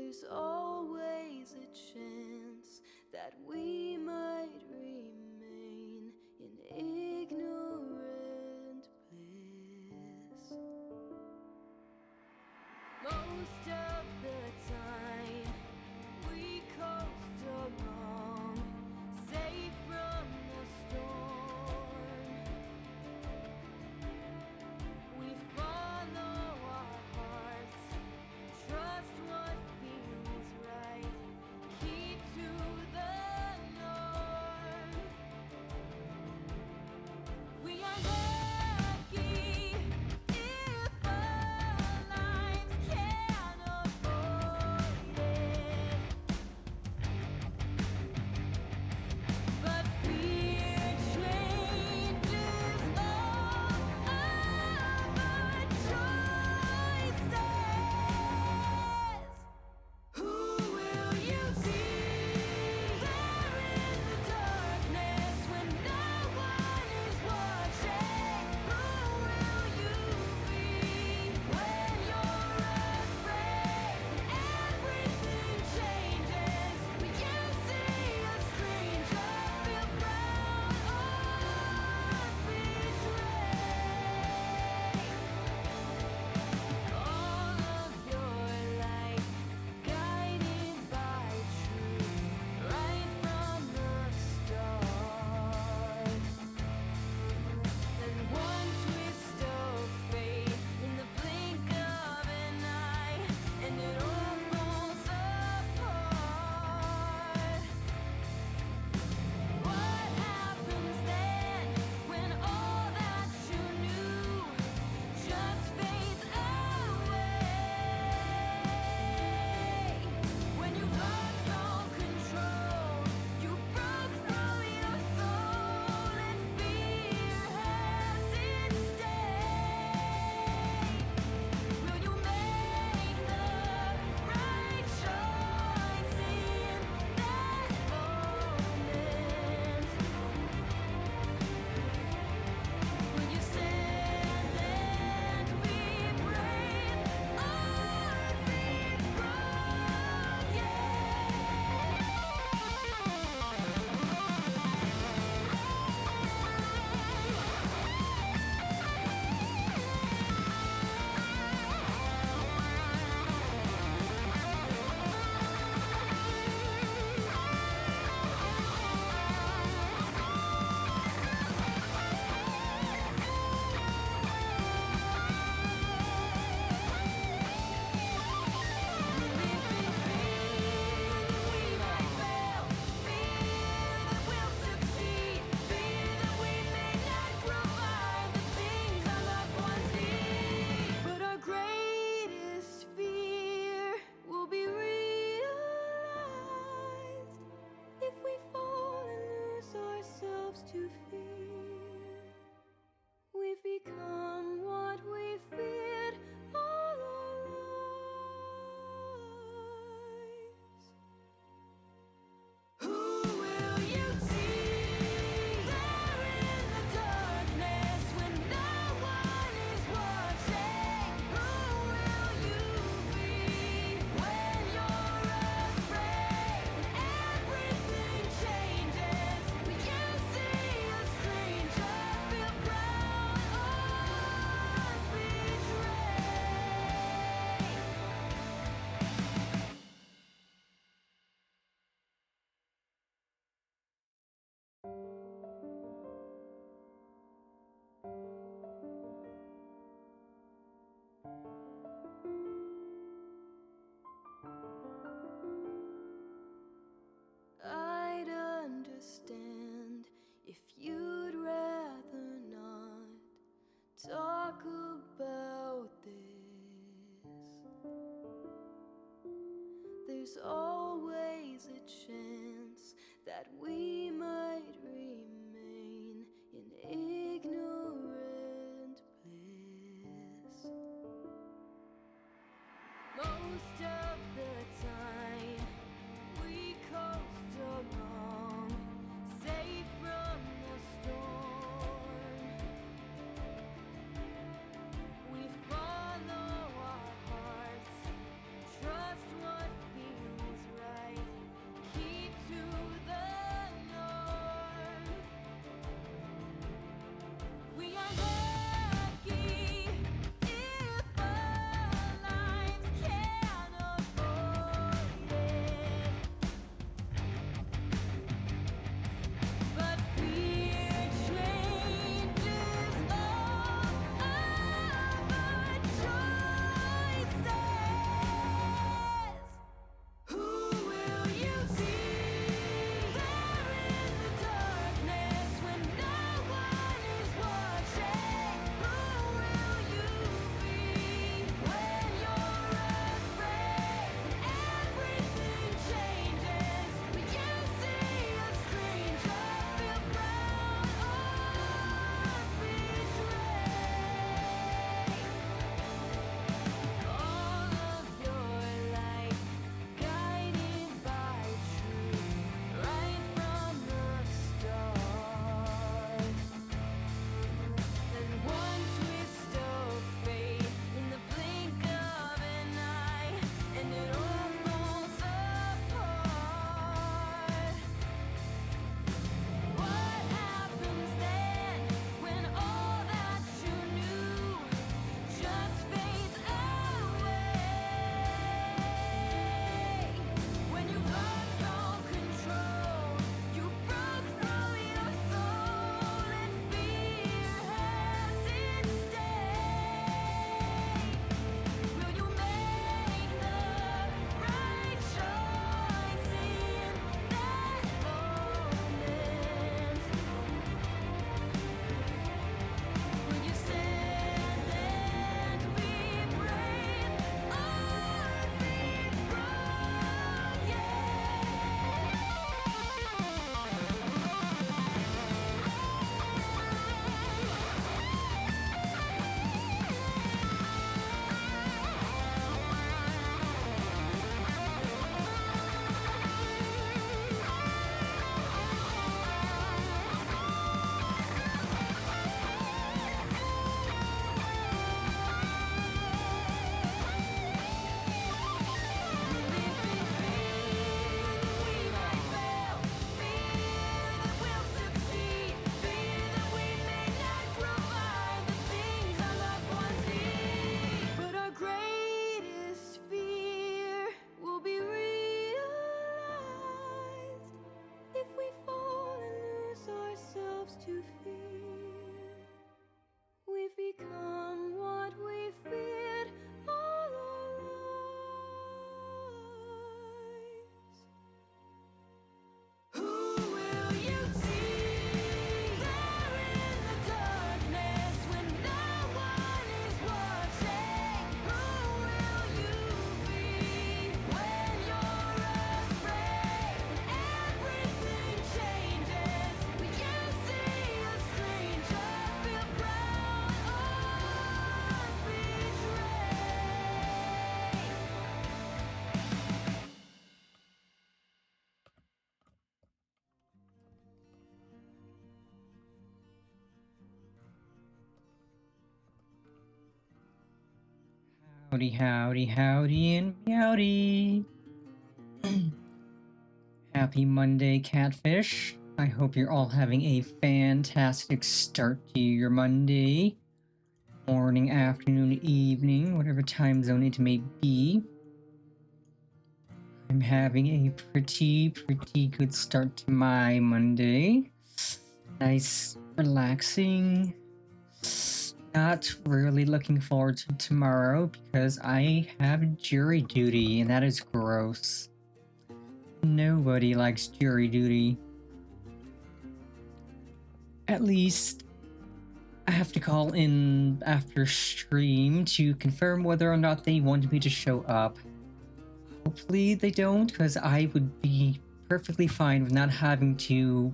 There's always a chance that we might remain in ignorant bliss. Most of the time we coast along, safe from the storm. We follow our hearts, trust what feels right, keep to the norm. We are lucky if our lives can avoid it, but fear changes all of our choices. Who will you see there in the darkness when no one is watching? Who will you be when you're afraid and everything changes? When you see a stranger, feel proud or betrayed. All of your life guided by truth, right from the start. Then one twist of fate in the blink of an eye, and it all falls apart. What happens then when all that you knew just fades away? When you've lost all control, you broke through your soul, and fear has its stay. Will you make the right choice in that moment? Will you stand and be brave or be broken? Living fear that we might fail, fear that we'll succeed, fear that we may not provide the things our loved ones need. But our greatest fear will be realized if we fall and lose ourselves to fear. We've become what we feared all our lives. Who will you see there in the darkness when no one is watching? Who will you be when you're afraid and everything changes? When you see a stranger, feel proud or betrayed. I'd understand if you'd rather not talk about this. There's always a chance that we might remain in ignorant bliss. Most of the time we coast along, safe from the storm. We follow our hearts, trust what feels used to fear. We've become what we feared all our lives. Who will you see there in the darkness when no one is watching? Who will you be when you're afraid and everything changes? When you see a stranger, feel proud or betrayed. Howdy, howdy, howdy, and meowdy. Happy Monday, Catfish. I hope you're all having a fantastic start to your Monday. Morning, afternoon, evening, whatever time zone it may be. I'm having a pretty good start to my Monday. Nice, relaxing. Not really looking forward to tomorrow because I have jury duty and that is gross. Nobody likes jury duty. At least I have to call in after stream to confirm whether or not they want me to show up. Hopefully they don't, because I would be perfectly fine with not having to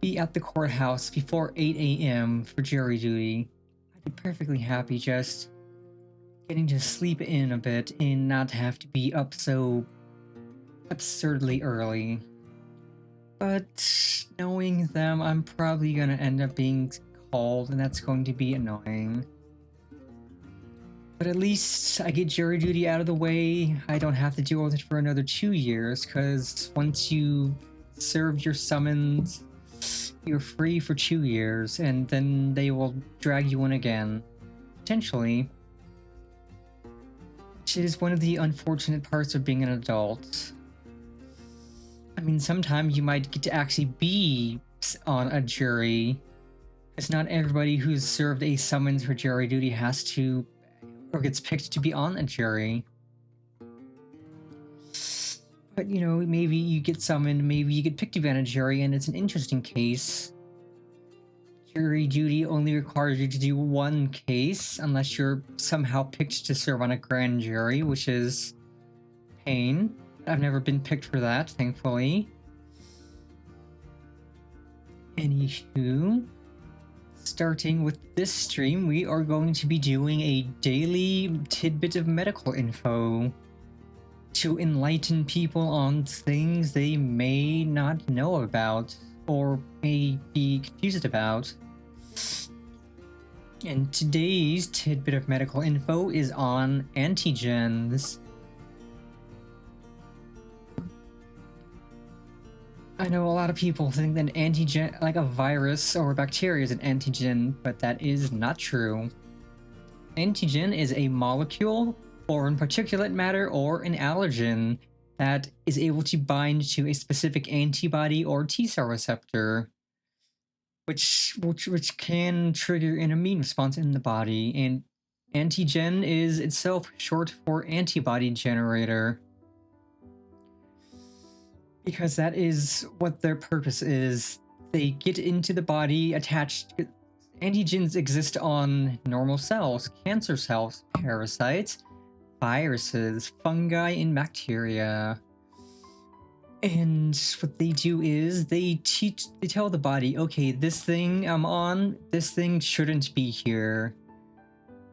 be at the courthouse before 8 a.m. for jury duty. I'd be perfectly happy just getting to sleep in a bit and not have to be up so absurdly early. But knowing them, I'm probably gonna end up being called, and that's going to be annoying. But at least I get jury duty out of the way. I don't have to deal with it for another 2 years, because once you served your summons, you're free for 2 years, and then they will drag you in again. Potentially. Which is one of the unfortunate parts of being an adult. I mean, sometimes you might get to actually be on a jury, because not everybody who's served a summons for jury duty has to, or gets picked to be on a jury. But, you know, maybe you get summoned, maybe you get picked to be on a jury, and it's an interesting case. Jury duty only requires you to do one case, unless you're somehow picked to serve on a grand jury, which is pain. I've never been picked for that, thankfully. Anywho, starting with this stream, we are going to be doing a daily tidbit of medical info to enlighten people on things they may not know about or may be confused about. And today's tidbit of medical info is on antigens. I know a lot of people think that antigen, like a virus or a bacteria, is an antigen, but that is not true. Antigen is a molecule, foreign particulate matter, or an allergen that is able to bind to a specific antibody or T-cell receptor, which can trigger an immune response in the body. And antigen is itself short for antibody generator, because that is what their purpose is. They get into the body attached. Antigens exist on normal cells, cancer cells, parasites, viruses, fungi, and bacteria. And what they do is they tell the body, okay, this thing I'm on, this thing shouldn't be here.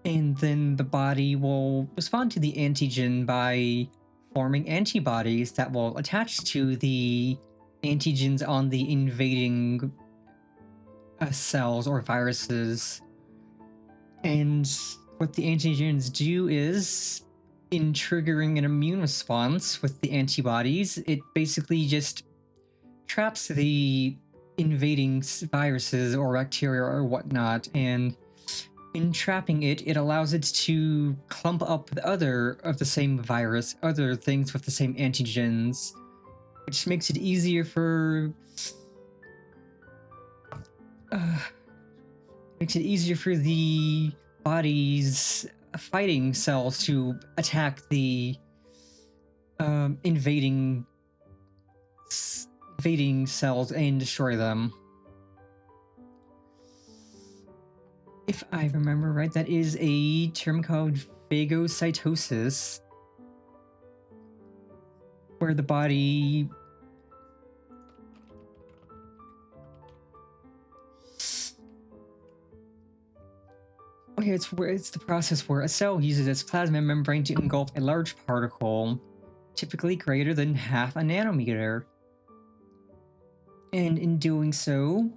And then the body will respond to the antigen by forming antibodies that will attach to the antigens on the invading cells or viruses. And what the antigens do is, in triggering an immune response with the antibodies, it basically just traps the invading viruses or bacteria or whatnot, and in trapping it, it allows it to clump up with other of the same virus, other things with the same antigens, which makes it easier for makes it easier for the body's fighting cells to attack the invading cells and destroy them. If I remember right, that is a term called phagocytosis, where the body okay, it's the process where a cell uses its plasma membrane to engulf a large particle, typically greater than half a nanometer. And in doing so,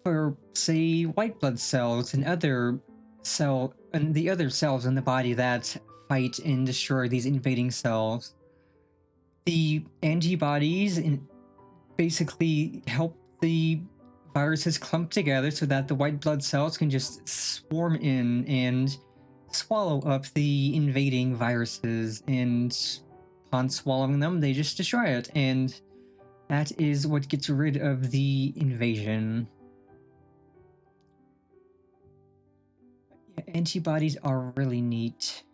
for say white blood cells and the other cells in the body that fight and destroy these invading cells, the antibodies basically help the viruses clump together so that the white blood cells can just swarm in and swallow up the invading viruses, and upon swallowing them they just destroy it, and that is what gets rid of the invasion. Antibodies are really neat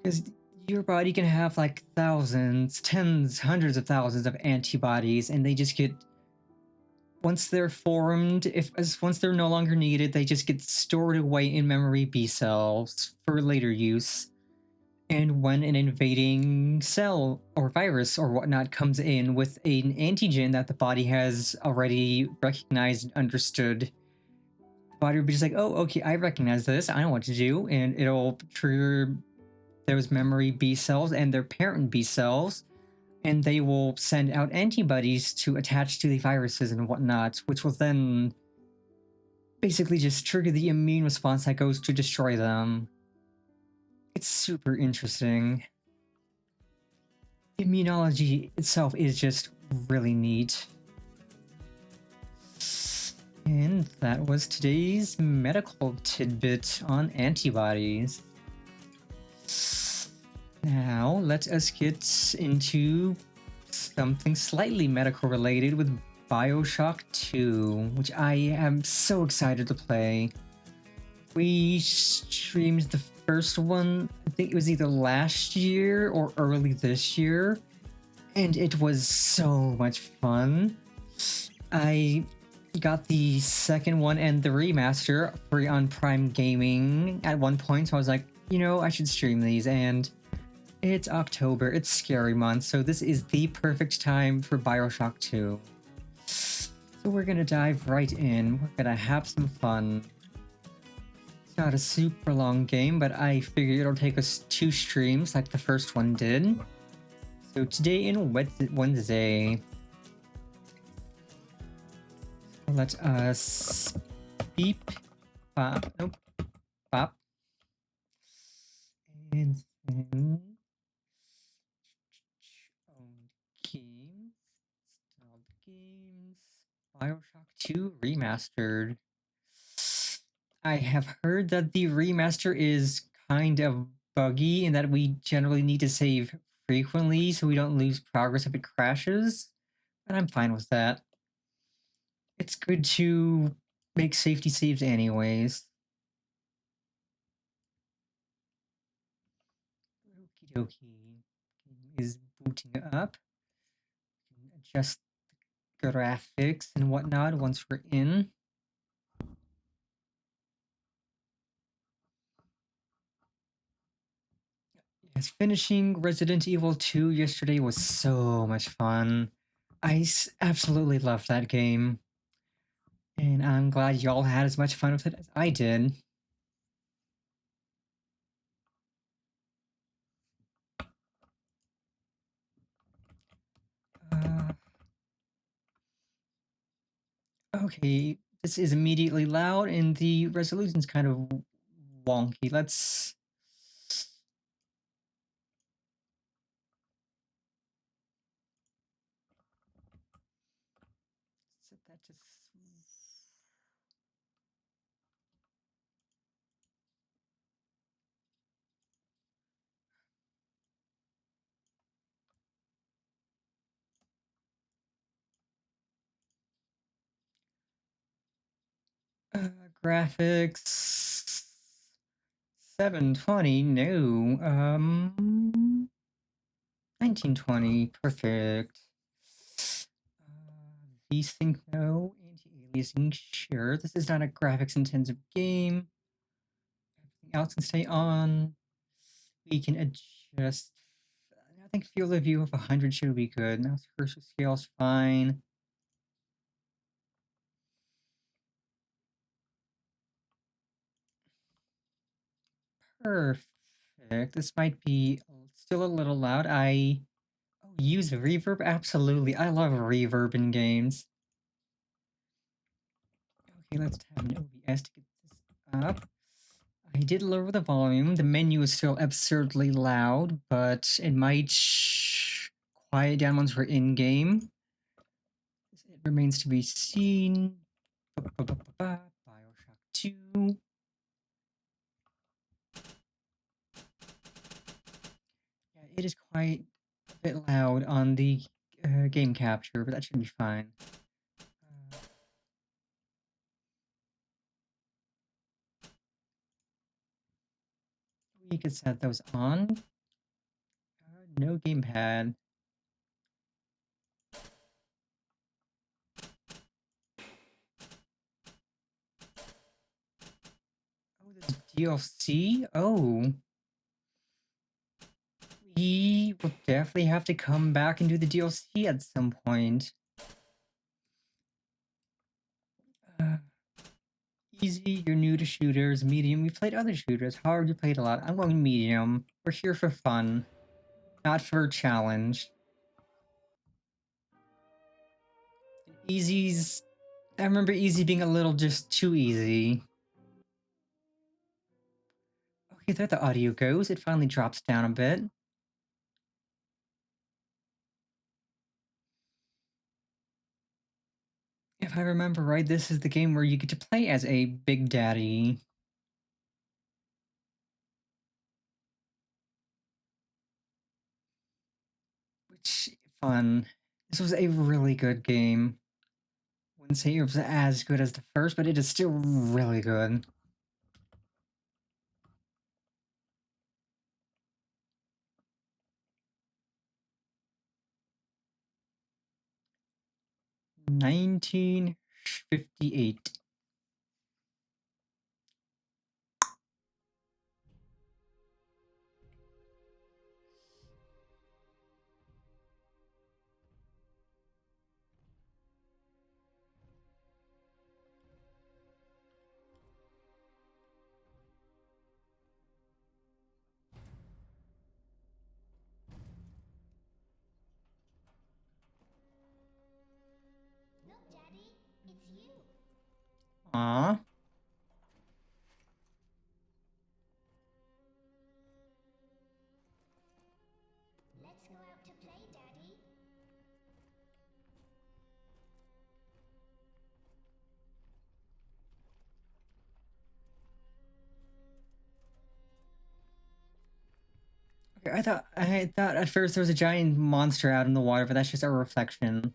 because your body can have like thousands, tens, hundreds of thousands of antibodies, and they just get, once they're formed, once they're no longer needed, they just get stored away in memory B cells for later use. And when an invading cell or virus or whatnot comes in with an antigen that the body has already recognized and understood, the body will be just like, oh, okay, I recognize this, I know what to do, and it'll trigger those memory B cells and their parent B cells, and they will send out antibodies to attach to the viruses and whatnot, which will then basically just trigger the immune response that goes to destroy them. It's super interesting. Immunology itself is just really neat. And that was today's medical tidbit on antibodies. Now, let us get into something slightly medical related with Bioshock 2, which I am so excited to play. We streamed the first one, I think it was either last year or early this year, and it was so much fun. I got the second one and the remaster free on Prime Gaming at one point, so I was like, I should stream these, and it's October, it's scary month, so this is the perfect time for Bioshock 2. So we're gonna dive right in, we're gonna have some fun. It's not a super long game, but I figure it'll take us 2 streams like the first one did. So today in Wednesday, let us beep, bop, nope, bop, and then games, installed games, Bioshock 2 Remastered. I have heard that the remaster is kind of buggy and that we generally need to save frequently so we don't lose progress if it crashes, but I'm fine with that. It's good to make safety saves anyways. Okie dokie. Game is booting up. Adjust the graphics and whatnot once we're in. Yes, finishing Resident Evil 2 yesterday was so much fun. I absolutely loved that game. And I'm glad y'all had as much fun with it as I did. Uh, okay, this is immediately loud and the resolution's kind of wonky. Let's... set that to... Graphics 720, no. 1920, perfect. VSync, no. Anti-aliasing, sure. This is not a graphics intensive game. Everything else can stay on. We can adjust. I think field of view of 100 should be good. Now cursor scale is fine. Perfect. This might be still a little loud. Use reverb? Absolutely. I love reverb in games. Okay, let's have an OBS to get this up. I did lower the volume. The menu is still absurdly loud, but it might quiet down once we're in game. It remains to be seen. Bioshock 2. Yeah, it is quite a bit loud on the game capture, but that should be fine. We could set those on. No gamepad. Oh, there's DLC? Oh. We will definitely have to come back and do the DLC at some point. Easy, you're new to shooters. Medium, we played other shooters. Hard, you played a lot. I'm going medium. We're here for fun, not for a challenge. Easy's... I remember easy being a little just too easy. Okay, there the audio goes. It finally drops down a bit. If I remember right, this is the game where you get to play as a Big Daddy. Which, fun. This was a really good game. Wouldn't say it was as good as the first, but it is still really good. $19.58. Look, Daddy, it's you. Aww. Let's go out to play, Daddy. Okay, I thought at first there was a giant monster out in the water, but that's just a reflection.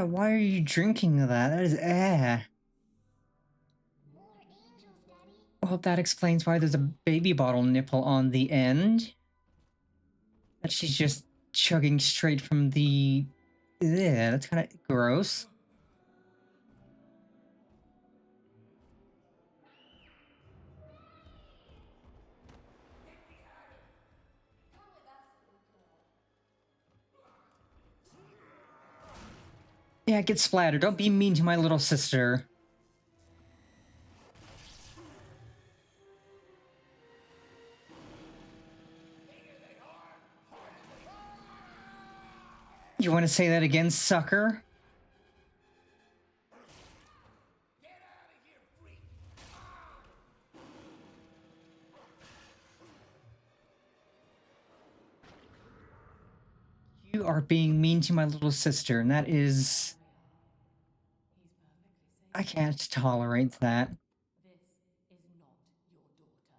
Why are you drinking that? That is More angels, Daddy. Well, that explains why there's a baby bottle nipple on the end. That she's just chugging straight from the... Yeah, that's kind of gross. Yeah, get splattered. Don't be mean to my little sister. You want to say that again, sucker? You are being mean to my little sister, and that is... I can't tolerate that. This is not your daughter.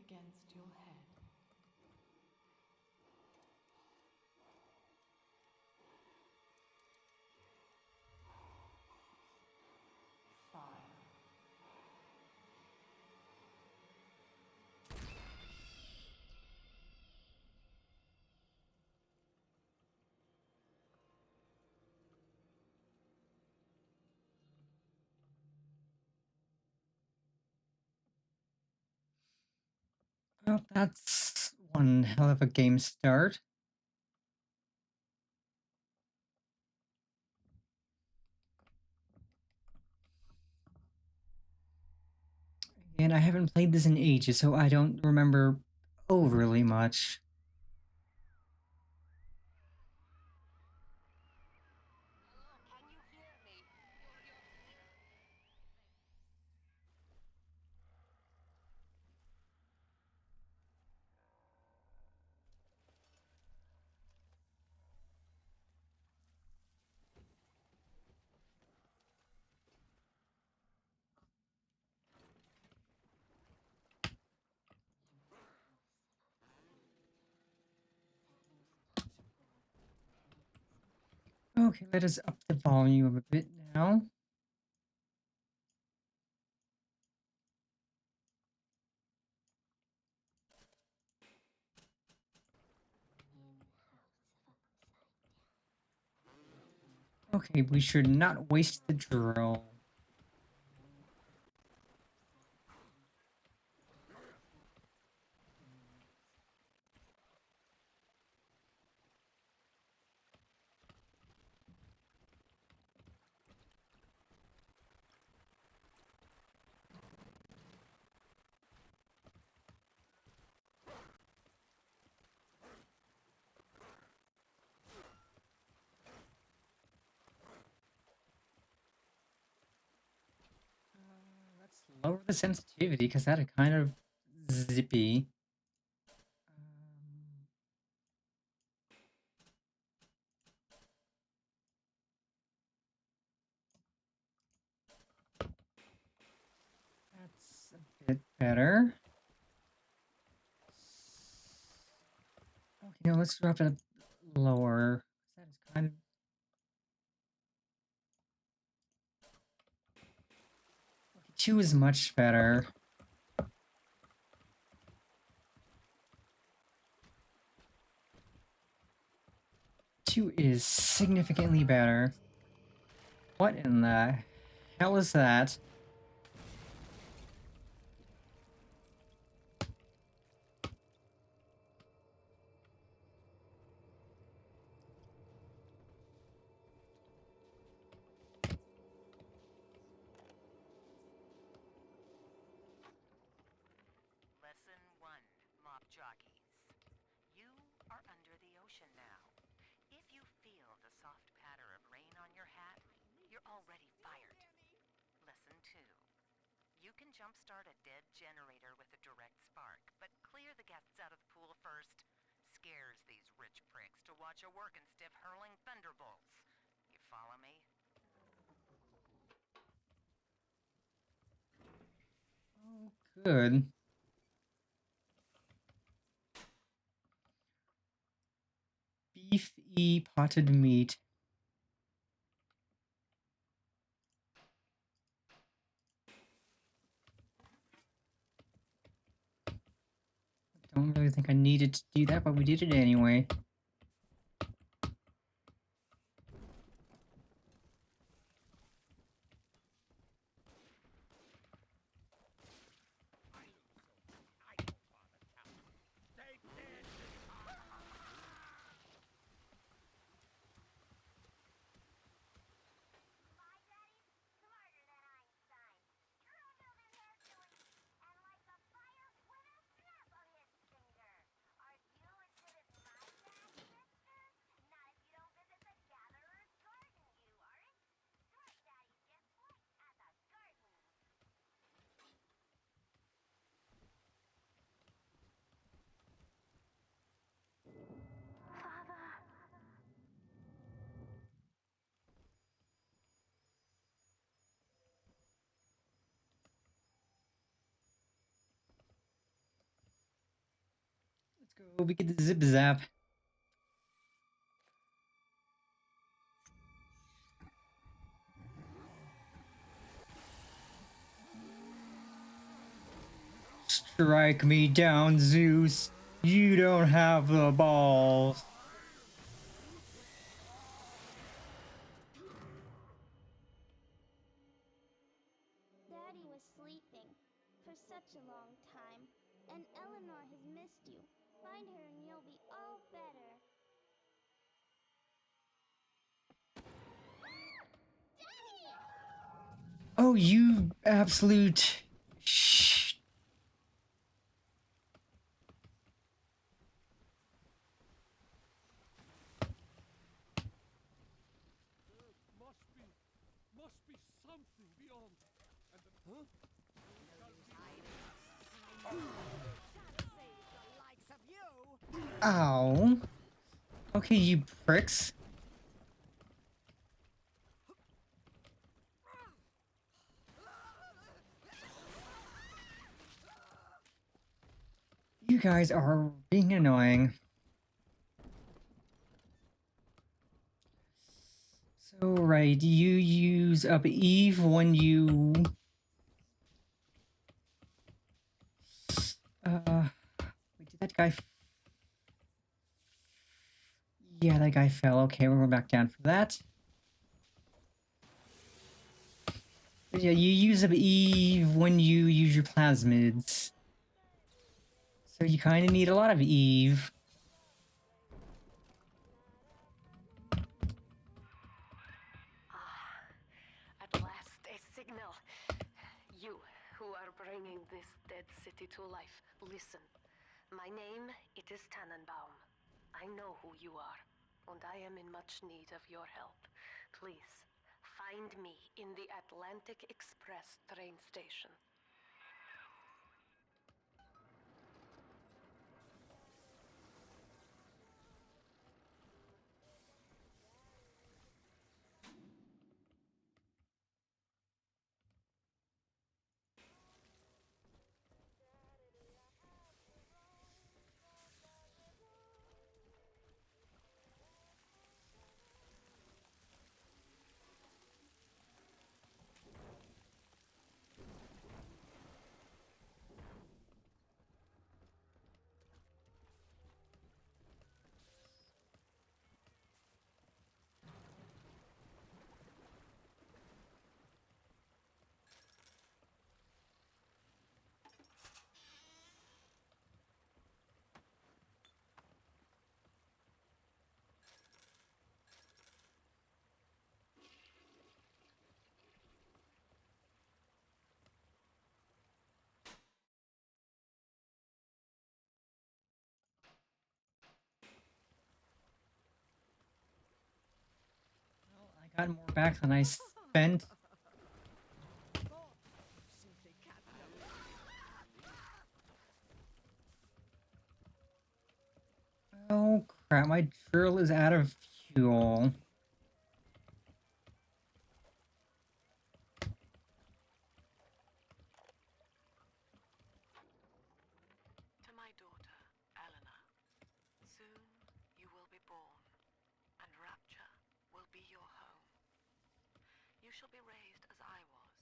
against your head. Fire. Well, that's one hell of a game start. And I haven't played this in ages, so I don't remember overly much. Okay, let us up the volume a bit now. Okay, we should not waste the drill. Let's lower the sensitivity because that is kind of zippy. That's a bit better. Okay, now let's drop it lower. That is kind of. Okay, 2 is much better. Two is significantly better. What in the hell is that? Lesson 1, Mop Jockeys. You are under the ocean now. If you feel the soft patter of rain on your hat, you're already fired. Lesson 2. You can jumpstart a dead generator with a direct spark, but clear the guests out of the pool first. Scares these rich pricks to watch a working stiff hurling thunderbolts. You follow me? Oh, good. Beefy potted meat. Don't really think I needed to do that, but we did it anyway. Let's go. We get the zip zap. Strike me down, Zeus. You don't have the balls. Daddy was sleeping for such a long time, and Eleanor has missed you. Find her and you'll be all better. Daddy! Oh, you absolute shh. Must be something beyond. And huh? Ow. Okay, you pricks. You guys are being annoying. So, right, you use up Eve when you... wait, did that guy... Yeah, that guy fell. Okay, we're going back down for that. But yeah, you use up Eve when you use your plasmids. So you kind of need a lot of Eve. At last, a signal. You, who are bringing this dead city to life, listen. My name, it is Tannenbaum. I know who you are, and I am in much need of your help. Please, find me in the Atlantic Express train station. I got more back than I spent. Oh crap, my drill is out of fuel. To my daughter, Eleanor, soon you will be born, and Rapture will be your home. You shall be raised as I was,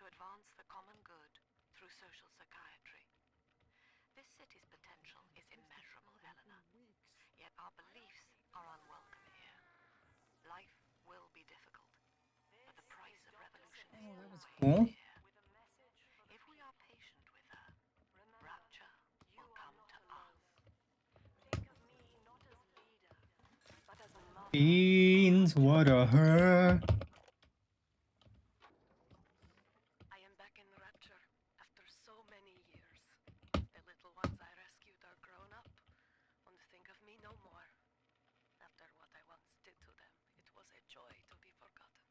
to advance the common good through social psychiatry. This city's potential is immeasurable, Eleanor, yet our beliefs are unwelcome here. Life will be difficult, but the price of revolution is always Cool. dear. If we are patient with her, Rapture will come to us. Think of me not as leader, but as a mother. Beans, what a her. I am back in Rapture after so many years. The little ones I rescued are grown up and think of me no more. After what I once did to them, it was a joy to be forgotten.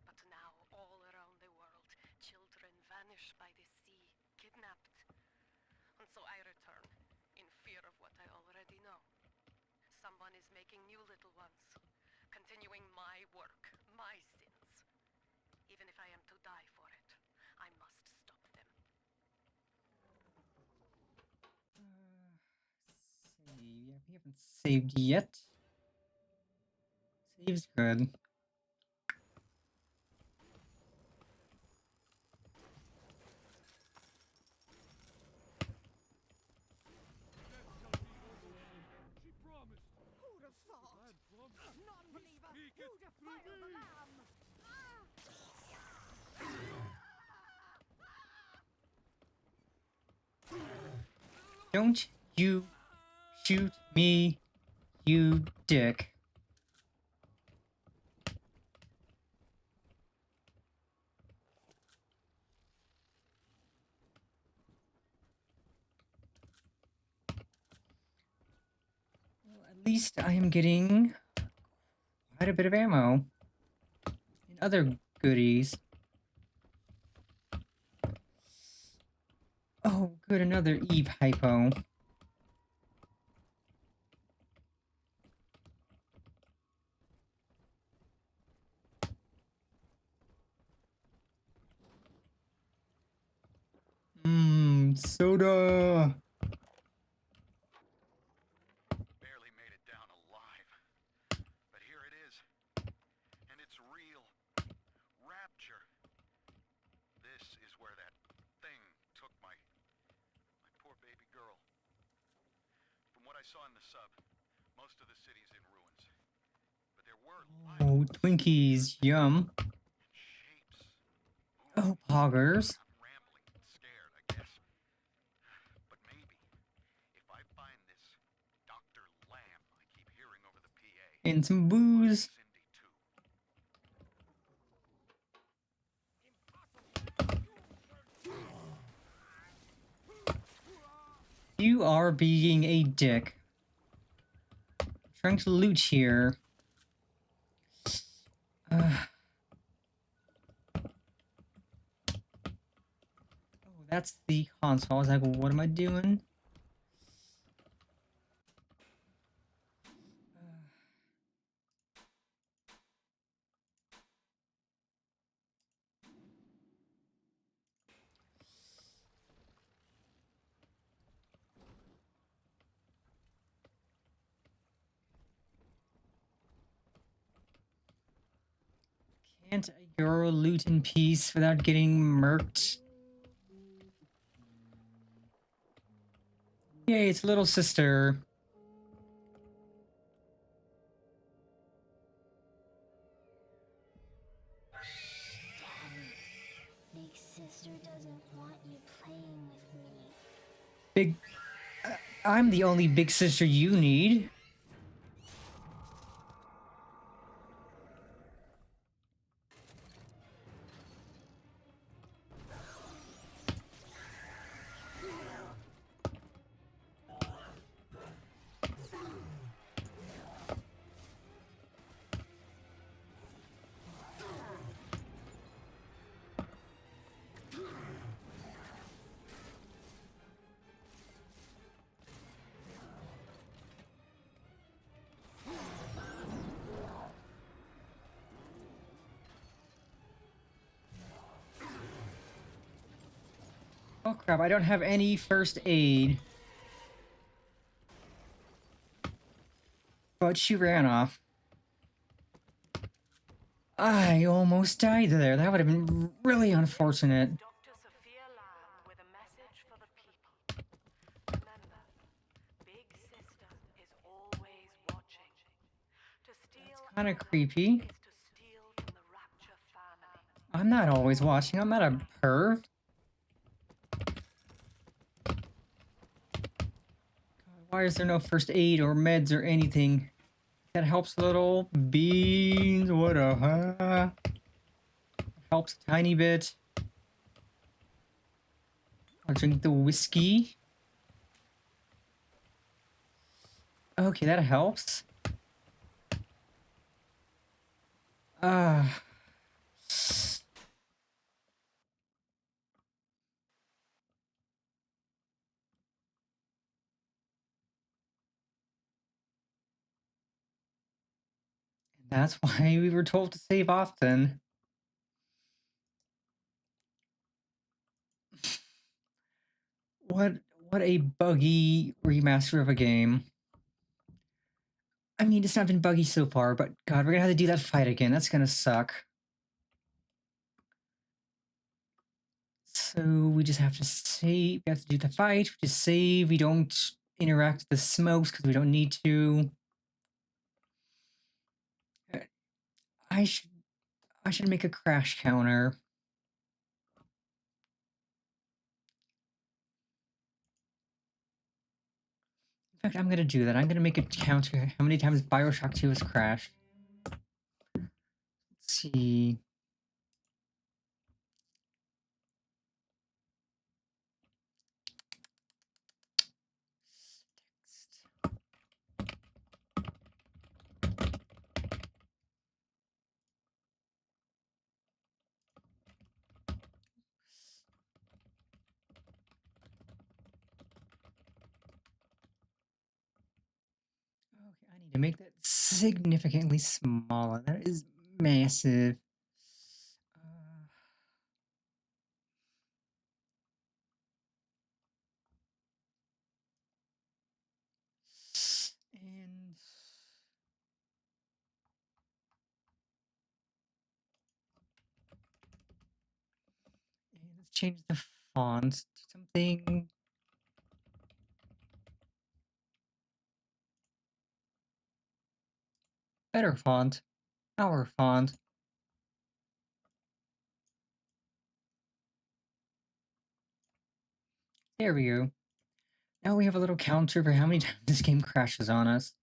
But now, all around the world, children vanish by the sea, kidnapped. And so I return, in fear of what I already know. Someone is making new little ones, continuing my work, my sins. Even if I am to die for it, I must stop them. Haven't saved yet. Save's good. She promised. Who'd have thought? Man from Non-believer! Speak it Who through defiled the me. lamb? Don't you shoot me, you dick. Well, at least I am getting quite a bit of ammo and other goodies. Oh, good, another Eve hypo. Soda. Barely made it down alive. But here it is. And it's real. Rapture. This is where that thing took my poor baby girl. From what I saw in the sub, most of the city's in ruins. But there were lights Oh, Twinkies, yum. and shapes. Oh, poggers. I'm rambling and scared, I guess. But maybe, if I find this Dr. Lamb I keep hearing over the PA, And some booze. Cindy too. You are being a dick. I'm trying to loot here. Oh, that's the console. I was like, what am I doing? Can't a girl loot in peace without getting murked? Yay, it's little sister. Big sister doesn't want you playing with me. Big. I'm the only big sister you need. Oh crap, I don't have any first aid. But she ran off. I almost died there. That would have been really unfortunate. Dr. Sophia Lamb with a message for the people. Remember, Big Sister is always watching. To steal Kinda Eleanor creepy. is to steal from the Rapture family. I'm not always watching. I'm not a perv. God, why is there no first aid or meds or anything? That helps little beans. What a helps a tiny bit. I'll drink the whiskey. Okay, that helps. Ah. That's why we were told to save often. What a buggy remaster of a game. I mean, it's not been buggy so far, but God, we're gonna have to do that fight again. That's gonna suck. So we just have to save. We have to do the fight. We just save. We don't interact with the smokes because we don't need to. I should. I should make a crash counter. In fact, I'm gonna do that. I'm gonna make a counter. How many times Bioshock 2 has crashed? Let's see. Okay, I need to make that significantly smaller. That is massive. And let's change the font to something better font. Our font. There we go. Now we have a little counter for how many times this game crashes on us.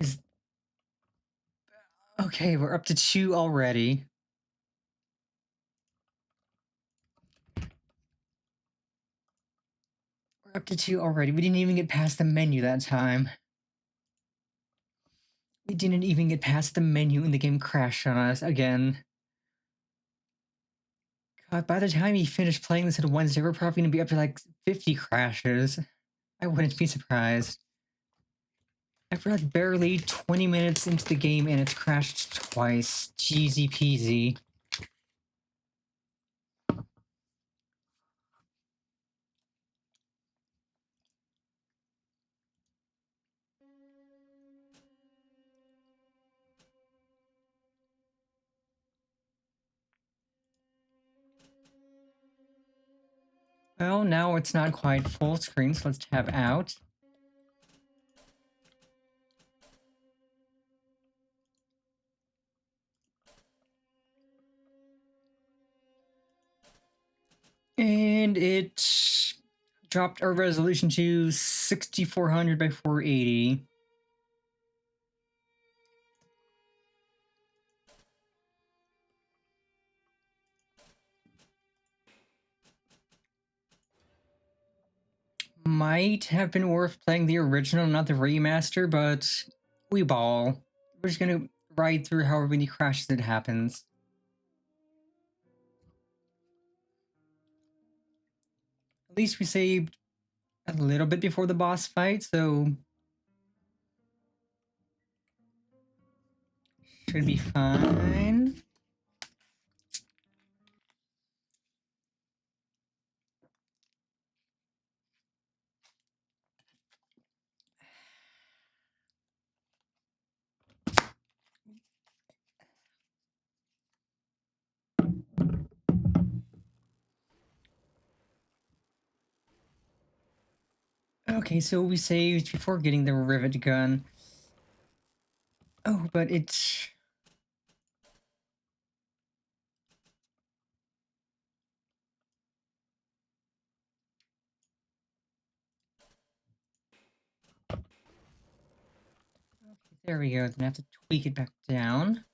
Is okay, we're up to 2 already. We're up to 2 already. We didn't even get past the menu that time. We didn't even get past the menu and the game crashed on us again. God, by the time he finished playing this on Wednesday, we're probably gonna be up to like 50 crashes. I wouldn't be surprised. After like barely 20 minutes into the game and it's crashed twice. Jeezy peasy. Well, now it's not quite full screen, so let's tab out. And it dropped our resolution to 6400 by 480. Might have been worth playing the original, not the remaster, but we ball. We're just gonna ride through however many crashes it happens. At least we saved a little bit before the boss fight, so should be fine. Okay, so we saved before getting the rivet gun. Oh, but it's... Okay, there we go. Then I have to tweak it back down.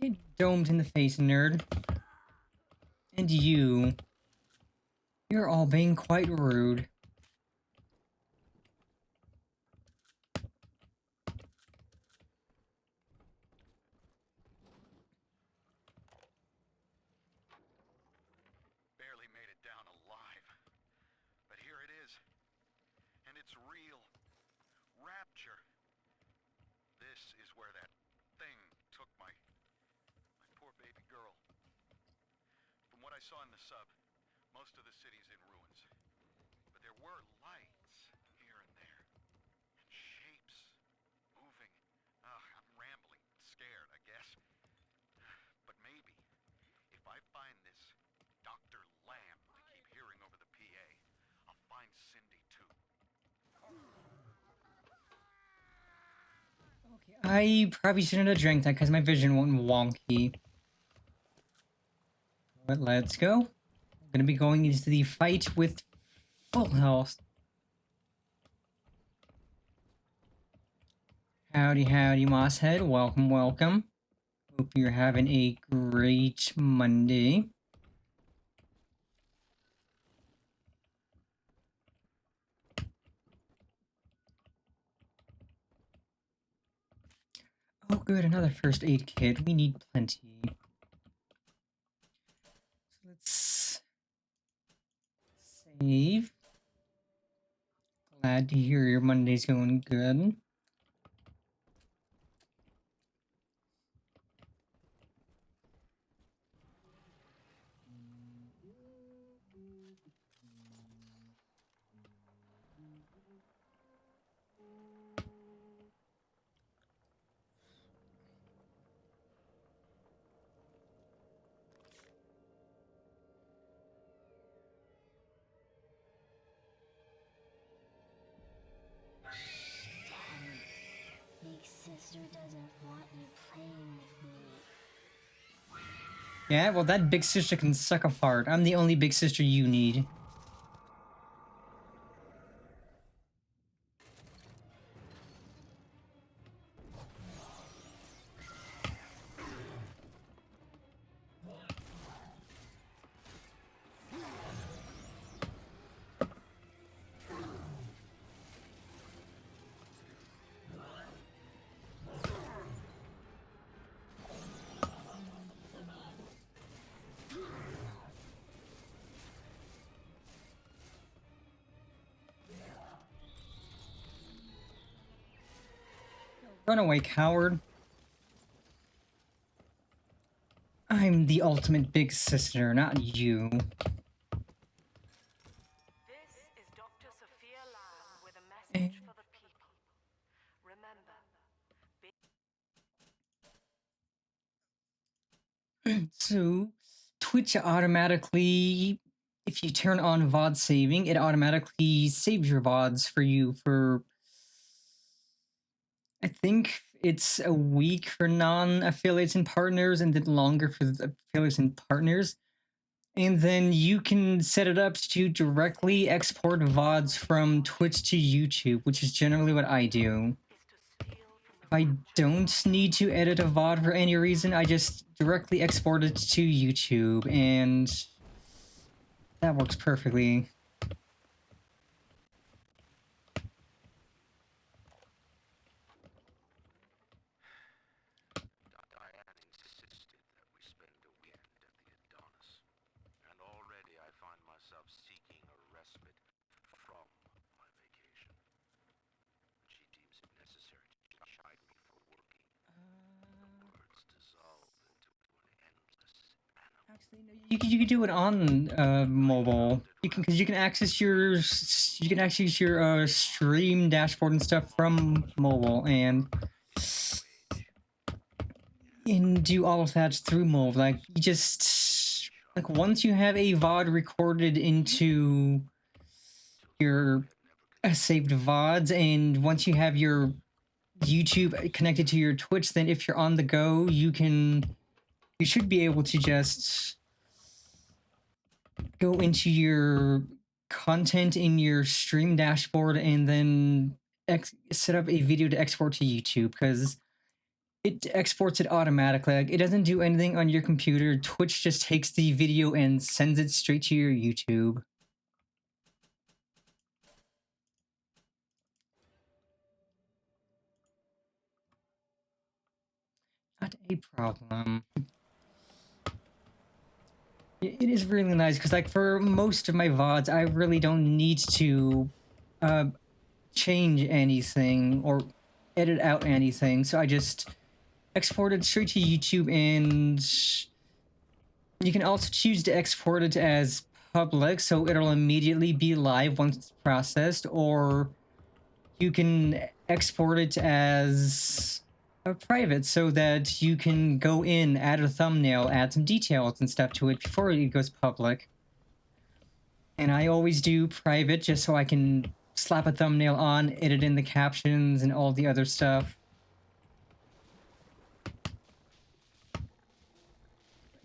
Get domed in the face, nerd. And you. You're all being quite rude. Barely made it down alive. saw in the sub, most of the city's in ruins. But there were lights here and there. And shapes moving. I'm rambling, scared, I guess. But maybe, if I find this Dr. Lamb I keep hearing over the PA, I'll find Cindy too. Okay, I probably shouldn't have drank that because my vision went wonky. But let's go. I'm gonna be going into the fight with full health. Howdy, howdy, Mosshead. Welcome, welcome. Hope you're having a great Monday. Oh, good, another first aid kit. We need plenty. So let's save. Glad to hear your Monday's going good. Big sister doesn't want you playing with me. Yeah, well, that big sister can suck a fart. I'm the only big sister you need. Run away, coward. I'm the ultimate big sister, not you. This is Dr. Sophia Lamb with a message for the people. Remember, So, Twitch automatically, if you turn on VOD saving, it automatically saves your VODs for you for, I think it's a week for non-affiliates and partners, and then longer for the affiliates and partners. And then you can set it up to directly export VODs from Twitch to YouTube, which is generally what I do. is to steal from If the I don't need to edit a VOD for any reason, I just directly export it to YouTube, and that works perfectly. Diane insisted that we spend a weekend at the Adonis. And already I find myself seeking a respite from my vacation. She deems it necessary to chide me for working. The words dissolve into an endless animal. Actually, no, you can do it on mobile. Because you can access your stream dashboard and stuff from mobile, and do all of that through mobile. Like, you just, like, once you have a VOD recorded into your saved VODs, and once you have your YouTube connected to your Twitch, then if you're on the go, you should be able to just go into your content in your stream dashboard and then set up a video to export to YouTube, because it exports it automatically. Like, it doesn't do anything on your computer. Twitch just takes the video and sends it straight to your YouTube. Not a problem. It is really nice because, like, for most of my VODs, I really don't need to change anything or edit out anything. So I just export it straight to YouTube and You can also choose to export it as public, so it'll immediately be live once it's processed, or you can export it as a private so that you can go in, add a thumbnail, add some details and stuff to it before it goes public. And I always do private just so I can slap a thumbnail on, edit in the captions and all the other stuff.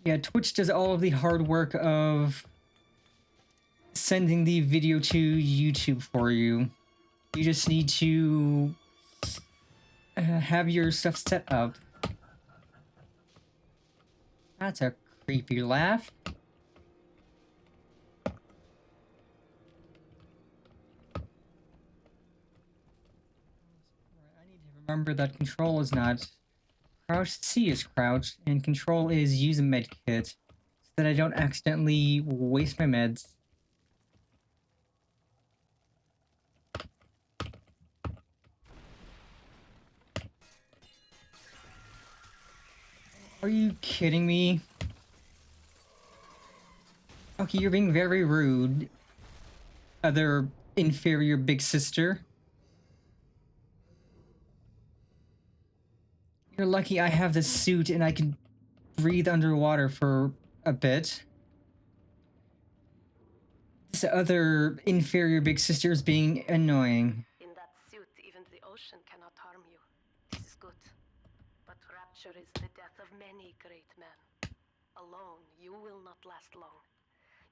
Yeah, Twitch does all of the hard work of sending the video to YouTube for you. You just need to have your stuff set up. That's a creepy laugh. I need to remember that control is not crouch. C is crouch, and control is use a med kit, so that I don't accidentally waste my meds. Are you kidding me? Okay, you're being very rude. Other inferior big sister. You're lucky I have this suit and I can breathe underwater for a bit. This other inferior big sister is being annoying. In that suit, even the ocean cannot harm you. This is good. But rapture is the death of many great men. Alone, you will not last long.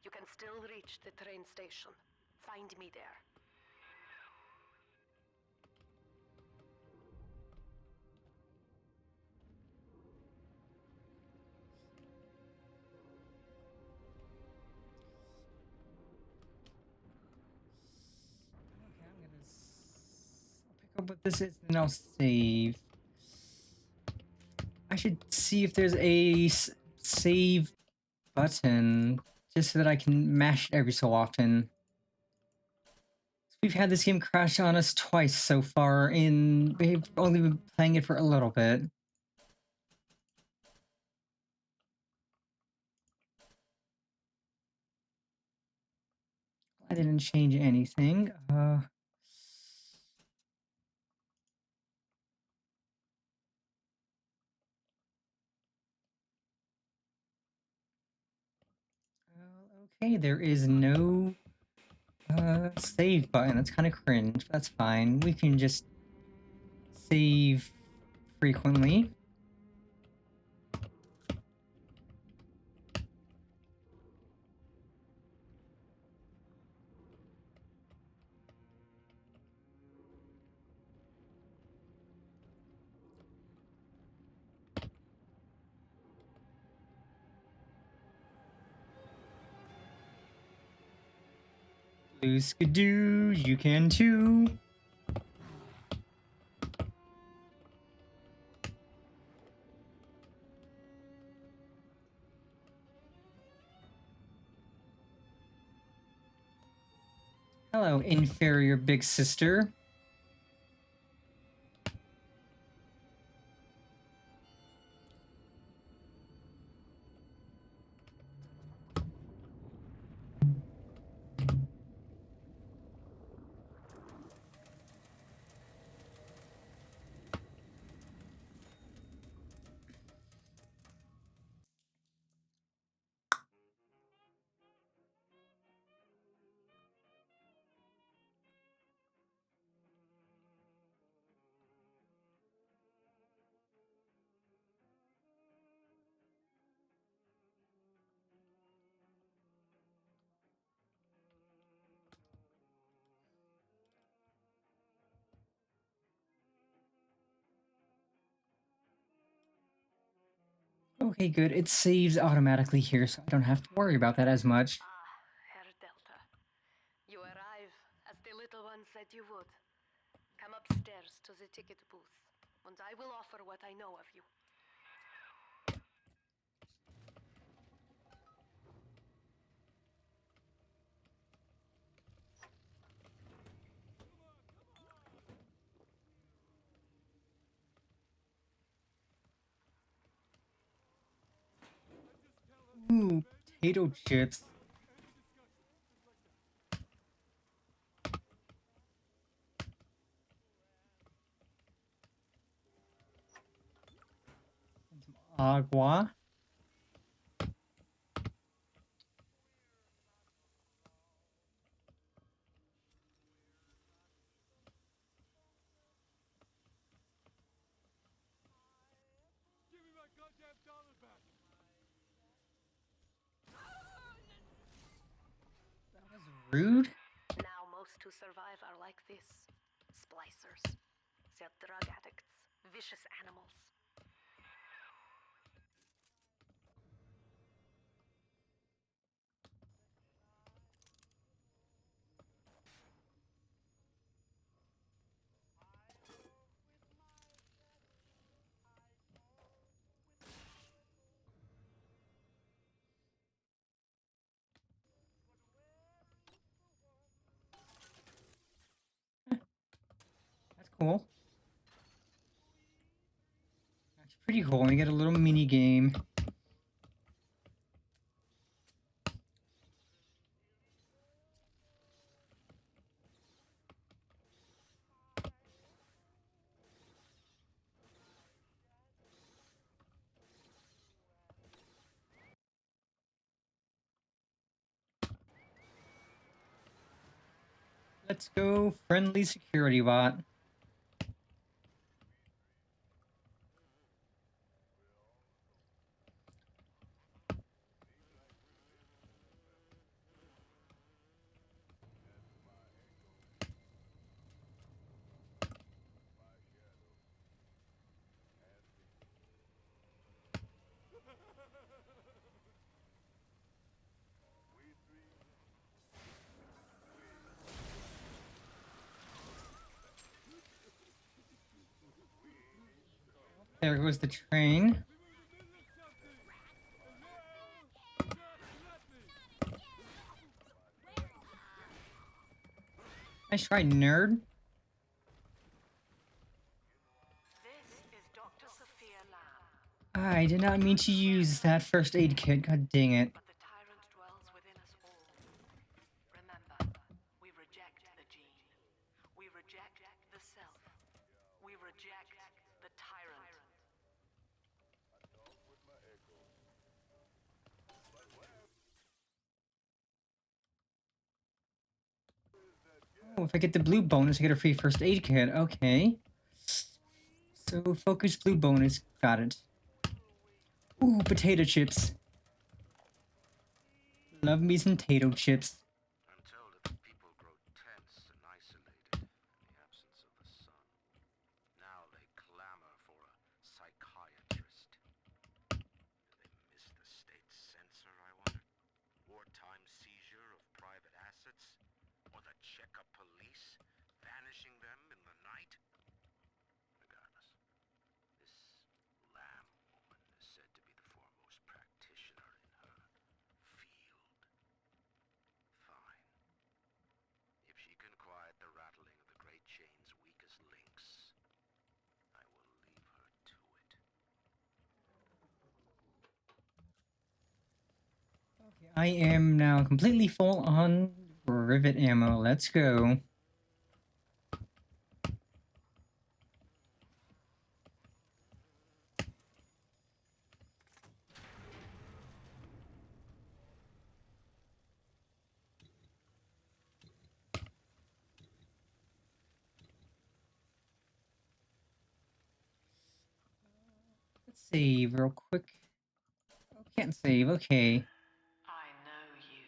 You can still reach the train station. Find me there. Okay, I'll pick up what this is and I'll save. I should see if there's a save button, just so that I can mash it every so often. We've had this game crash on us twice so far, and we've only been playing it for a little bit. I didn't change anything. Okay, there is no save button. That's kind of cringe. That's fine. We can just save frequently. Blue Skidoo, you can too. Hello, inferior big sister. Okay, good. It saves automatically here, so I don't have to worry about that as much. Herr Delta. You arrive, as the little one said you would. Come upstairs to the ticket booth, and I will offer what I know of you. Ooh, potato chips. And some agua. Give me my goddamn dollar back! That was rude. Now most who survive are like this. Splicers. They're drug addicts. Vicious animals. That's cool. That's pretty cool. And you get a little mini game. Let's go, friendly security bot. There goes the train. Nice try, nerd. This is Dr. Sophia Lamb. I did not mean to use that first aid kit. God dang it. But the tyrant dwells within us all. Remember, we reject the gene. We reject the self. We reject the tyrant. Oh, if I get the blue bonus, I get a free first aid kit. Okay. So, focus blue bonus. Got it. Ooh, potato chips. Love me some potato chips. Until the people grow tense and isolated in the absence of the sun. Now they clamor for a psychiatrist. Do they miss the state censor, I wonder? Wartime seizure of private assets? Or the Cheka police vanishing them in the night? Regardless, this Lamb woman is said to be the foremost practitioner in her field. Fine. If she can quiet the rattling of the Great Chain's weakest links, I will leave her to it. Okay, I am now completely full on rivet ammo. Let's go. Let's save real quick. Oh, can't save. Okay. I know you.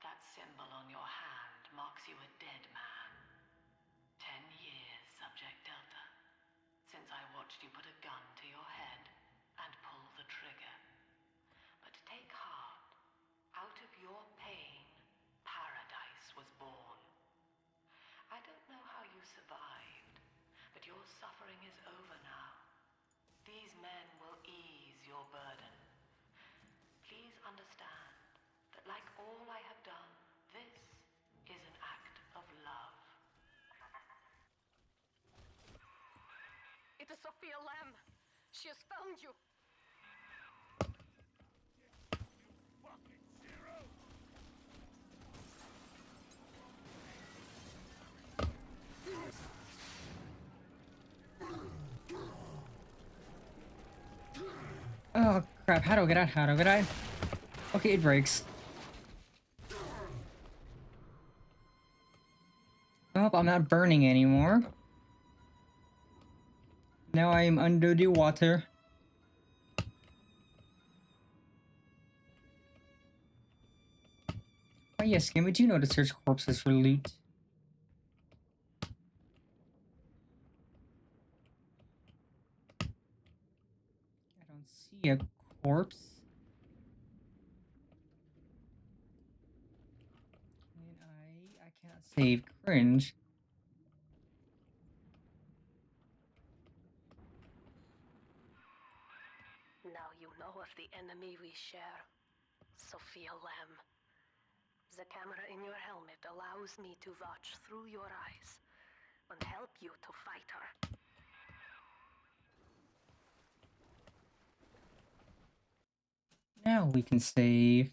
That symbol on your hand marks you a dead man. 10 years, Subject Delta, since I watched you put a gun to your head and pull the trigger. But take heart. Out of your pain, paradise was born. I don't know how you survived, but your suffering is over now. These men will ease your burden. Please understand that like all I have done, this is an act of love. It is Sophia Lamb. She has found you. Fuck crap. How do I get out? How do I get out? Okay, it breaks. Oh, I'm not burning anymore. Now I am under the water. Oh yes, game, we do know to search corpses for loot. I don't see a corpse. I cannot save. Cringe. Now you know of the enemy we share, Sophia Lamb. The camera in your helmet allows me to watch through your eyes and help you to fight her. Now we can save.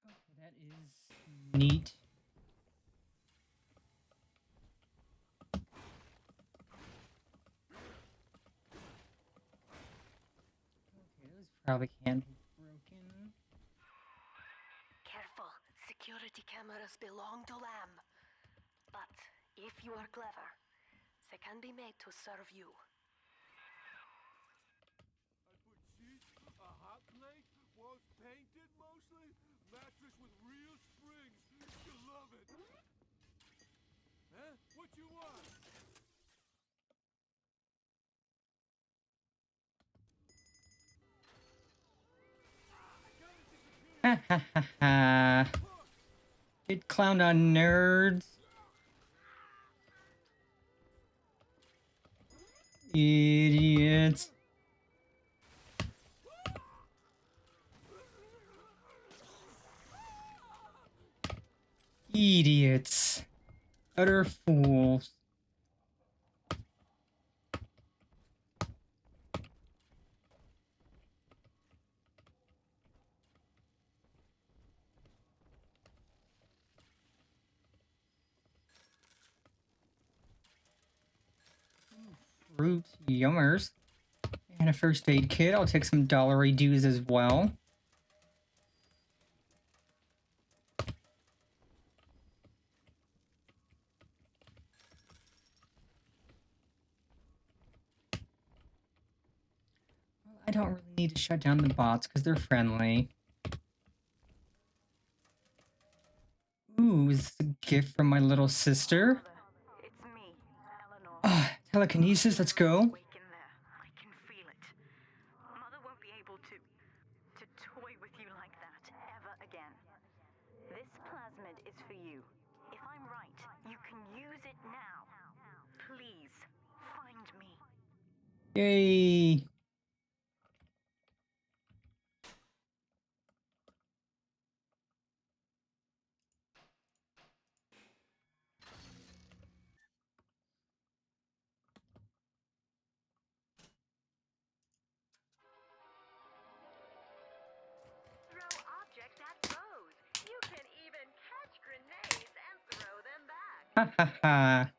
Okay, that is neat. Okay, those probably can't be broken. Careful, security cameras belong to Lamb. But if you are clever, they can be made to serve you. I put sheets, a hot plate, walls painted mostly, mattress with real springs. You love it. Huh? What you want? Ha ha ha ha. Get clowned on, nerds. Idiots. Idiots. Utter fools. Fruit yummers. And a first aid kit. I'll take some dollary dues as well. I don't really need to shut down the bots because they're friendly. Ooh, is this a gift from my little sister? It's me, Eleanor. Ah, telekinesis, let's go. Awake in there. I can feel it. Mother won't be able to toy with you like that ever again. This plasmid is for you. If I'm right, you can use it now. Please, find me. Yay. Throw objects at foes. You can even catch grenades and throw them back. Ha ha ha.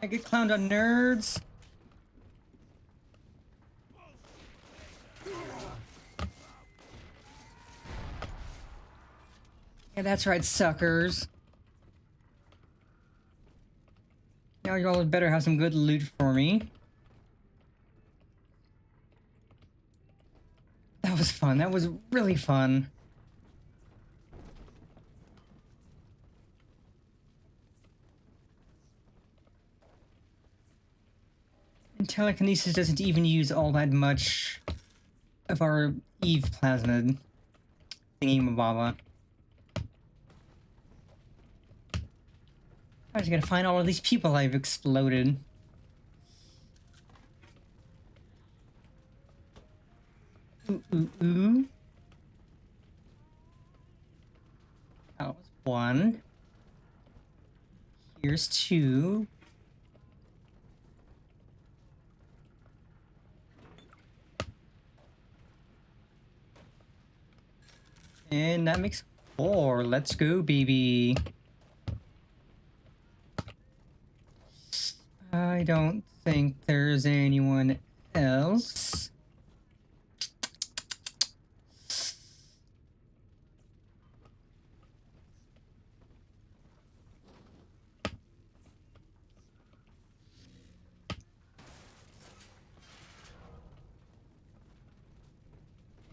I get clowned on, nerds. Yeah, that's right, suckers. Now y'all better have some good loot for me. That was fun. That was really fun. And telekinesis doesn't even use all that much of our Eve plasmid thingy-mababa. I just gotta find all of these people I've exploded. Ooh, ooh, ooh. That was one. Here's two. And that makes four. Let's go, baby. I don't think there's anyone else.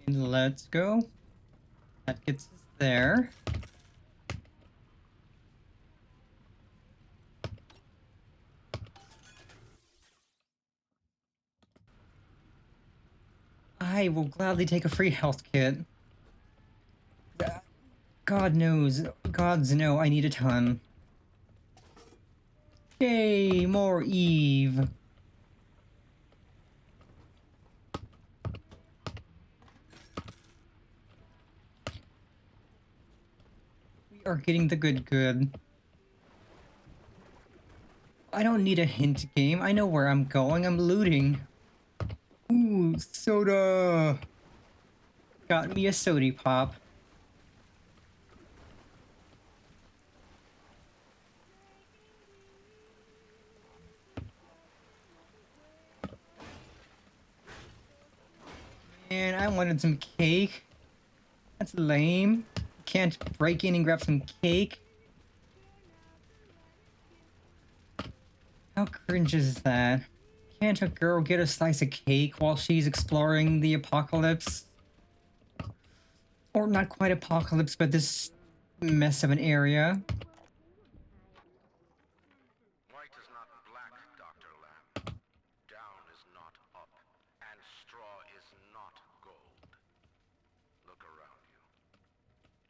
And let's go. That gets us there. I will gladly take a free health kit. God knows, gods know I need a ton. Yay, more Eve. We are getting the good. I don't need a hint game. I know where I'm going. I'm looting. Ooh, soda. Got me a sody pop. Man, I wanted some cake. That's lame. Can't break in and grab some cake. How cringe is that? Can't a girl get a slice of cake while she's exploring the apocalypse? Or not quite apocalypse, but this mess of an area. White is not black, Dr. Lamb. Down is not up, and straw is not gold. Look around you.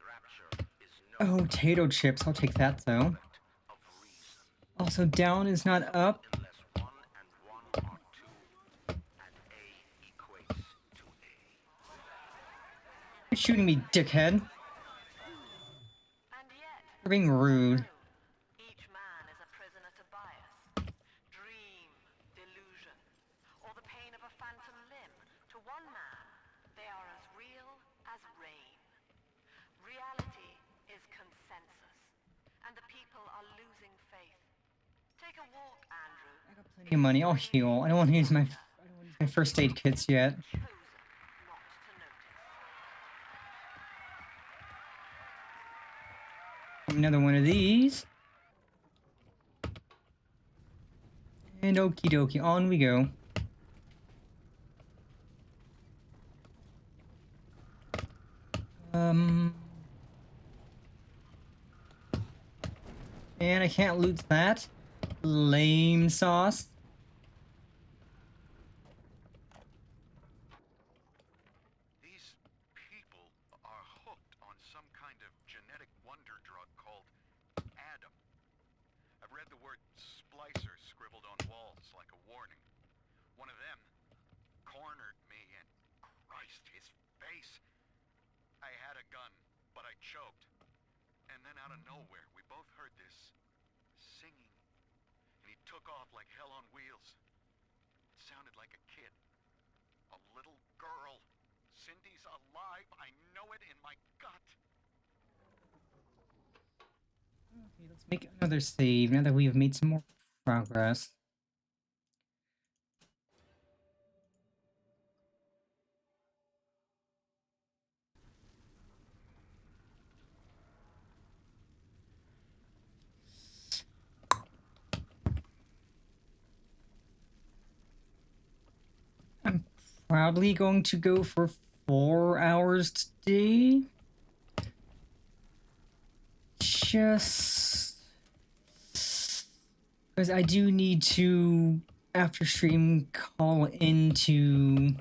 Rapture is no Oh, potato chips. I'll take that, though. of reason, Also, down is not up. unless 1 and 1 are 2, and A equates to A. You're shooting me, dickhead. And yet, You're being rude. each man is a prisoner to bias, dream, delusion, or the pain of a phantom limb. To one man, they are as real as rain. Reality is consensus, and the people are losing faith. Take a walk, Andrew. I got plenty of money. I'll heal. I don't want to use my first aid kits yet. Chosen not to notice. Another one of these. And okie dokie, on we go. And I can't loot that. Lame sauce. These people are hooked on some kind of genetic wonder drug called Adam. I've read the word splicer scribbled on walls like a warning. One of them cornered me and Christ, his face. I had a gun, but I choked. And then out of nowhere, we both heard this singing. And he took off like hell on wheels. sounded like a kid. A little girl. Cindy's alive. I know it in my gut. Okay, let's make another save now that we have made some more progress. I'm probably going to go for 4 hours today. Just because I do need to, after stream, call in to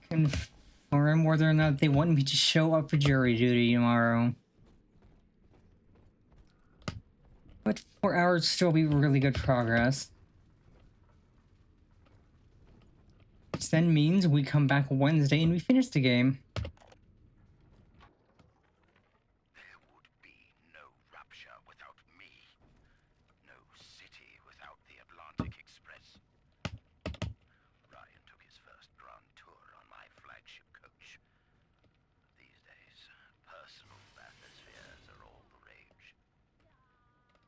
confirm whether or not they want me to show up for jury duty tomorrow. But 4 hours still be really good progress. Which then means we come back Wednesday and we finish the game. There would be no Rapture without me. No city without the Atlantic Express. Ryan took his first grand tour on my flagship coach. These days, personal bathyspheres are all the rage.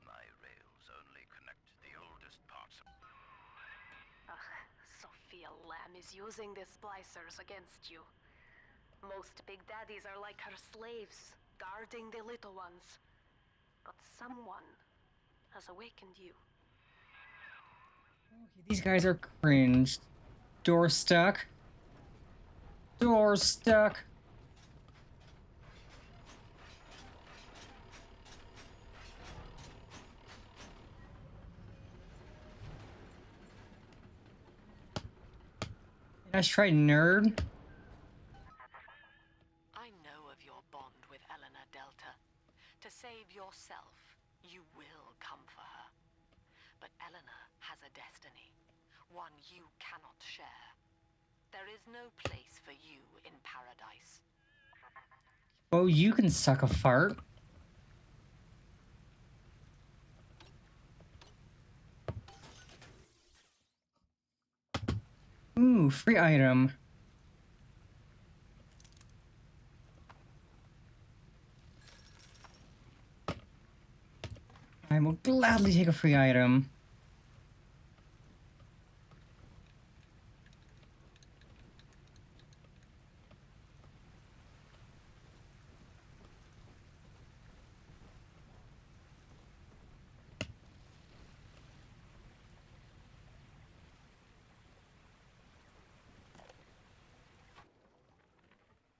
My rails only connect the oldest parts of... Sophia Lamb is using the splicers against you. Most big daddies are like her slaves, guarding the little ones. But someone has awakened you. Okay, these guys are cringe. Door stuck. Door stuck. Let's try nerd. I know of your bond with Elena Delta. To save yourself, you will come for her. But Elena has a destiny, one you cannot share. There is no place for you in paradise. Oh, you can suck a fart. Ooh, free item. I will gladly take a free item.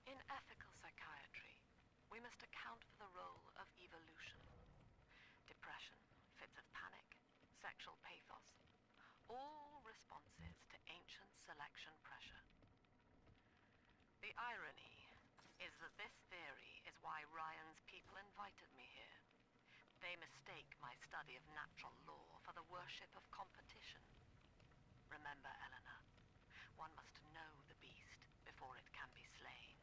In ethical psychiatry, we must account for the role of evolution. Depression, fits of panic, sexual pathos, all responses to ancient selection pressure. The irony is that this theory is why Ryan's people invited me here. They mistake my study of natural law for the worship of competition. Remember, Eleanor, one must know the beast before it can be slain.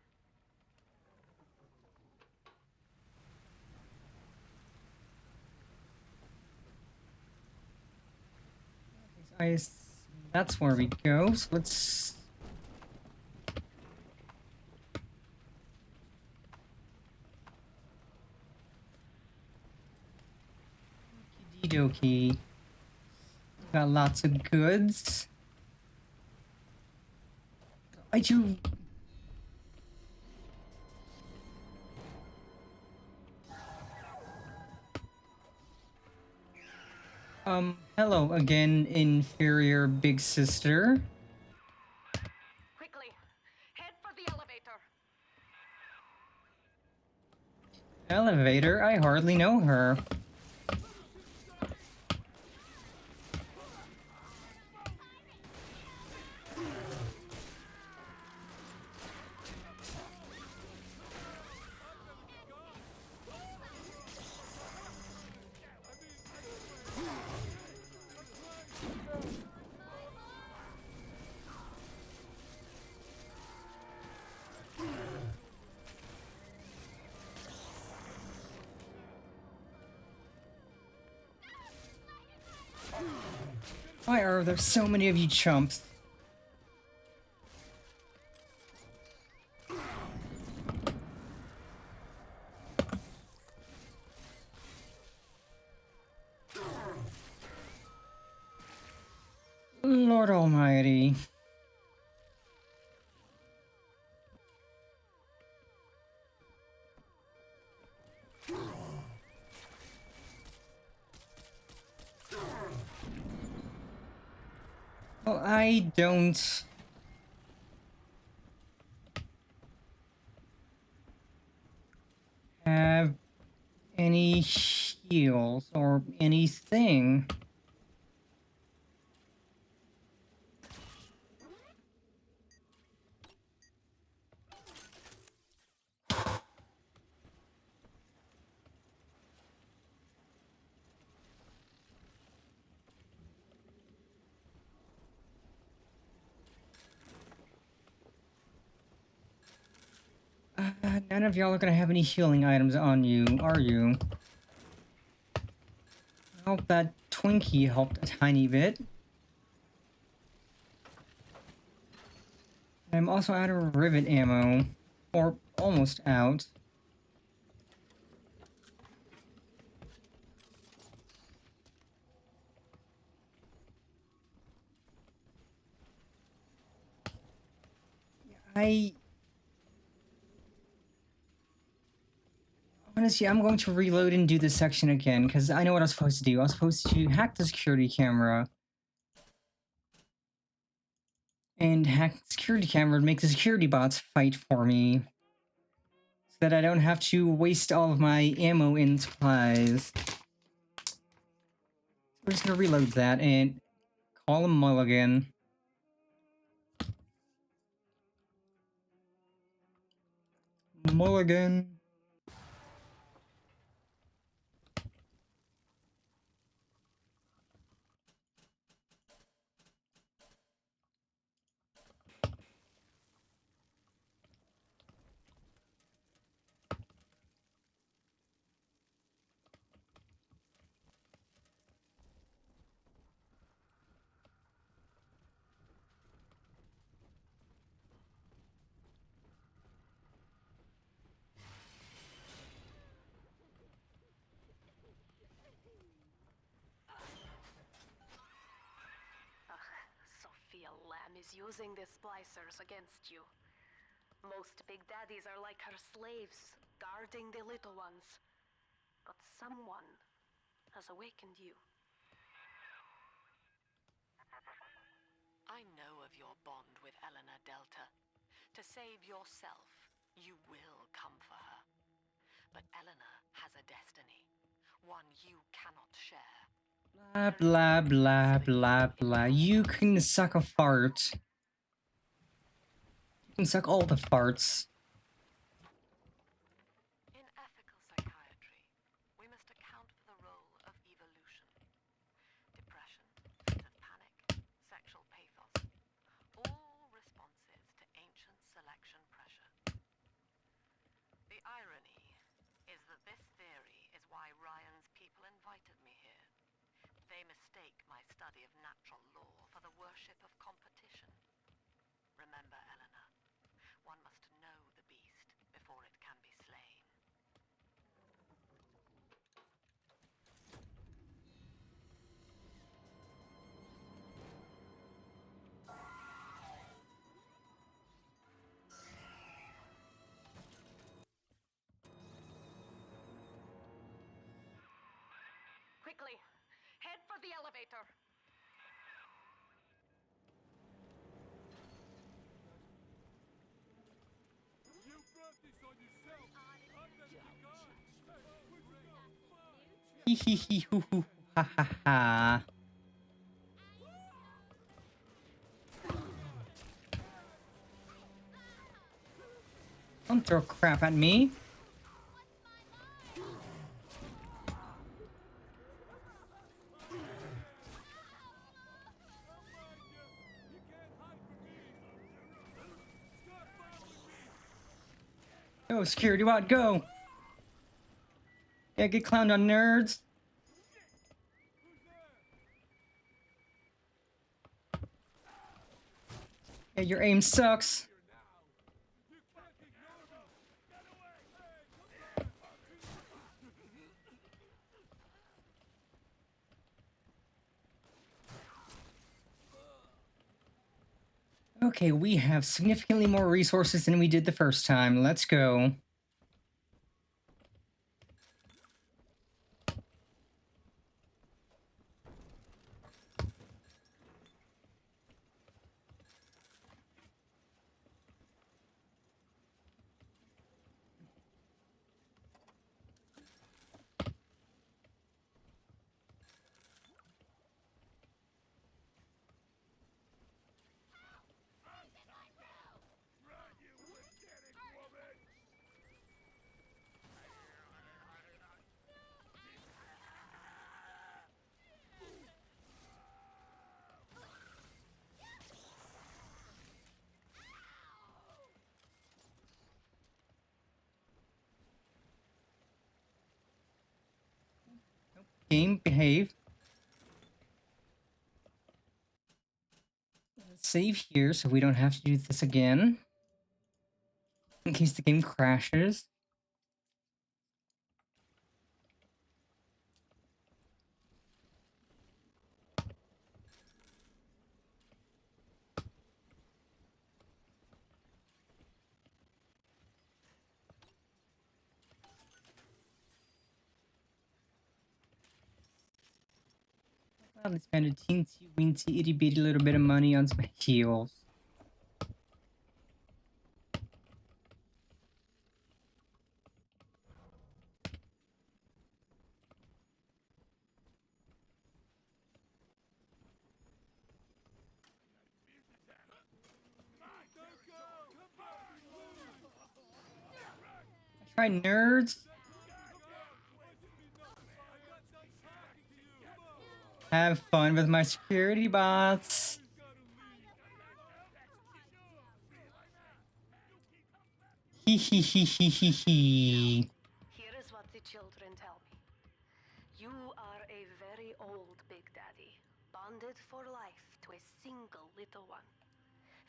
That's where we go. So let's. Okie dokie. Got lots of goods. I do. Hello again, inferior big sister. Quickly, head for the elevator. Elevator? I hardly know her. Why are there so many of you chumps? Lord Almighty. Well, I don't have any heals or anything. None of y'all are gonna have any healing items on you, are you? I hope that Twinkie helped a tiny bit. I'm also out of rivet ammo. Or almost out. Honestly, I'm going to reload and do this section again, because I know what I was supposed to do. I was supposed to hack the security camera. And hack the security camera and make the security bots fight for me. So that I don't have to waste all of my ammo and supplies. We're just gonna reload that and call him Mulligan. Mulligan. Sophia Lamb is using the splicers against you. Most big daddies are like her slaves, guarding the little ones. But someone has awakened you. I know of your bond with Eleanor Delta. To save yourself, you will come for her. But Eleanor has a destiny, one you cannot share. Blah, blah, blah, blah, blah. You can suck a fart. You can suck all the farts. In ethical psychiatry, we must account for the role of evolution. Depression, fits of panic, sexual pathos, all responses to ancient selection pressure. The irony is that this theory is why Ryan's people invited me here. They mistake my study of natural law for the worship of competition. Remember, Eleanor, one must know the beast before it can be slain. Quickly, head for the elevator. You brought this on yourself. I'm not the guy. Hey, where'd you go? Mom! Hee hee hee hoo hoo ha ha ha. Don't throw crap at me. You can't hide from me. Stop following me. Go, security bot, go. Yeah, get clowned on, nerds. Who's there? Yeah, your aim sucks. Okay, we have significantly more resources than we did the first time. Let's go. Game, behave. Let's save here so we don't have to do this again. In case the game crashes. Well, let's spend a teensy weensy itty bitty little bit of money on some heals. That's right, nerds. Have fun with my security bots. Hee hee hee hee hee hee. Here is what the children tell me. You are a very old Big Daddy, bonded for life to a single little one.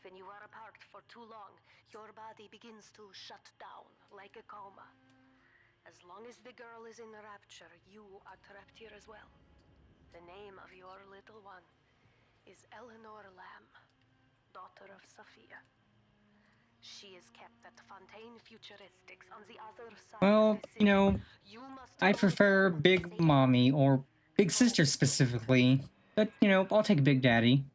When you are apart for too long, your body begins to shut down like a coma. As long as the girl is in the rapture, you are trapped here as well. The name of your little one is Eleanor Lamb, daughter of Sophia. She is kept at Fontaine Futuristics on the other side Well, of the city. you know, You must I go prefer and Big save Mommy or Big Sister specifically. But, you know, I'll take Big Daddy.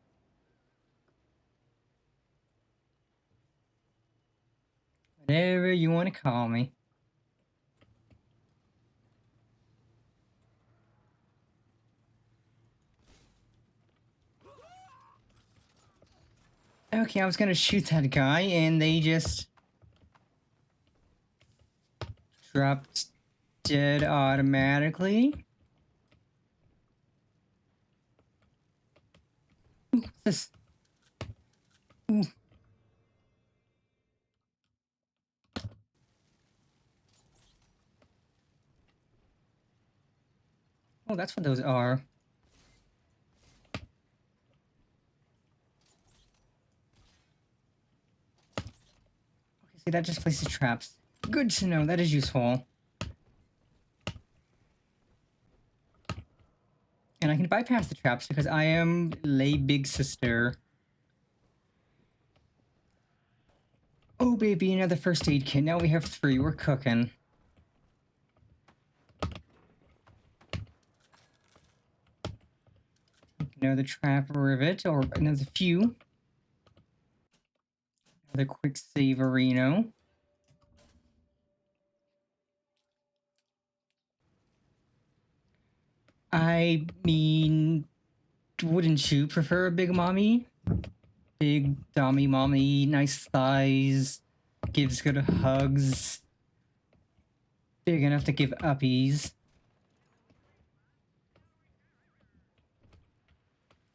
Whatever you want to call me. Okay, I was gonna shoot that guy and they just dropped dead automatically. Ooh, what's this? Ooh. Oh, that's what those are. Okay, see, that just places traps. Good to know, that is useful. And I can bypass the traps because I am Lay Big Sister. Oh, baby, another first aid kit. Now we have 3. We're cooking. Another trap rivet, or another few. Another quick saverino. I mean, wouldn't you prefer a big mommy? Big dummy mommy, nice thighs, gives good hugs. Big enough to give uppies.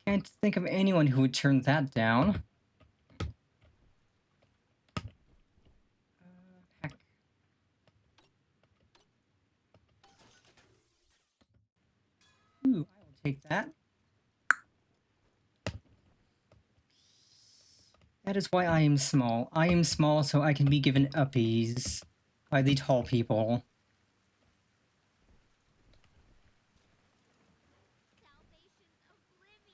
Can't think of anyone who would turn that down. Heck. Ooh, I will take that. That is why I am small. I am small so I can be given uppies by the tall people. Salvation's oblivion.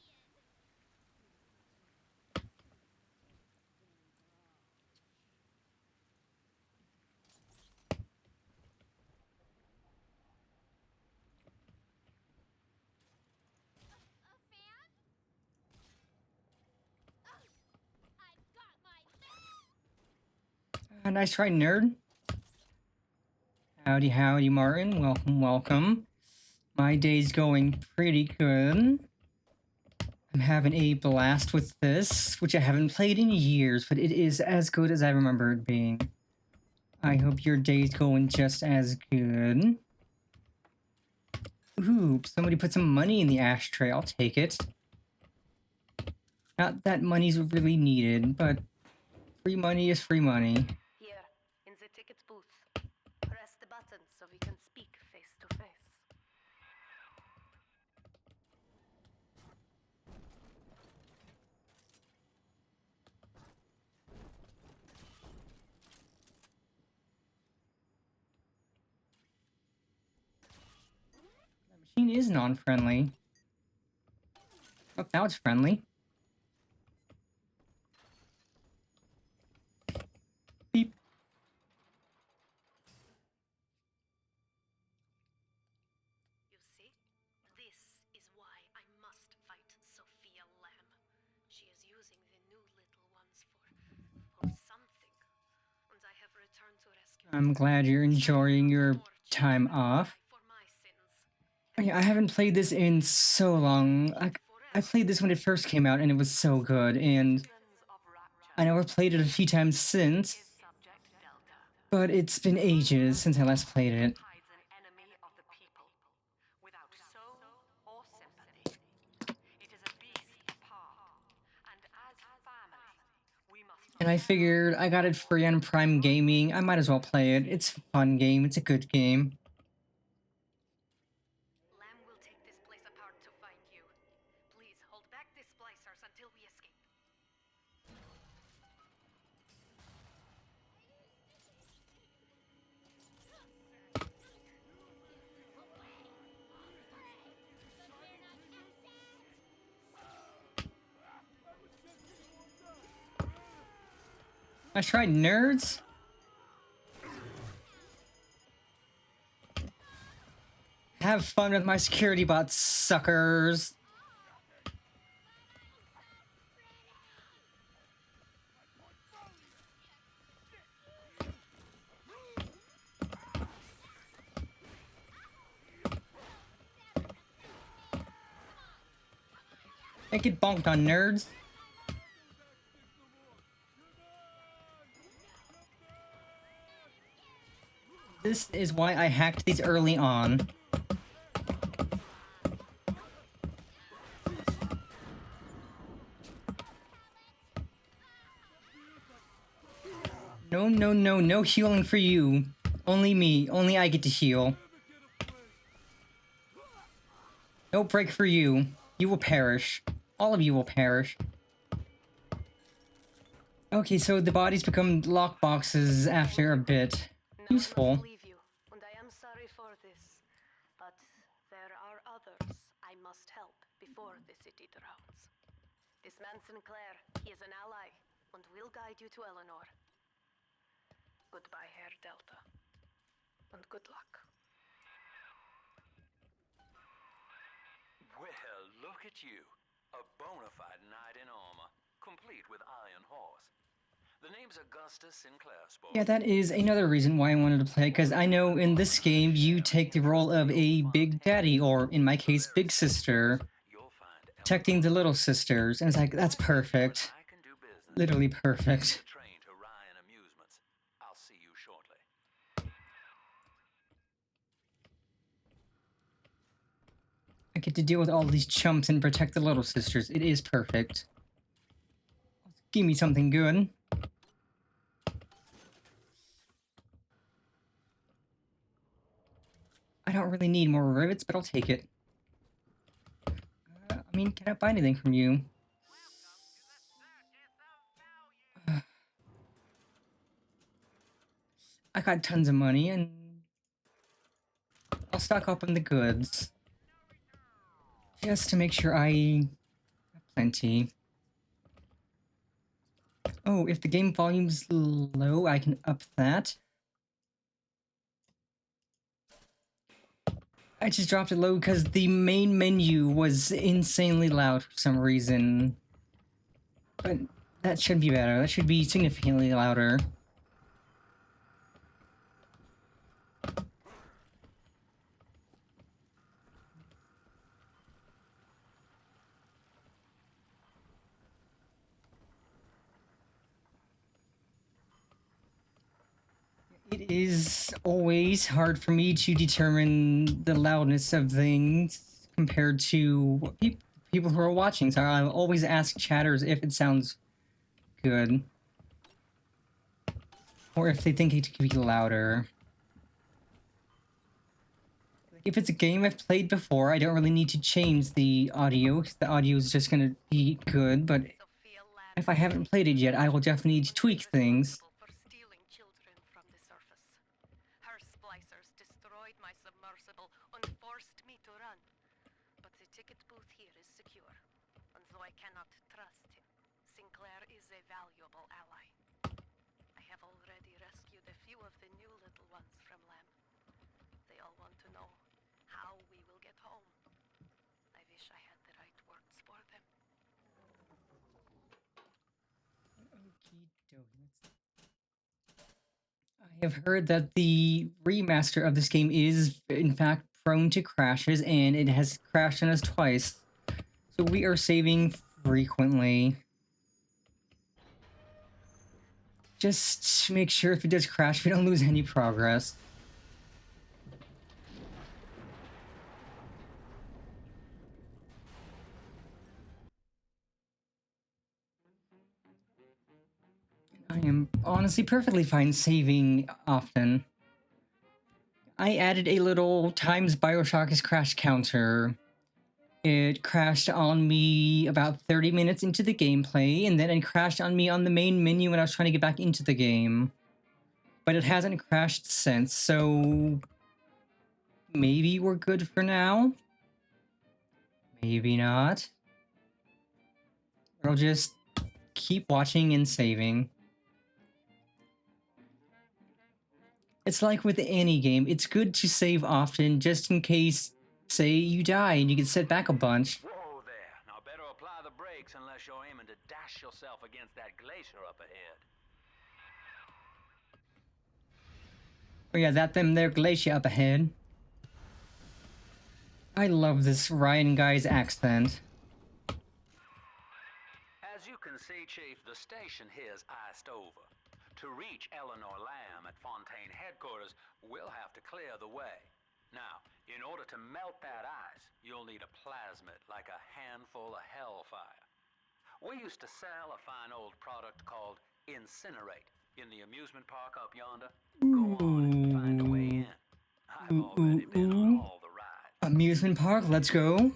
A fan? I've got my fan! Nice try, nerd. Howdy, howdy, Martin. Welcome, welcome. My day's going pretty good. I'm having a blast with this, which I haven't played in years, but it is as good as I remember it being. I hope your day's going just as good. Ooh, somebody put some money in the ashtray. I'll take it. Not that money's really needed, but free money is free money. Here, in the ticket booth. Press the button so we can speak face to face. Machine is non-friendly. Oh, now it's friendly. Beep. You see? This is why I must fight Sophia Lamb. She is using the new little ones for something. And I have returned to rescue I'm glad you're enjoying your time off. for my sins. I haven't played this in so long. I played this when it first came out and it was so good, and I know I've played it a few times since, Subject Delta but it's been ages since I last played it. hides an enemy of the people without soul or sympathy. It is a beast apart, and as family, we must And I figured I got it free on Prime Gaming, I might as well play it. It's a fun game, it's a good game. Lamb will take this place apart to find you. Please hold back the splicers until we escape. I tried, nerds. Have fun with my security bot, suckers. I get bonked on, nerds. This is why I hacked these early on. No, no, no, no healing for you. Only me. Only I get to heal. No break for you. You will perish. All of you will perish. Okay, so the bodies become lockboxes after a bit. None Useful. must leave you, and I am sorry for this. But there are others I must help before the city drowns. This man Sinclair, he is an ally, and will guide you to Eleanor. Goodbye, Herr Delta. And good luck. Well, look at you. A bona fide knight in armor, complete with iron horse. The name's Augusta Sinclair, sport. Yeah, that is another reason why I wanted to play, because I know in this game you take the role of a big daddy, or in my case, big sister, You'll find protecting the little sisters, and it's like, that's perfect. I can do business. Literally perfect. Train to Ryan Amusements. I'll see you shortly. I get to deal with all these chumps and protect the little sisters. It is perfect. Give me something good. I don't really need more rivets, but I'll take it. I mean, can I buy anything from you? got tons of money, and I'll stock up on the goods. Just to make sure I have plenty. Oh, if the game volume's low, I can up that. I just dropped it low because the main menu was insanely loud for some reason. But that should be better. That should be significantly louder. It is always hard for me to determine the loudness of things compared to people who are watching. So I'll always ask chatters if it sounds good. Or if they think it could be louder. If it's a game I've played before, I don't really need to change the audio, because the audio is just gonna be good, but Sophia Land if I haven't played it yet, I will definitely need to tweak things. responsible for stealing children from the surface. Her splicers destroyed my submersible and forced me to run. But the ticket booth here is secure, and though I cannot trust him, Sinclair is a valuable ally. I have already rescued a few of the new little ones from Lamb. They all want to know how we will get home. I wish I had the right words for them. I have heard that the remaster of this game is, in fact, prone to crashes, and it has crashed on us twice. So we are saving frequently. Just to make sure if it does crash, we don't lose any progress. I am honestly perfectly fine saving often. I added a little times Bioshock has crashed counter. It crashed on me about 30 minutes into the gameplay, and then it crashed on me on the main menu when I was trying to get back into the game. But it hasn't crashed since, so maybe we're good for now. Maybe not. I'll just keep watching and saving. It's like with any game, it's good to save often just in case, say, you die and you get set back a bunch. Whoa there. Now better apply the brakes unless you're aiming to dash yourself against that glacier up ahead. Oh yeah, that them there glacier up ahead. I love this Ryan guy's accent. As you can see, Chief, the station here's iced over. To reach Eleanor Lamb at Fontaine headquarters, we'll have to clear the way. Now, in order to melt that ice, you'll need a plasmid, like a handful of hellfire. We used to sell a fine old product called Incinerate in the amusement park up yonder. Go on and find a way in. I've already been on all the rides. Amusement park, let's go.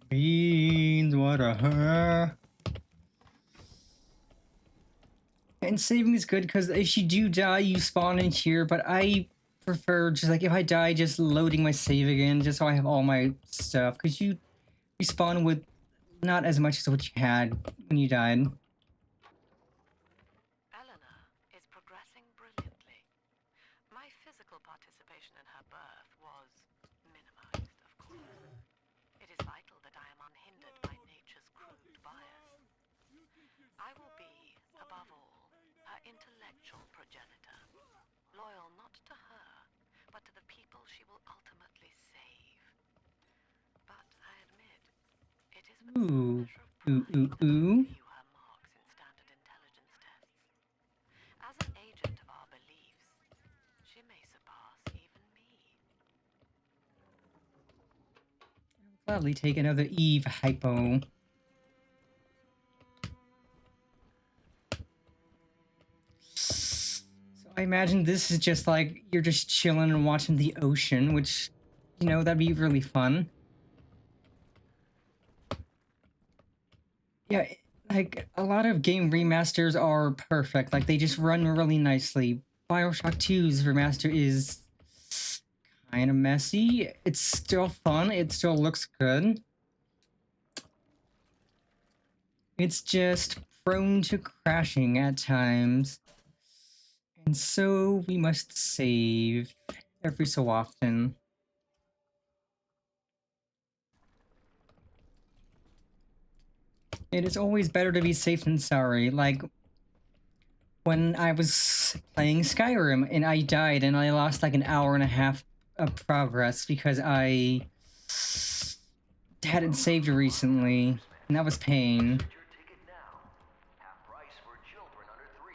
Beans, what a her. And saving is good because if you do die, you spawn in here, but I prefer just like if I die, just loading my save again, just so I have all my stuff. Because you respawn with not as much as what you had when you died. Eleanor is progressing brilliantly. My physical participation in her birth was minimized, of course. It is vital that I am unhindered by nature's crude bias. I will be, above all, her intellectual progenitor, loyal not to her, but to the people she will ultimately save. But I admit, it is with some Ooh. measure of Ooh, pride that I ooh. review her marks in standard intelligence tests. As an agent of our beliefs, she may surpass even me. Gladly take another Eve hypo. So I imagine this is just like you're just chilling and watching the ocean, which, you know, that'd be really fun. Yeah, like a lot of game remasters are perfect. Like they just run really nicely. BioShock 2's remaster is kind of messy. It's still fun. It still looks good. It's just prone to crashing at times. And so we must save every so often. It is always better to be safe than sorry. Like when I was playing Skyrim and I died and I lost like an hour and a half of progress because I hadn't saved recently, and that was pain. Get your ticket now. Half price for children under 3.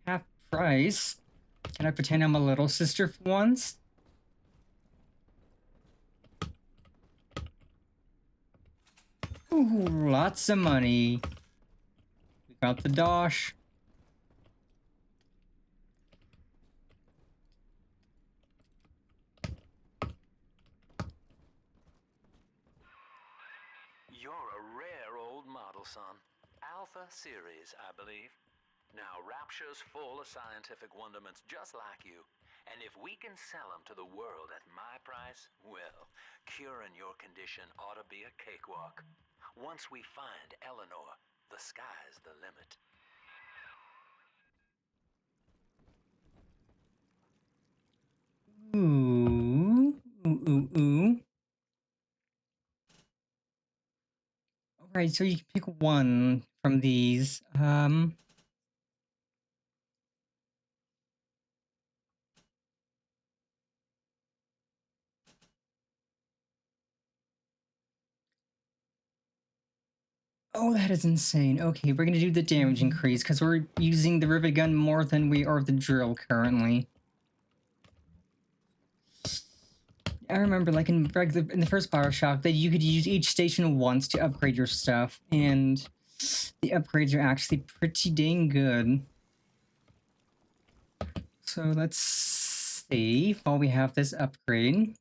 Half price? Can I pretend I'm a little sister for once? Ooh, lots of money. We got the dosh. You're a rare old model, son. Alpha series, I believe. Now, Rapture's full of scientific wonderments just like you. And if we can sell them to the world at my price, well, curing your condition ought to be a cakewalk. Once we find Eleanor, the sky's the limit. Ooh. Ooh. Alright, so you can pick one from these. Oh, that is insane. Okay, we're gonna do the damage increase because we're using the rivet gun more than we are the drill currently. I remember, like in the first BioShock, that you could use each station once to upgrade your stuff, and the upgrades are actually pretty dang good. So let's save while we have this upgrade.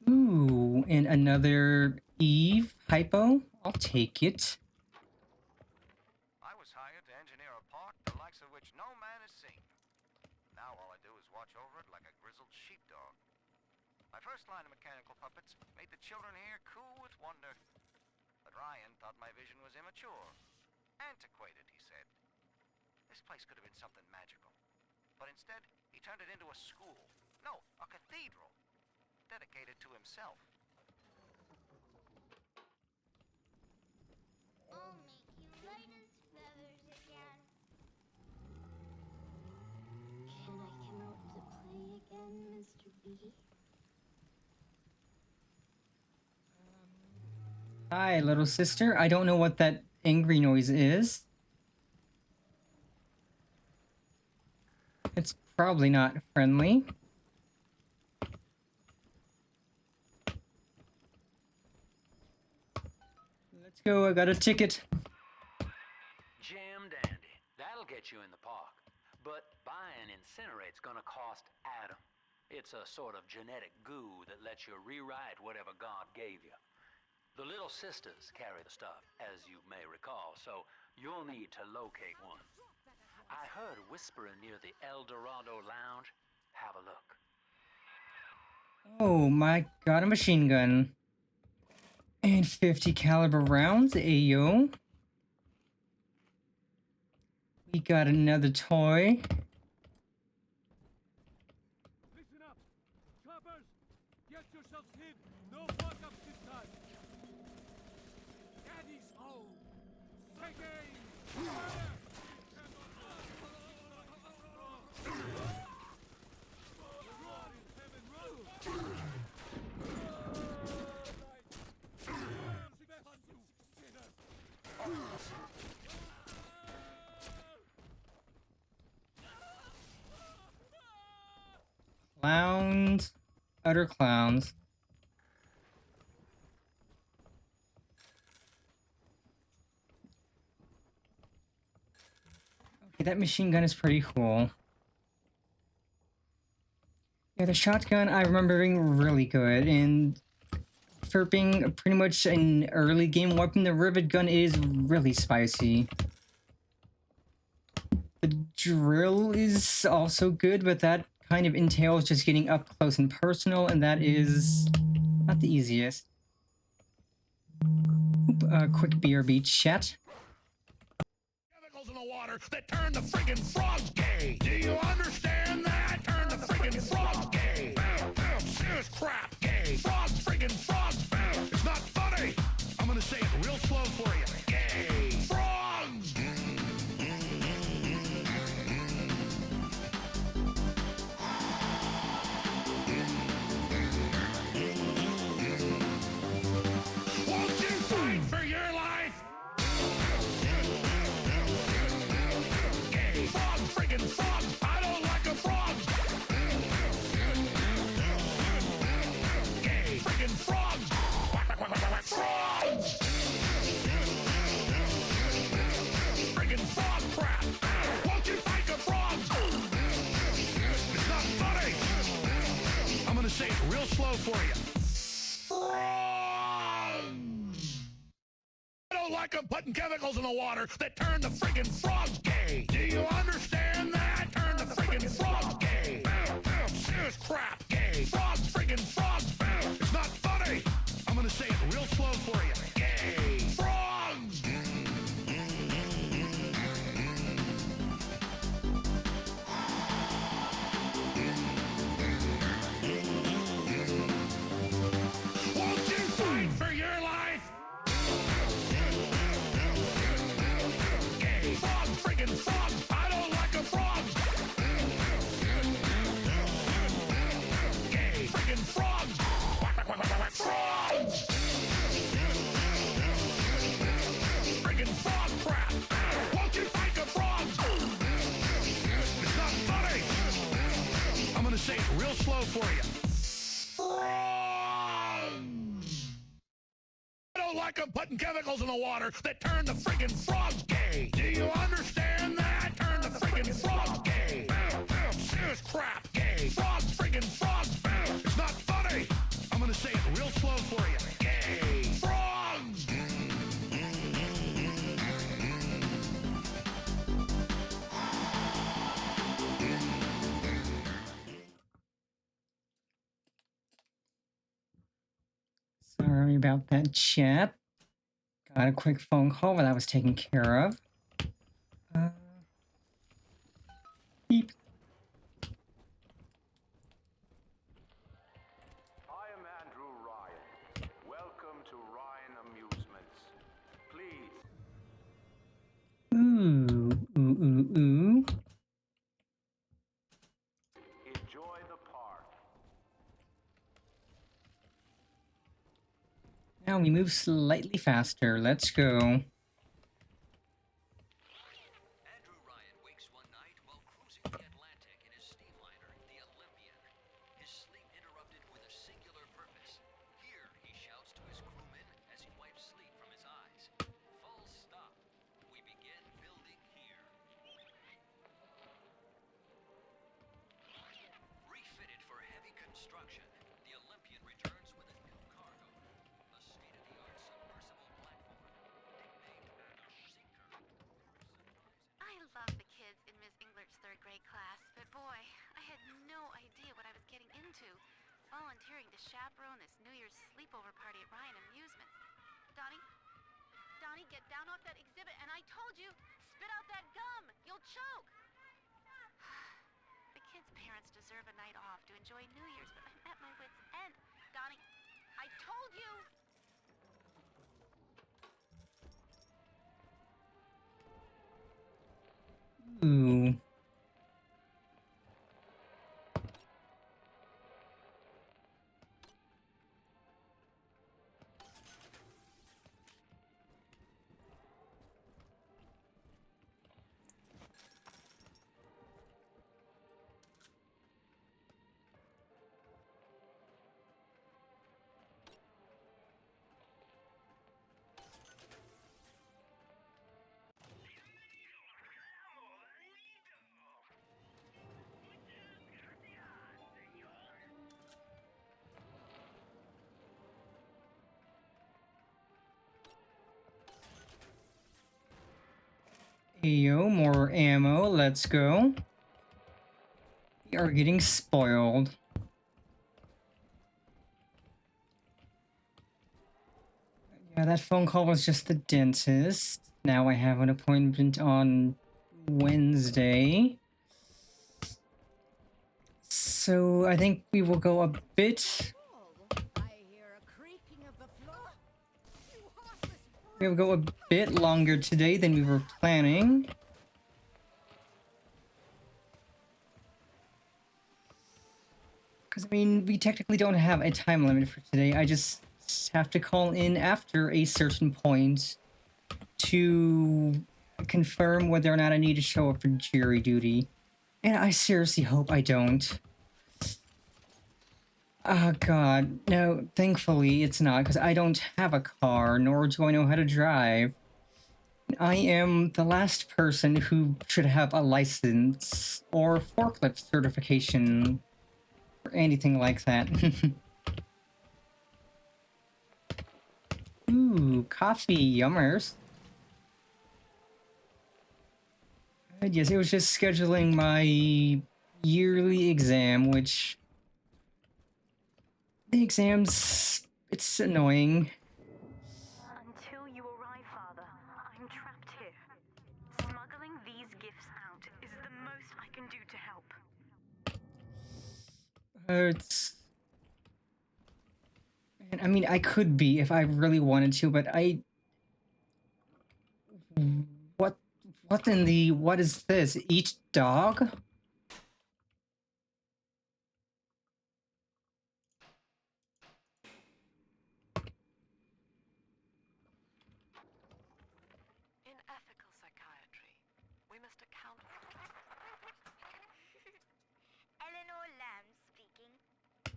Ooh, and another Eve hypo. I'll take it. I was hired to engineer a park the likes of which no man has seen. Now all I do is watch over it like a grizzled sheepdog. My first line of mechanical puppets made the children here coo with wonder. But Ryan thought my vision was immature. Antiquated, he said. This place could have been something magical. But instead, he turned it into a school. No, a cathedral. Dedicated to himself. I'll make you light as feathers again. Can I come out to play again, Mr. B? Hi, little sister. I don't know what that angry noise is. It's probably not friendly. Let's go, I got a ticket. Jam dandy. That'll get you in the park. But buying Incinerate's gonna cost Adam. It's a sort of genetic goo that lets you rewrite whatever God gave you. The Little Sisters carry the stuff, as you may recall, so you'll need to locate one. I heard whispering near the El Dorado Lounge. Have a look. Oh my god, a machine gun. And 50 caliber rounds, ayo. We got another toy. Listen up! Choppers! Get yourselves hid! No fuck-ups this time! Daddy's home! Take aim! Fire! Run in heaven, run! You sinners! Clowns. Utter clowns. Yeah, that machine gun is pretty cool. Yeah, the shotgun I remember being really good, and for being pretty much an early game weapon, the rivet gun is really spicy. The drill is also good, but that kind of entails just getting up close and personal, and that is not the easiest. Oop, quick BRB chat. Chemicals in the water that turn the friggin' frogs gay. Do you understand that? Turn the friggin' frogs gay. Serious crap gay. Frogs, friggin' frogs. It's not funny. I'm gonna say it real slow for you. Gay. Frogs. Won't you fight for your life? Gay. Frogs, friggin' frogs. I don't like a frog. Gay. Friggin' frogs. Frogs. Friggin' frog crap. Won't you fight the frogs? It's not funny. I'm gonna say it real slow for you. Frogs. I don't like them putting chemicals in the water that turn the friggin' frogs gay. Do you understand that? Turn the friggin' frogs gay. Serious crap gay. Frogs, friggin' frogs. It's not funny. I'm gonna say it real slow for you. Gay. Frogs. Won't you fight for your life? Gay. Frog, friggin' frog. I don't like a frog. Gay. Friggin' frogs. Frogs. Friggin' frog crap. Won't you fight the frogs? It's not funny. I'm gonna say it real slow for you. Frogs. I don't like them putting chemicals in the water that turn the friggin' frogs gay. Do you understand that? Turn the friggin' frogs gay. Serious crap gay. Frogs, friggin' frogs. It's not funny. I'm gonna say it real slow for you. Gay. Frogs. Sorry about that, chat. Got a quick phone call that I was taking care of. Beep. I am Andrew Ryan. Welcome to Ryan Amusements. Please. Ooh. Enjoy the park. Now we move slightly faster. Let's go. Andrew Ryan wakes one night while cruising the Atlantic in his steamliner, the Olympian. His sleep interrupted with a singular purpose. Here, he shouts to his crewmen as he wipes sleep from his eyes. Full stop. We begin building here. Refitted for heavy construction, the Olympian returns with a new cargo. A state-of-the-art submersible platform, nicknamed Seeker. I love the kids in Miss Englert's third grade class, but boy, I had no idea what I was getting into, volunteering to chaperone this New Year's sleepover party at Ryan Amusements. Donnie, get down off that exhibit, and I told you, spit out that gum! You'll choke! The kids' parents deserve a night off to enjoy New Year's, but I'm at my wit's end. Donnie, I told you! Ooh. Yo, more ammo. Let's go. We are getting spoiled. Yeah, that phone call was just the dentist. Now I have an appointment on Wednesday. So I think we will go a bit. I hear a creaking of the floor. You heartless We'll go a bit longer today than we were planning. Because, I mean, we technically don't have a time limit for today. I just have to call in after a certain point to confirm whether or not I need to show up for jury duty. And I seriously hope I don't. Oh god, no, thankfully it's not, because I don't have a car, nor do I know how to drive. I am the last person who should have a license or forklift certification or anything like that. Ooh, coffee, yummers. Yes, it was just scheduling my yearly exam, which... The exams... it's annoying. Until you arrive, Father, I'm trapped here. Smuggling these gifts out is the most I can do to help. It's... I mean, I could be if I really wanted to, but I... What in the... what is this? Eat dog? In ethical psychiatry, we must account for... Eleanor Lamb speaking.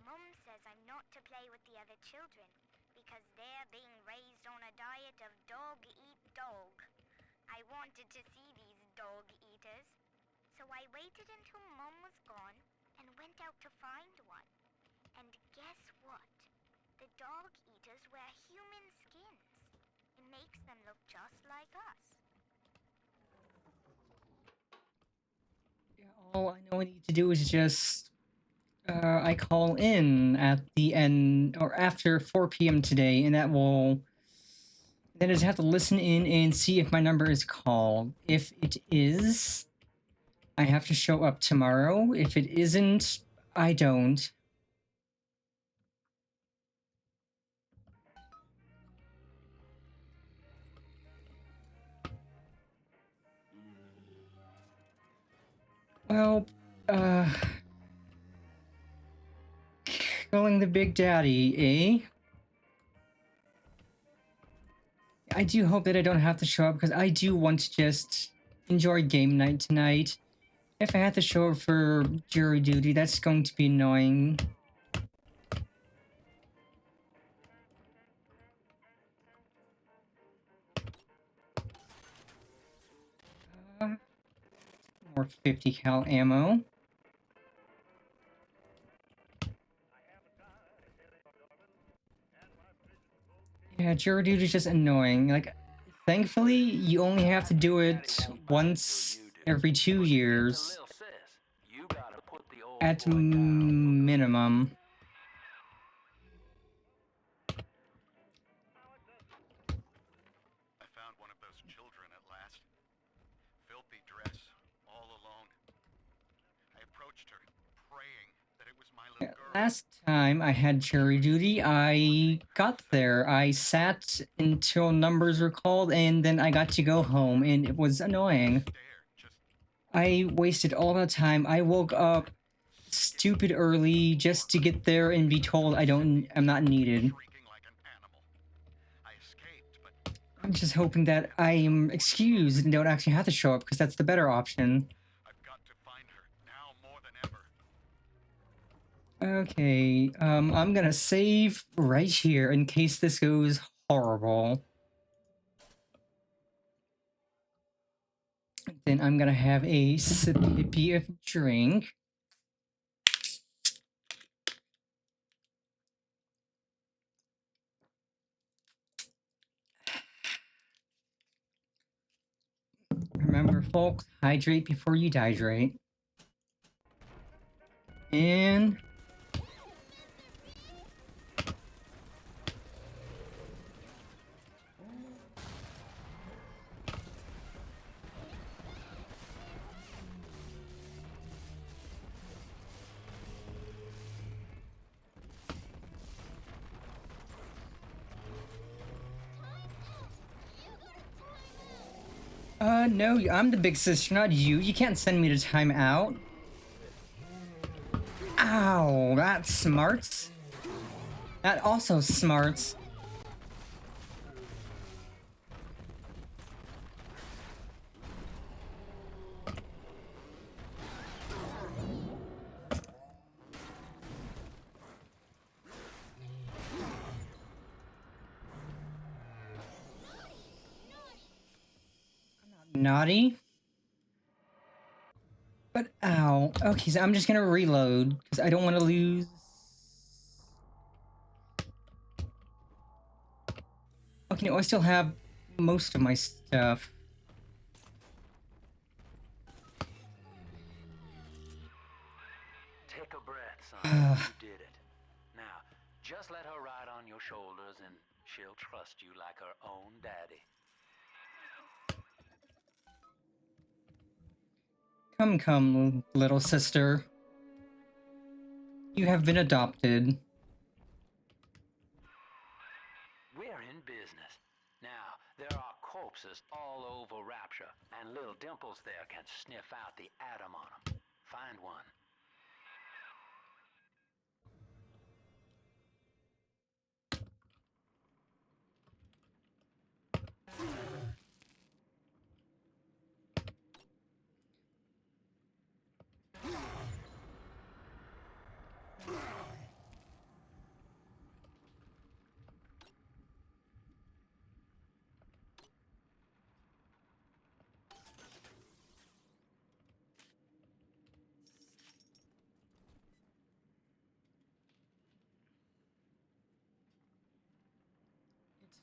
Mum says I'm not to play with the other children because they're being raised on a diet of dog eat dog. I wanted to see these dog eaters, so I waited until Mum was gone and went out to find one. And guess what? The dog eaters wear human skins. It makes them look just like us. All I know I need to do is just... I call in at the end, or after 4 p.m. today, and that will... Then I just have to listen in and see if my number is called. If it is, I have to show up tomorrow. If it isn't, I don't. Well, calling the Big Daddy, eh? I do hope that I don't have to show up, because I do want to just enjoy game night tonight. If I have to show up for jury duty, that's going to be annoying. More 50 cal ammo. Yeah, jury duty is just annoying. Like, thankfully, you only have to do it once every 2 years. At minimum. I found one of those children at last. Filthy dress, all alone. I approached her, praying that it was my little girl. Last time I had jury duty, I got there. I sat until numbers were called, and then I got to go home, and it was annoying. I wasted all that time. I woke up stupid early just to get there and be told I'm not needed. I'm just hoping that I am excused and don't actually have to show up, because that's the better option. Okay, I'm gonna save right here in case this goes horrible. Then I'm gonna have a sippy of drink. Remember, folks. Hydrate before you dehydrate. And... no, I'm the big sister, not you. You can't send me to timeout. Ow, that smarts. That also smarts. Naughty. But ow. Okay, so I'm just gonna reload because I don't want to lose. Okay, no, I still have most of my stuff. Take a breath, son. You did it. Now, just let her ride on your shoulders and she'll trust you like her own daddy. Come, come, little sister. You have been adopted. We're in business. Now, there are corpses all over Rapture, and little Dimples there can sniff out the atom on them. Find one.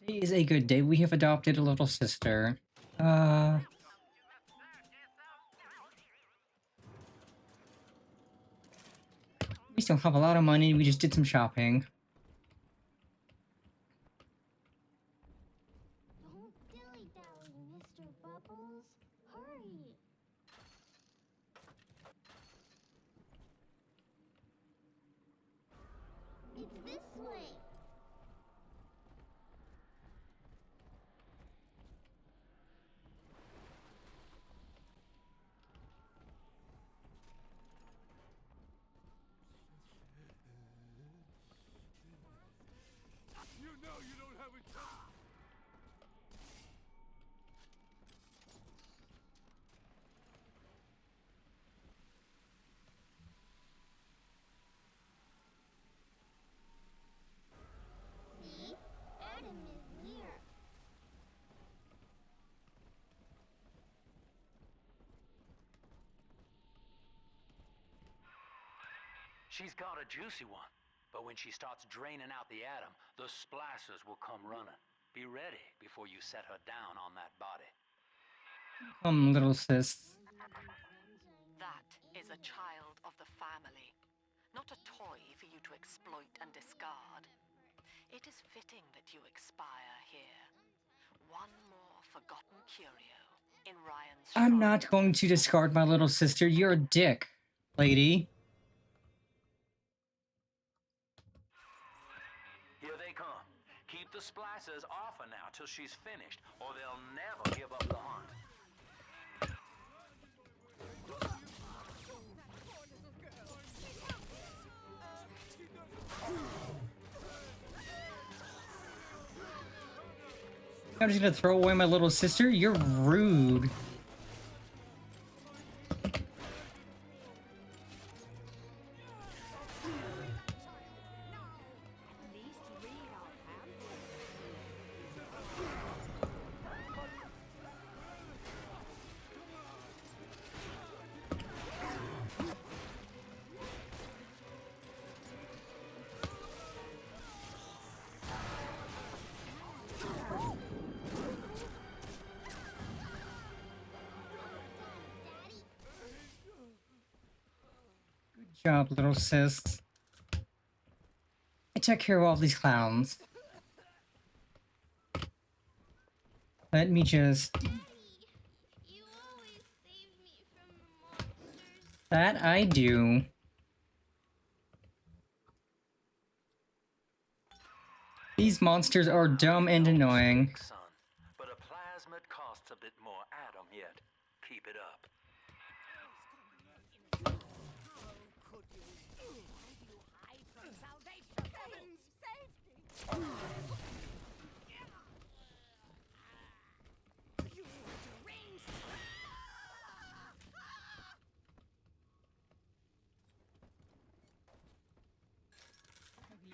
Today is a good day. We have adopted a little sister. We still have a lot of money. We just did some shopping. Don't dilly-dally, Mr. Bubbles. Hurry. It's this way. You know you don't have a time. See? Adam is here. She's got a juicy one, but when she starts draining out the atom, the splicers will come running. Be ready before you set her down on that body. Come, little sis. That is a child of the family, not a toy for you to exploit and discard. It is fitting that you expire here. One more forgotten curio in Ryan's I'm shrine. not going to discard my little sister. You're a dick, lady. Here they come. Keep the splicers off her now till she's finished, or they'll never give up the hunt. I'm just gonna throw away my little sister? You're rude. At least read our pamphlet. job, little sis. I took care of all these clowns. Let me just... That I do. These monsters are dumb and annoying. Son, but a plasmid costs a bit more atom yet. Keep it up.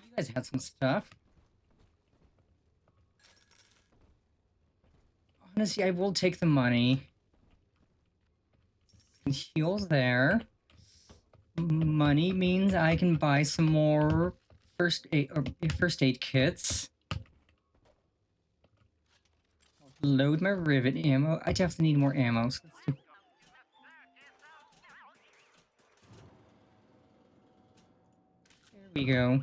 You guys had some stuff. Honestly, I will take the money. Heal there. Money means I can buy some more first aid kits. Load my rivet ammo. I definitely need more ammo. So let's do... There we go.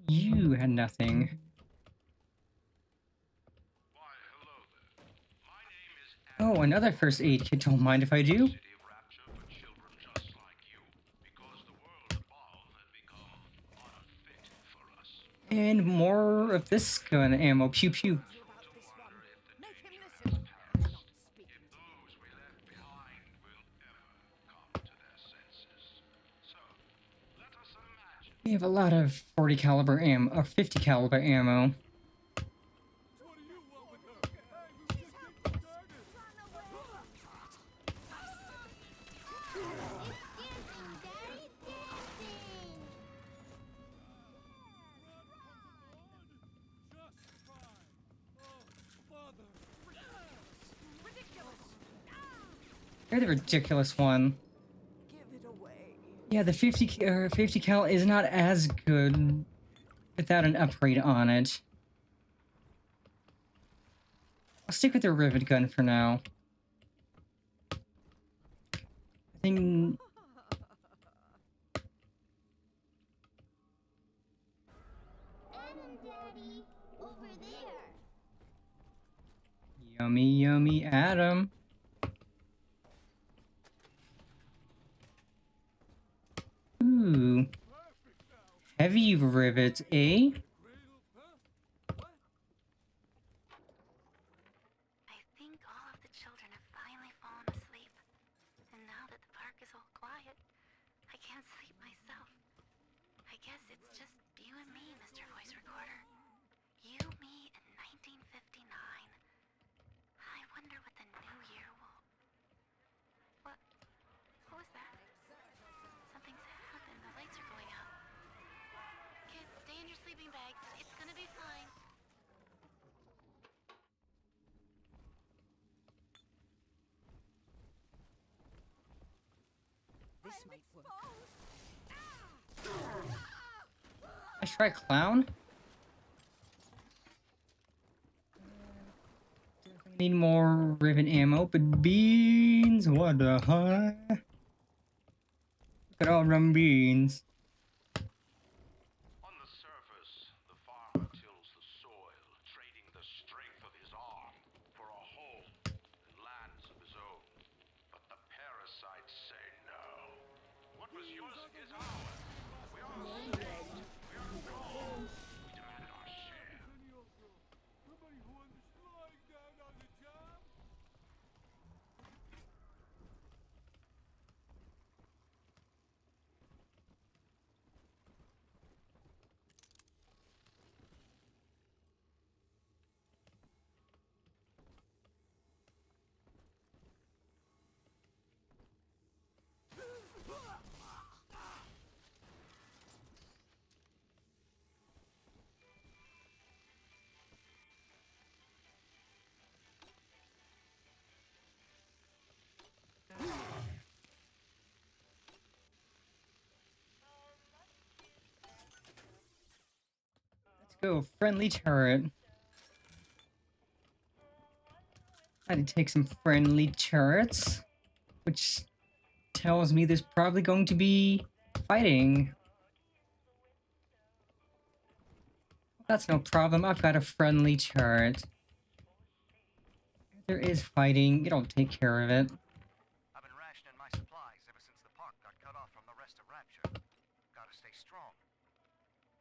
You had nothing. Oh, another first aid kit. Don't mind if I do. And more of this gun ammo. Pew pew. We have a lot of 40 caliber ammo, or 50 caliber ammo. You're the ridiculous one. Yeah, the 50 cal is not as good without an upgrade on it. I'll stick with the rivet gun for now. I think... Adam, Daddy, over there. Yummy, yummy Adam. Ooh. Heavy rivets, eh? I think all of the children have finally fallen asleep. And now that the park is all quiet, I can't sleep myself. I guess it's just you and me, Mr. Voice Recorder. You, me, and 1959. I wonder what the new year will... What? What was that? Something's happened. The lights are going out. Kids, stay in your sleeping bags. It's gonna be fine. This might work. I try clown. Need more rivet ammo, but beans, what the heck? Look at all them beans. On the surface, the farmer tills the soil, trading the strength of his arm for a home and lands of his own. But the parasites say no. What was yours is ours. We are slaves. We are gold. We demand our share. Let's go, friendly turret. I had to take some friendly turrets, which tells me there's probably going to be fighting. That's no problem. I've got a friendly turret. If there is fighting, it'll take care of it. I've been rationing my supplies ever since the park got cut off from the rest of Rapture. Gotta stay strong.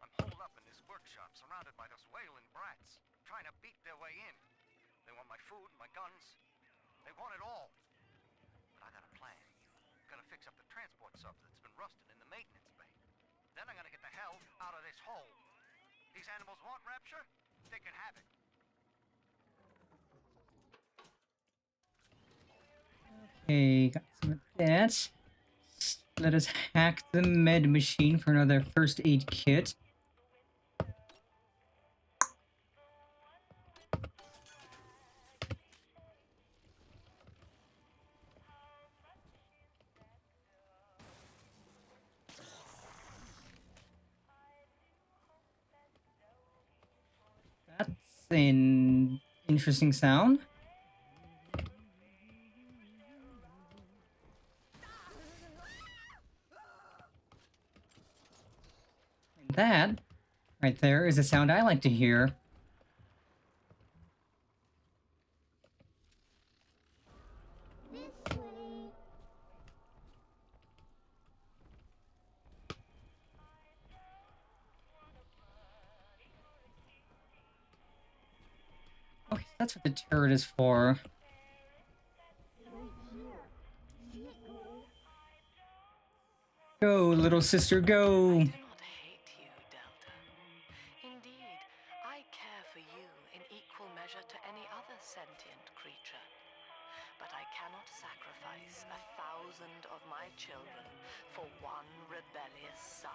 I'm holed up in this workshop, surrounded by those wailing brats, trying to beat their way in. They want my food, my guns. They want it all. But I got a plan. Gotta fix up the transport sub that's been rusting in the maintenance bay. Then I'm gonna get the hell out of this hole. These animals want Rapture? They can have it. Okay, got some of that. Let us hack the med machine for another first aid kit. That's an interesting sound. And that, right there, is a sound I like to hear. Okay, that's what the turret is for. Go, little sister, go! I do not hate you, Delta. Indeed, I care for you in equal measure to any other sentient creature. But I cannot sacrifice 1,000 of my children for one rebellious son.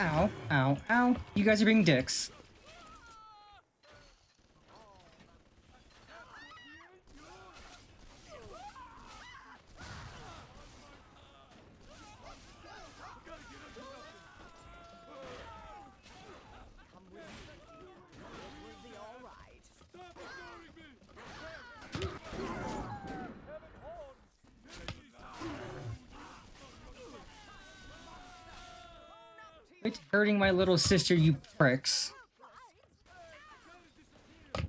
Ow, ow, ow. You guys are being dicks. Quit hurting my little sister, you pricks. Come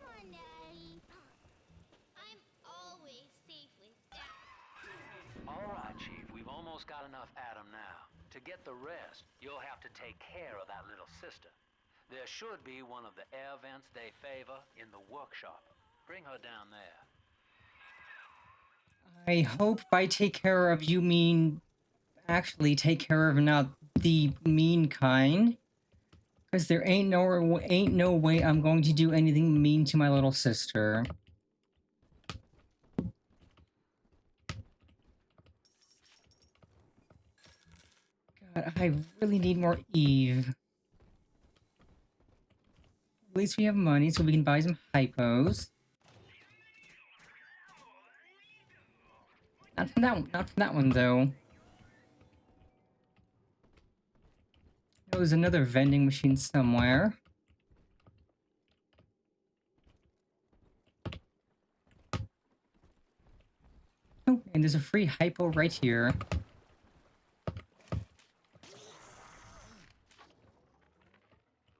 on, Daddy. I'm always safe with Dad. All right, Chief, we've almost got enough Adam now. To get the rest, you'll have to take care of that little sister. There should be one of the air vents they favor in the workshop. Bring her down there. I hope by take care of you mean actually take care of not the mean kind. Because there ain't no way I'm going to do anything mean to my little sister. God, I really need more Eve. At least we have money so we can buy some hypos. Not from that one though. There was another vending machine somewhere. Oh, and there's a free hypo right here.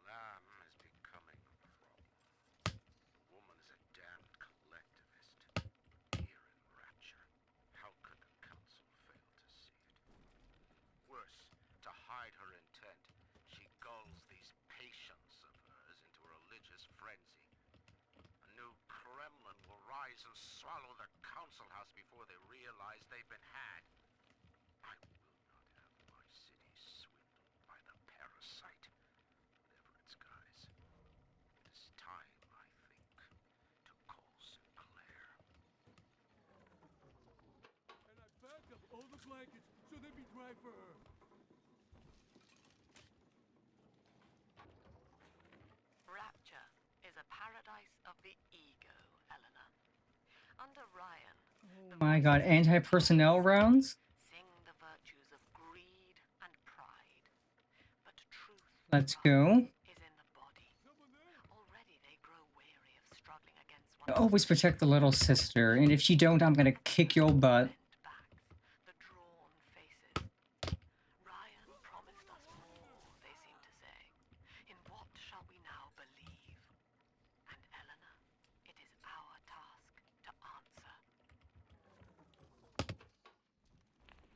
Lamb is becoming a problem. The woman is a damned collectivist. Here in Rapture, how could the council fail to see it? Worse, to hide her intent, she gulls these patients of hers into a religious frenzy. A new Kremlin will rise and swallow the council house before they realize they've been had. I will not have my city swindled by the parasite, whatever its guise. It is time, I think, to call Sinclair. blankets so they be dry for her. Rapture is a paradise of the ego, Eleanor. Under Ryan, Oh my god, anti-personnel rounds? sing the virtues of greed and pride. But truth Let's go. is in the body. Already they grow weary of struggling against one Always protect the little sister, and if you don't, I'm gonna kick your butt. the drawn faces. Ryan promised us more, they seem to say. In what shall we now believe? And Eleanor, it is our task to answer.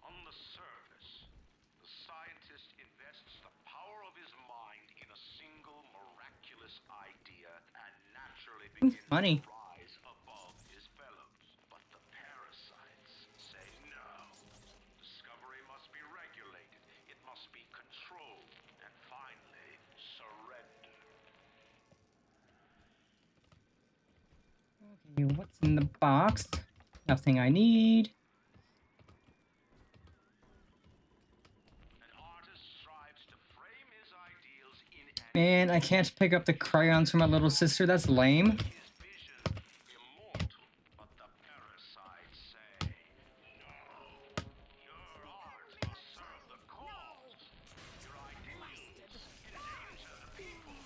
On the surface, the scientist invests the power of his mind in a single miraculous idea and naturally begins Funny. to rise above his fellows. But the parasites say no. Discovery must be regulated, it must be controlled, and finally, surrender. Okay, what's in the box? Nothing I need. An artist strives to frame his ideals in an Man, I can't pick up the crayons for my little sister. That's lame. immortal, but the parasites say no. Your art must serve the cause. Your ideals endanger the people.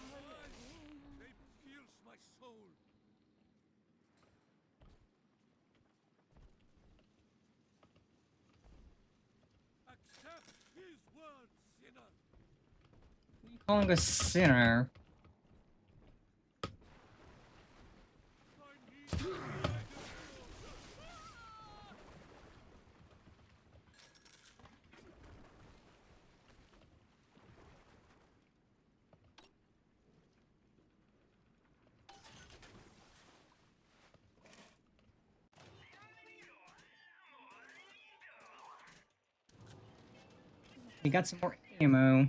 They pierce my soul. Accept his word, sinner. Calling a sinner. We got some more ammo.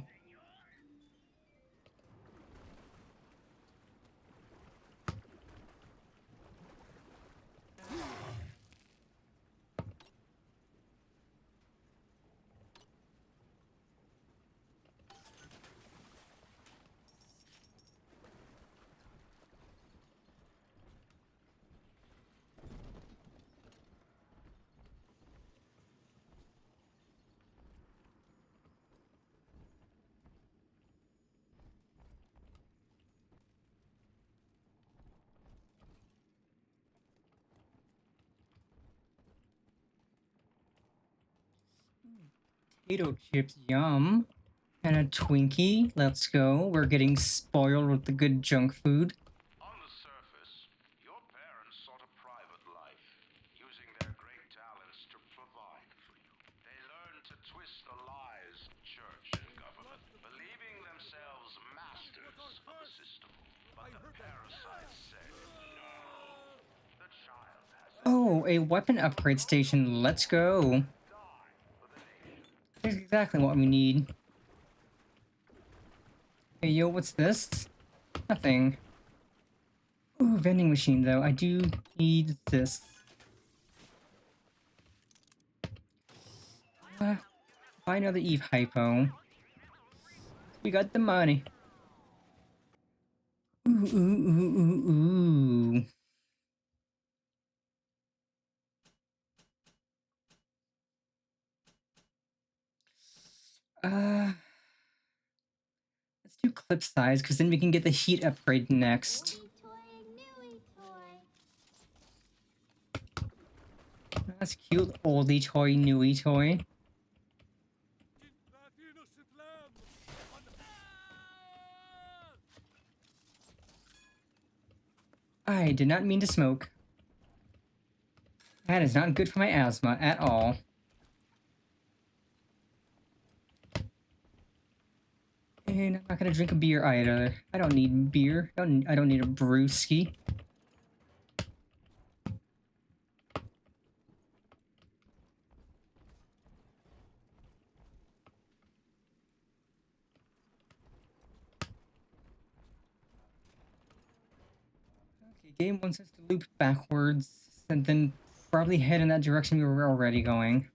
Potato chips, yum. And a Twinkie, let's go. We're getting spoiled with the good junk food. On the surface, your parents sought a private life, using their great talents to provide for you. They learned to twist the lies of church and government, believing themselves masters of the system. But the parasites said no. The child has Oh, a weapon upgrade station, let's go. That's exactly what we need. Hey, yo, what's this? Nothing. Ooh, vending machine, though. I do need this. Buy another Eve hypo. We got the money. Ooh, ooh, ooh, ooh, ooh. Let's do clip size, because then we can get the heat upgrade next. That's cute, oldie toy, newie toy. That innocent lamb. I did not mean to smoke. That is not good for my asthma at all. And I'm not gonna drink a beer either. I don't need beer. I don't need a brewski. Okay, game wants us to loop backwards and then probably head in that direction we were already going.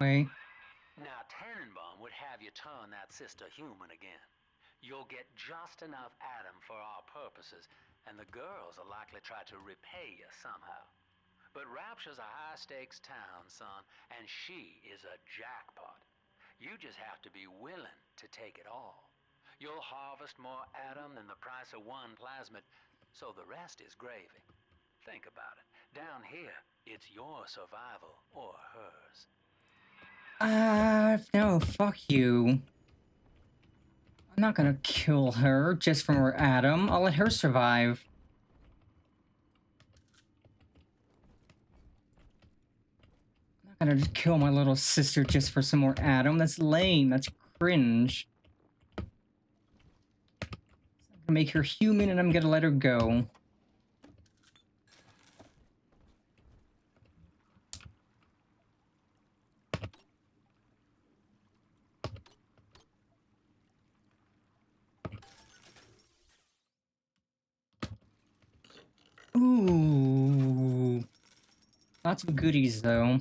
Way. Now, Tannenbaum would have you turn that sister human again. You'll get just enough Adam for our purposes, and the girls will likely try to repay you somehow. But Rapture's a high-stakes town, son, and she is a jackpot. You just have to be willing to take it all. You'll harvest more Adam than the price of one plasmid, so the rest is gravy. Think about it. Down here, it's your survival or hers. No, fuck you. I'm not gonna kill her just for more Adam. I'll let her survive. I'm not gonna just kill my little sister just for some more Adam. That's lame. That's cringe. I'm gonna make her human and I'm gonna let her go. Ooh. Lots of goodies, though.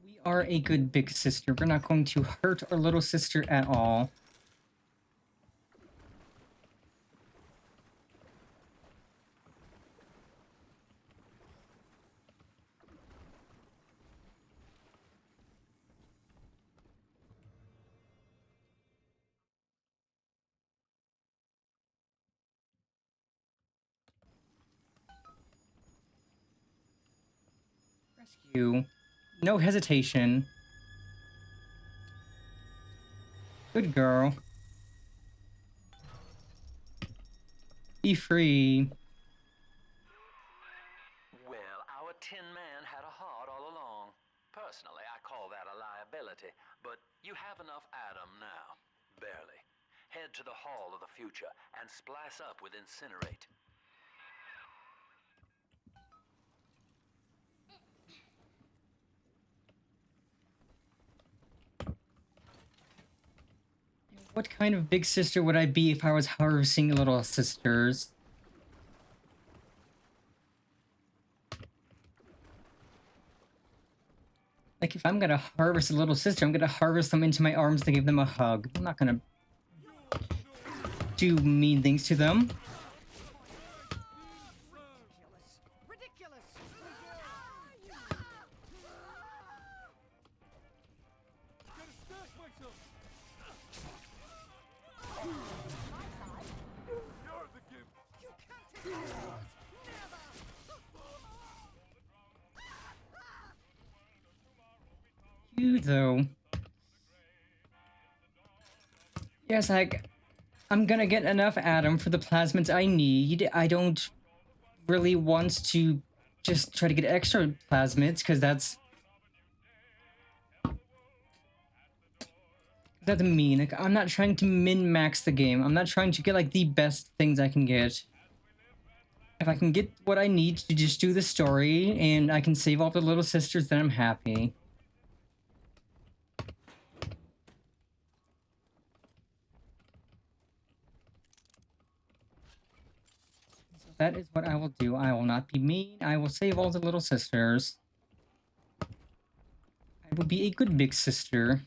We are a good big sister. We're not going to hurt our little sister at all. Rescue. No hesitation. Good girl. Be free. Well, our Tin Man had a heart all along. Personally, I call that a liability, but you have enough Adam now. Barely. Head to the Hall of the Future and splice up with Incinerate. What kind of big sister would I be if I was harvesting little sisters? Like, if I'm gonna harvest a little sister, I'm gonna harvest them into my arms to give them a hug. I'm not gonna do mean things to them. Ridiculous! You, though. Yes, I'm gonna get enough Adam for the plasmids I need. I don't really want to just try to get extra plasmids, because that's mean. Like, I'm not trying to min-max the game. I'm not trying to get, like, the best things I can get. If I can get what I need to just do the story, and I can save all the little sisters, then I'm happy. So that is what I will do. I will not be mean. I will save all the little sisters. I will be a good big sister.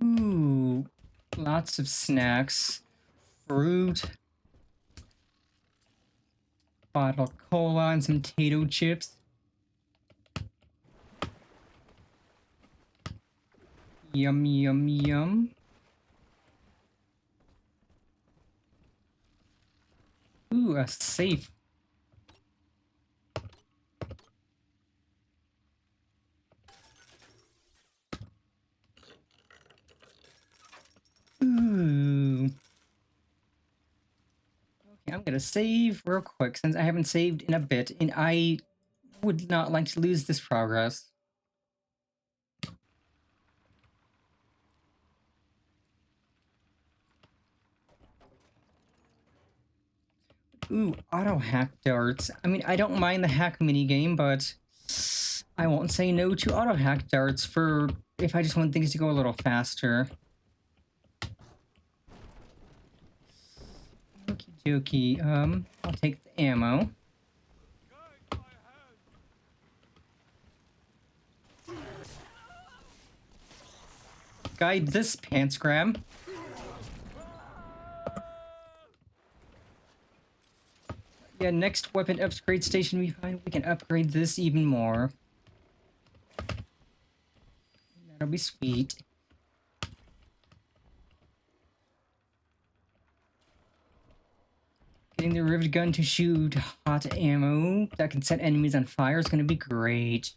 Ooh, lots of snacks. Fruit. Bottle of cola and some potato chips. Yum, yum, yum. Ooh, a safe. Ooh. Okay, I'm gonna save real quick since I haven't saved in a bit, and I would not like to lose this progress. Ooh, auto hack darts. I mean, I don't mind the hack minigame, but I won't say no to auto hack darts for if I just want things to go a little faster. Okie dokie. I'll take the ammo. Guide this pants grab. Yeah, next weapon upgrade station we find, we can upgrade this even more. That'll be sweet. Getting the rivet gun to shoot hot ammo that can set enemies on fire is going to be great.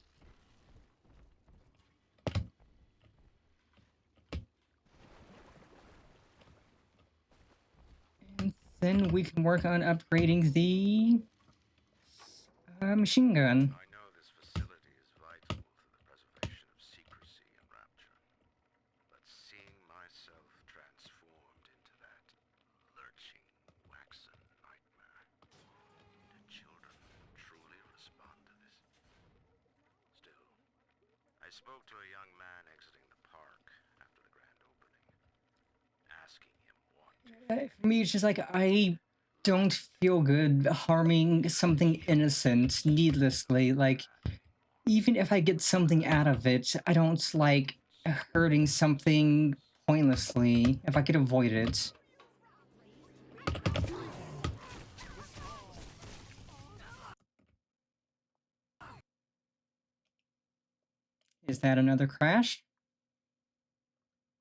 And then we can work on upgrading the machine gun. I know this facility is vital to the preservation of secrecy and rapture, but seeing myself transformed into that lurching, waxen nightmare, do children truly respond to this? Still, I spoke to a young man exiting the park after the grand opening, asking him what... For me, it's just like, I don't feel good harming something innocent needlessly. Like, even if I get something out of it, I don't like hurting something pointlessly if I could avoid it. Is that another crash?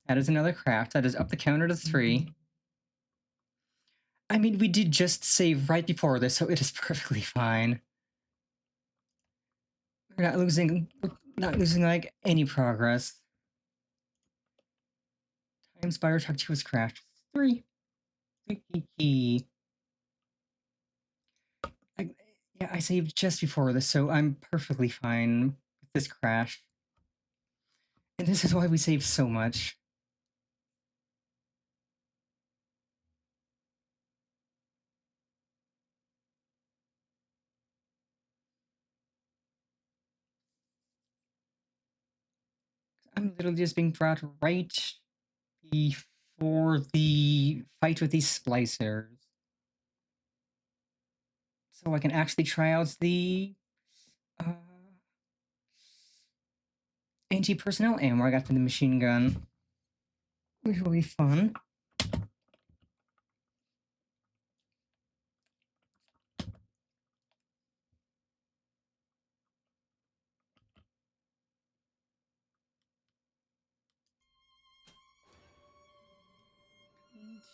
That is another crash. That is up the counter to 3. I mean, we did just save right before this, so it is perfectly fine. We're not losing like any progress. Times Spire Talk 2 was crashed. 3. Yeah, I saved just before this, so I'm perfectly fine with this crash. And this is why we saved so much. I'm literally just being brought right before the fight with these splicers. So I can actually try out the anti-personnel ammo I got for the machine gun, which will be fun.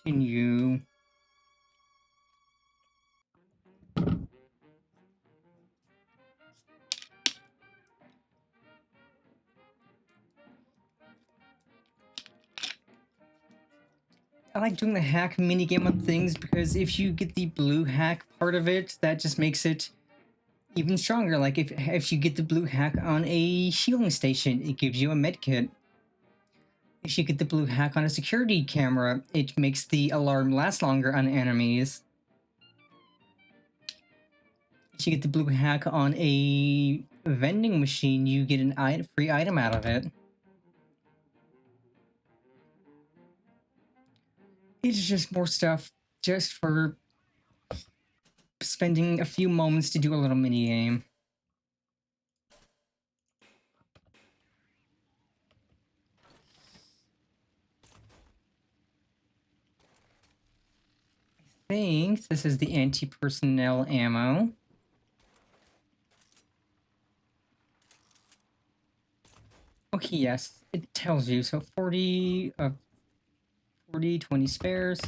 Continue. I like doing the hack minigame on things because if you get the blue hack part of it, that just makes it even stronger. Like if you get the blue hack on a shielding station, it gives you a medkit. If you get the blue hack on a security camera, it makes the alarm last longer on enemies. If you get the blue hack on a vending machine, you get an free item out of it. It's just more stuff just for spending a few moments to do a little mini game. I think this is the anti-personnel ammo. Okay, yes, it tells you. So 40, 20 spares.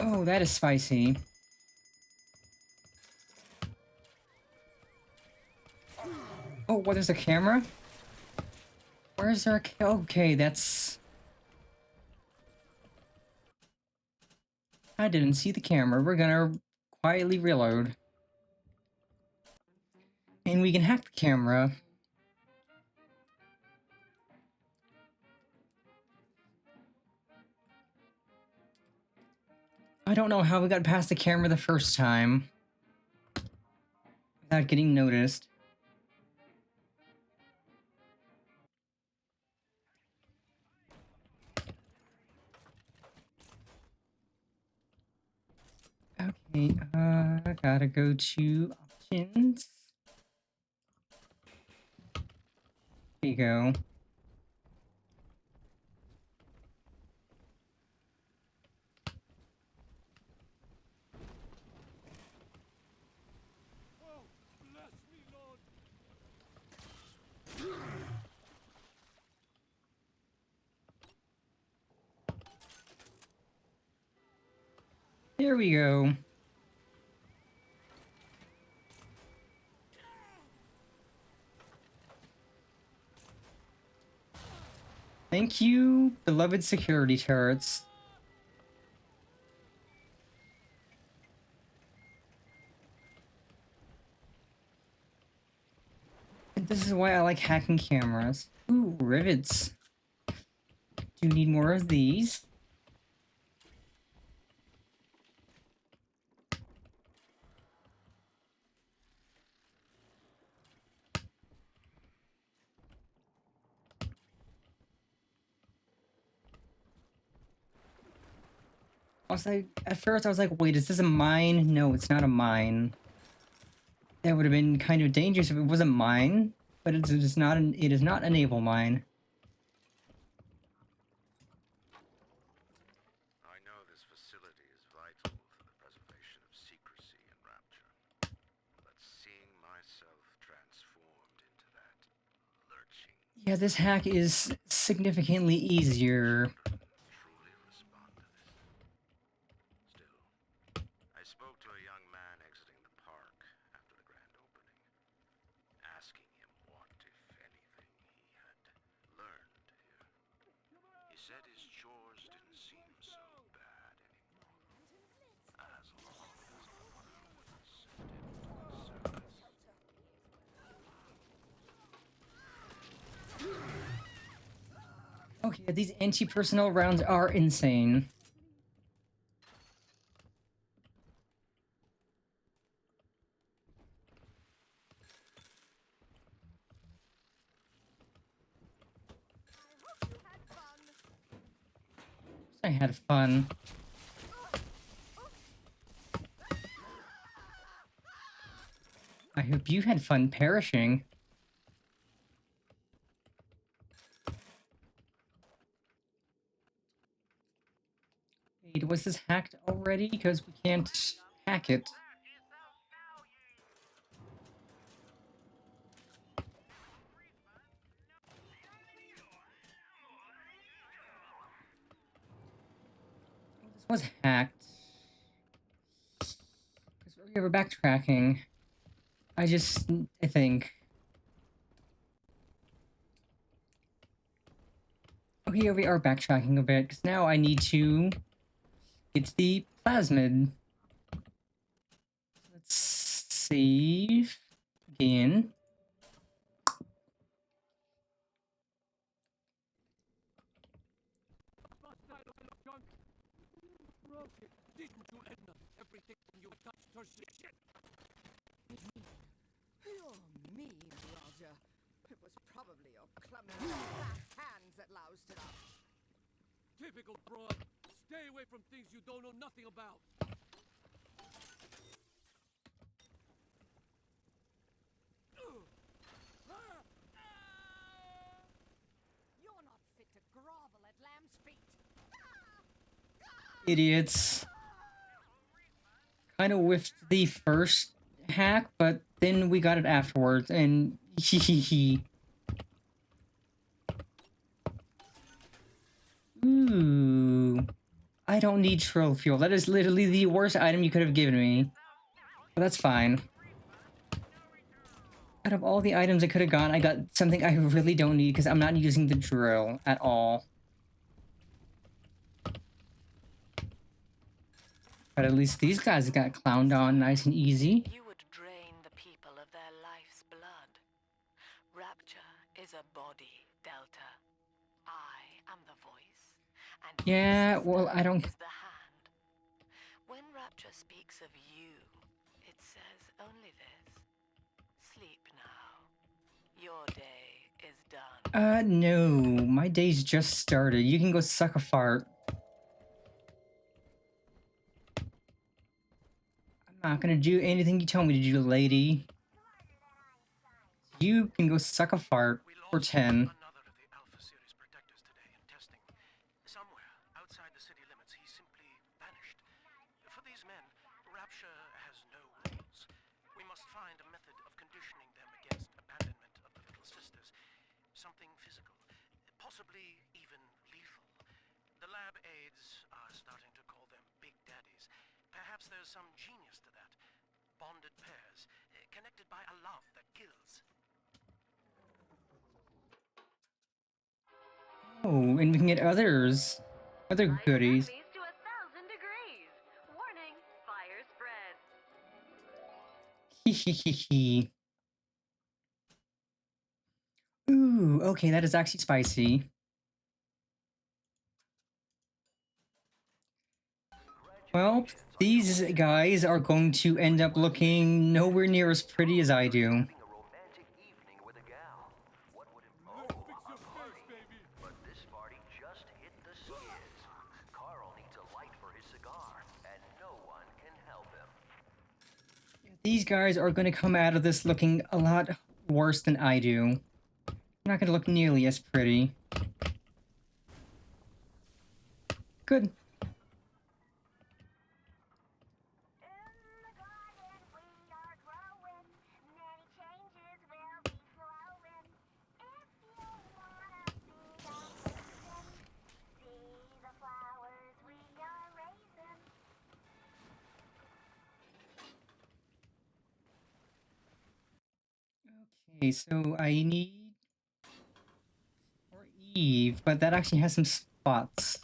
Oh, that is spicy. Oh, what, there's a camera? Where's our... Okay, that's... I didn't see the camera. We're gonna quietly reload. And we can hack the camera. I don't know how we got past the camera the first time without getting noticed. Okay, I gotta go to options. There you go. There we go. Thank you, beloved security turrets. And this is why I like hacking cameras. Ooh, rivets. Do need more of these. At first I was like, wait, is this a mine? No, it's not a mine. That would have been kind of dangerous if it was a mine, but it is not a naval mine. I know this facility is vital for the preservation of secrecy in Rapture, but seeing myself transformed into that lurching Yeah, this hack is significantly easier. truly respond to this. Still, I spoke to a young man exiting the park after the grand opening, asking him what, if anything, he had learned here. He said his chores didn't seem so bad anymore, as long as the water was sent him to the surface. Okay, these anti-personnel rounds are insane. I had fun. I hope you had fun perishing. Wait, was this hacked already? Because we can't hack it. This was hacked. Because we were backtracking. I think. Okay, yeah, we are backtracking a bit, because now I need to get the plasmid. Let's save again. Didn't you, Edna? Everything you touched turns to shit. You're mean, Roger. It was probably your clumsy black hands that loused it up. Typical broad. Stay away from things you don't know nothing about. You're not fit to grovel at Lamb's feet. Idiots. Kind of whiffed the first hack, but then we got it afterwards, and hehehe. Ooh. I don't need troll fuel. That is literally the worst item you could have given me. But that's fine. Out of all the items I could have gone, I got something I really don't need because I'm not using the drill at all. But at least these guys got clowned on nice and easy. You would drain the people of their life's blood. Rapture is a body, Delta. I am the voice, and Yeah, your well, sister I don't... is the hand. When Rapture speaks of you, it says only this. Sleep now. Your day is done. No. My day's just started. You can go suck a fart. I'm not gonna do anything you tell me to do, lady. You can go suck a fart for 10. Another of the Alpha Series protectors today in testing. Somewhere outside the city limits, he simply vanished. For these men, Rapture has no rules. We must find a method of conditioning them against abandonment of the Little Sisters. Something physical, possibly even lethal. The lab aides are starting to call them Big Daddies. Perhaps there's some genius to that. Bonded pairs, connected by a love that kills. Oh, and we can get other goodies. These to 1,000 degrees. Warning, fire spread. Hehehehe. Ooh, okay, that is actually spicy. Well, these guys are going to end up looking nowhere near as pretty as I do. A romantic evening with a gal. What would it... Oh, a party. But this party just hit the skids. Carl needs a light for his cigar, and no one can help him. These guys are going to come out of this looking a lot worse than I do. I'm not going to look nearly as pretty. Good. Okay, so I need for Eve, but that actually has some spots.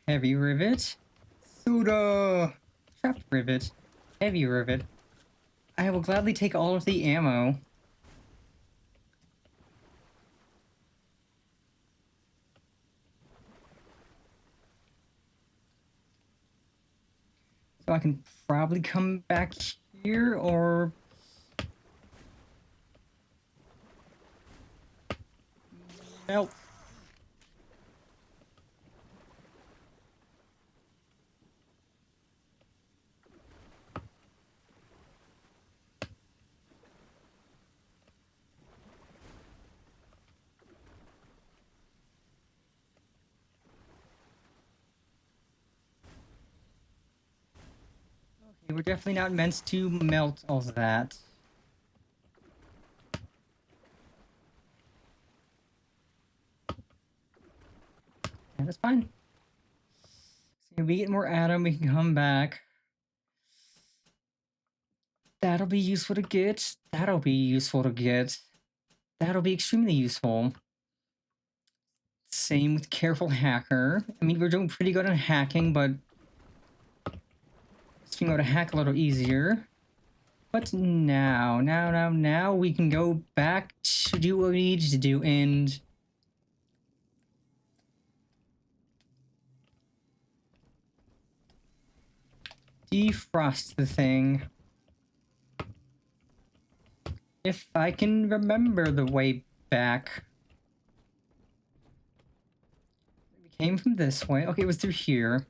Heavy rivet, soda, trap rivet, heavy rivet. I will gladly take all of the ammo. So I can probably come back here, or... Nope. Okay, we're definitely not meant to melt all of that. Yeah, that's fine. So if we get more Atom, we can come back. That'll be useful to get. That'll be useful to get. That'll be extremely useful. Same with Careful Hacker. I mean, we're doing pretty good on hacking, but let's know how to hack a little easier. But now we can go back to do what we need to do and defrost the thing. If I can remember the way back. We came from this way. Okay, it was through here.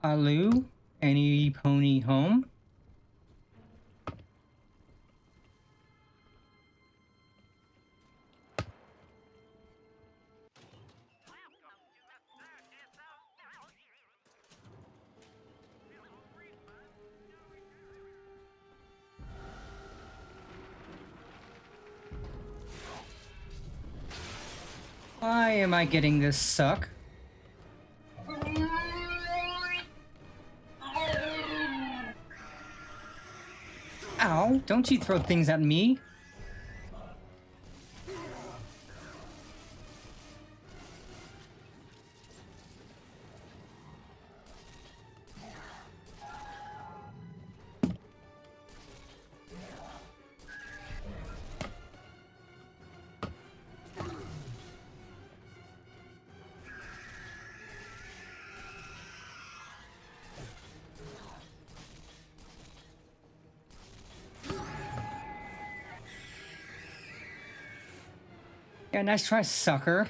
Alu? Any pony home? Why am I getting this suck? Ow, don't you throw things at me. Yeah, nice try, sucker.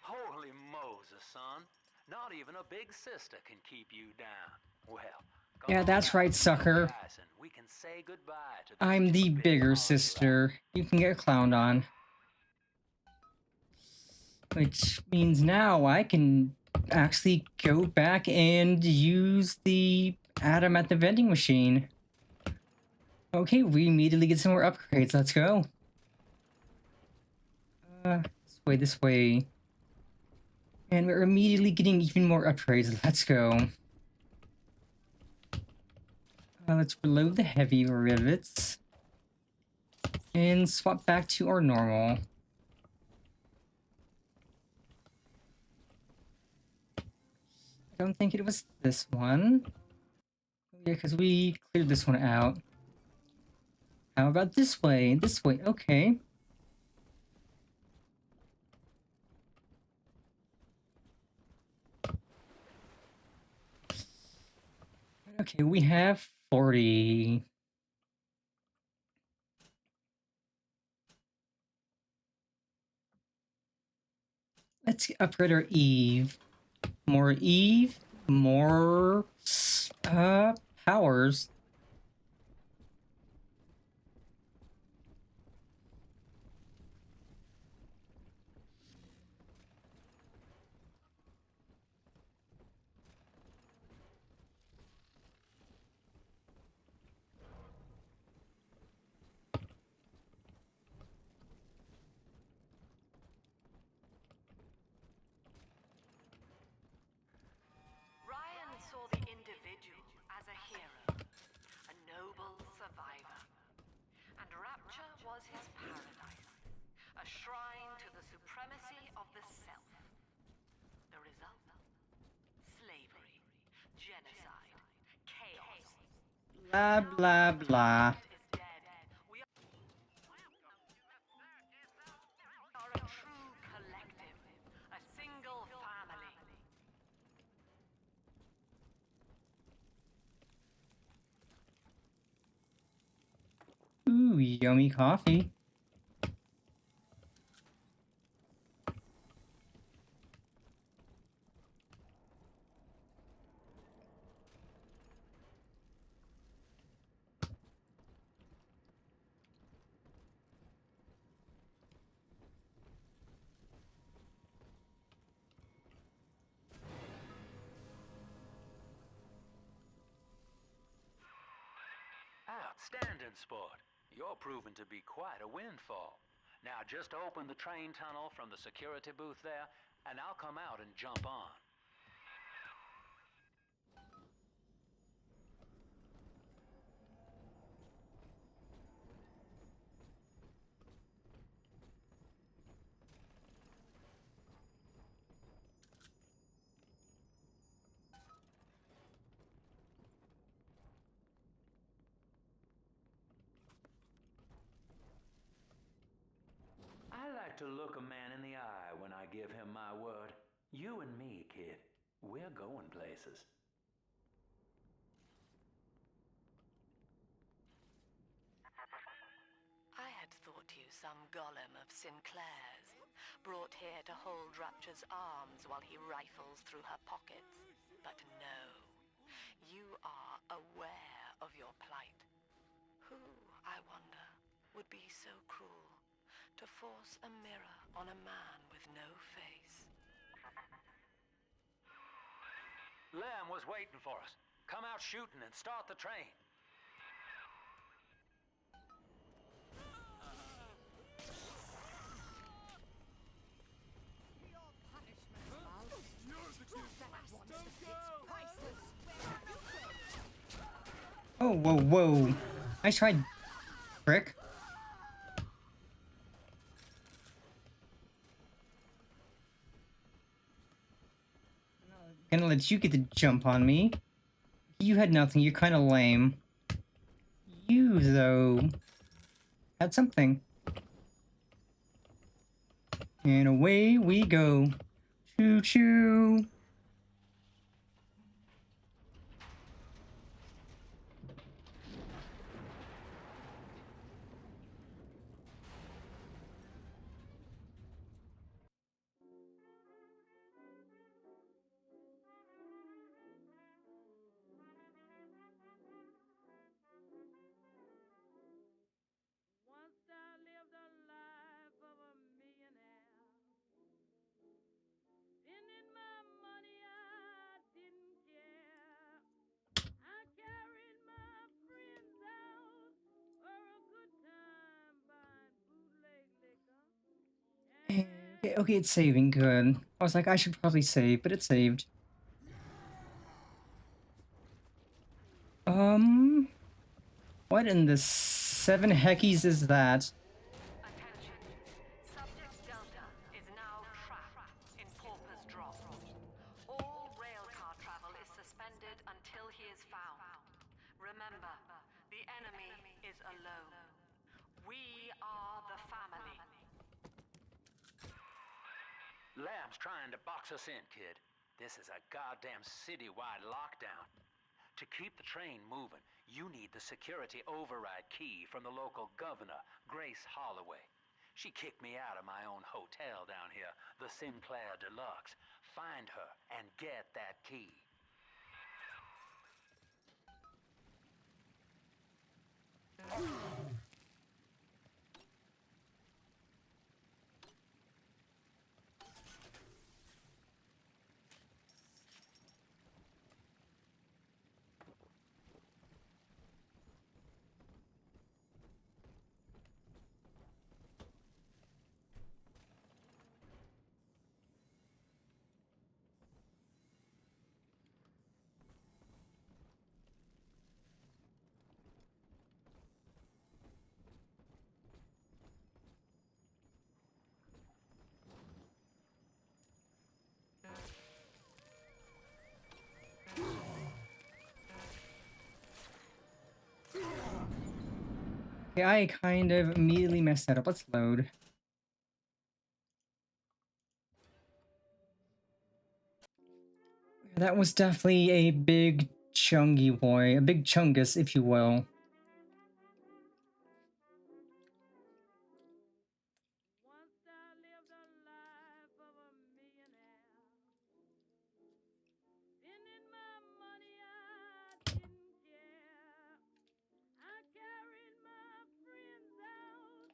Holy Moses, son. Not even a big sister can keep you down. Well, come Yeah, on that's now, right, sucker. Tyson. We can say goodbye to this I'm the two-bit bigger holiday. sister. You can get clowned on. Which means now I can actually go back and use the Atom at the vending machine. Okay, we immediately get some more upgrades. Let's go. This way. And we're immediately getting even more upgrades. Let's go. Let's reload the heavy rivets. And swap back to our normal. I don't think it was this one. Yeah, because we cleared this one out. How about this way? This way, okay. Okay, we have 40. Let's upgrade our Eve. More Eve, more powers. Ryan saw the individual as a hero, a noble survivor. And Rapture was his paradise, a shrine to the supremacy of the self. The result? Slavery, genocide, chaos. Blah, blah, blah. We are a true collective, a single family. Ooh, yummy coffee. Outstanding sport. You're proving to be quite a windfall. Now just open the train tunnel from the security booth there, and I'll come out and jump on. I like to look a man in the eye when I give him my word. You and me, kid, we're going places. I had thought you some golem of Sinclair's, brought here to hold Rapture's arms while he rifles through her pockets. But no, you are aware of your plight. Who, I wonder, would be so cruel to force a mirror on a man with no face? Lamb was waiting for us. Come out shooting and start the train. Oh, whoa, whoa. I tried, prick. I'm gonna let you get the jump on me. You had nothing, you're kinda lame. You, though, had something. And away we go. Choo choo. Once I lived a life of a millionaire. Spending my money, I didn't care. I carried my friends out for a good time buying bootleg liquor. Okay, okay, it's saving, good. I was like, I should probably save, but it saved. What in the seven heckies is that? Attention. Subject Delta is now trapped in Pauper's Drop. All railcar travel is suspended until he is found. Remember, the enemy is alone. We are the family. Lamb's trying to box us in, kid. This is a goddamn citywide lockdown. To keep the train moving, you need the security override key from the local governor, Grace Holloway. She kicked me out of my own hotel down here, the Sinclair Deluxe. Find her and get that key. Okay, I kind of immediately messed that up. Let's load. That was definitely a big chungy boy, a big chungus, if you will. Once I lived a life of a millionaire. Spending my money, I didn't care. I carried my friends out.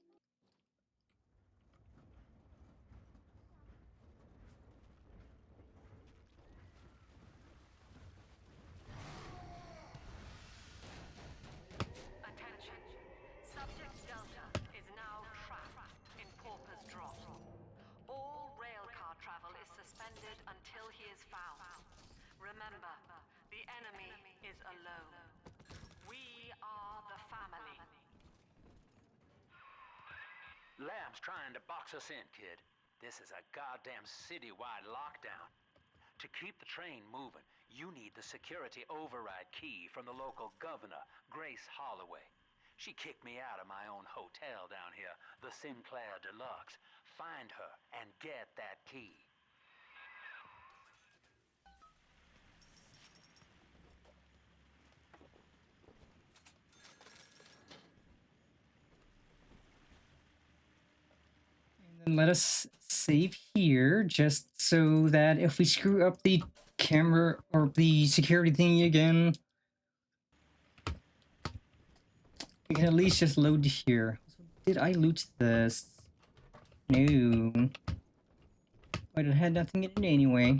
Attention. Subject Delta is now trapped in Pauper's Drop. All railcar travel is suspended until he is found. Remember, the enemy is alone. We are the family. Lamb's trying to box us in, kid. This is a goddamn citywide lockdown. To keep the train moving, you need the security override key from the local governor, Grace Holloway. She kicked me out of my own hotel down here, the Sinclair Deluxe. Find her and get that key. And let us save here, just so that if we screw up the camera or the security thingy again, we can at least just load here. Did I loot this? No. But it had nothing in it anyway.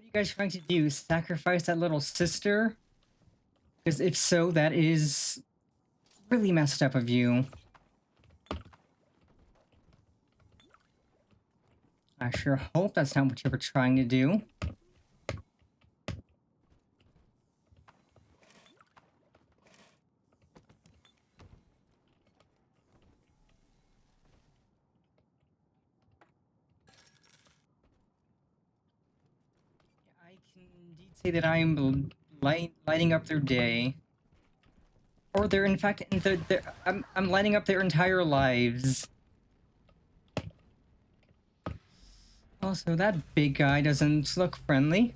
you guys trying to do? Sacrifice that little sister? Because if so, that is really messed up of you. I sure hope that's not what you were trying to do. I can indeed say that I am lighting up their day. Or they're in fact, I'm lighting up their entire lives. Also, that big guy doesn't look friendly.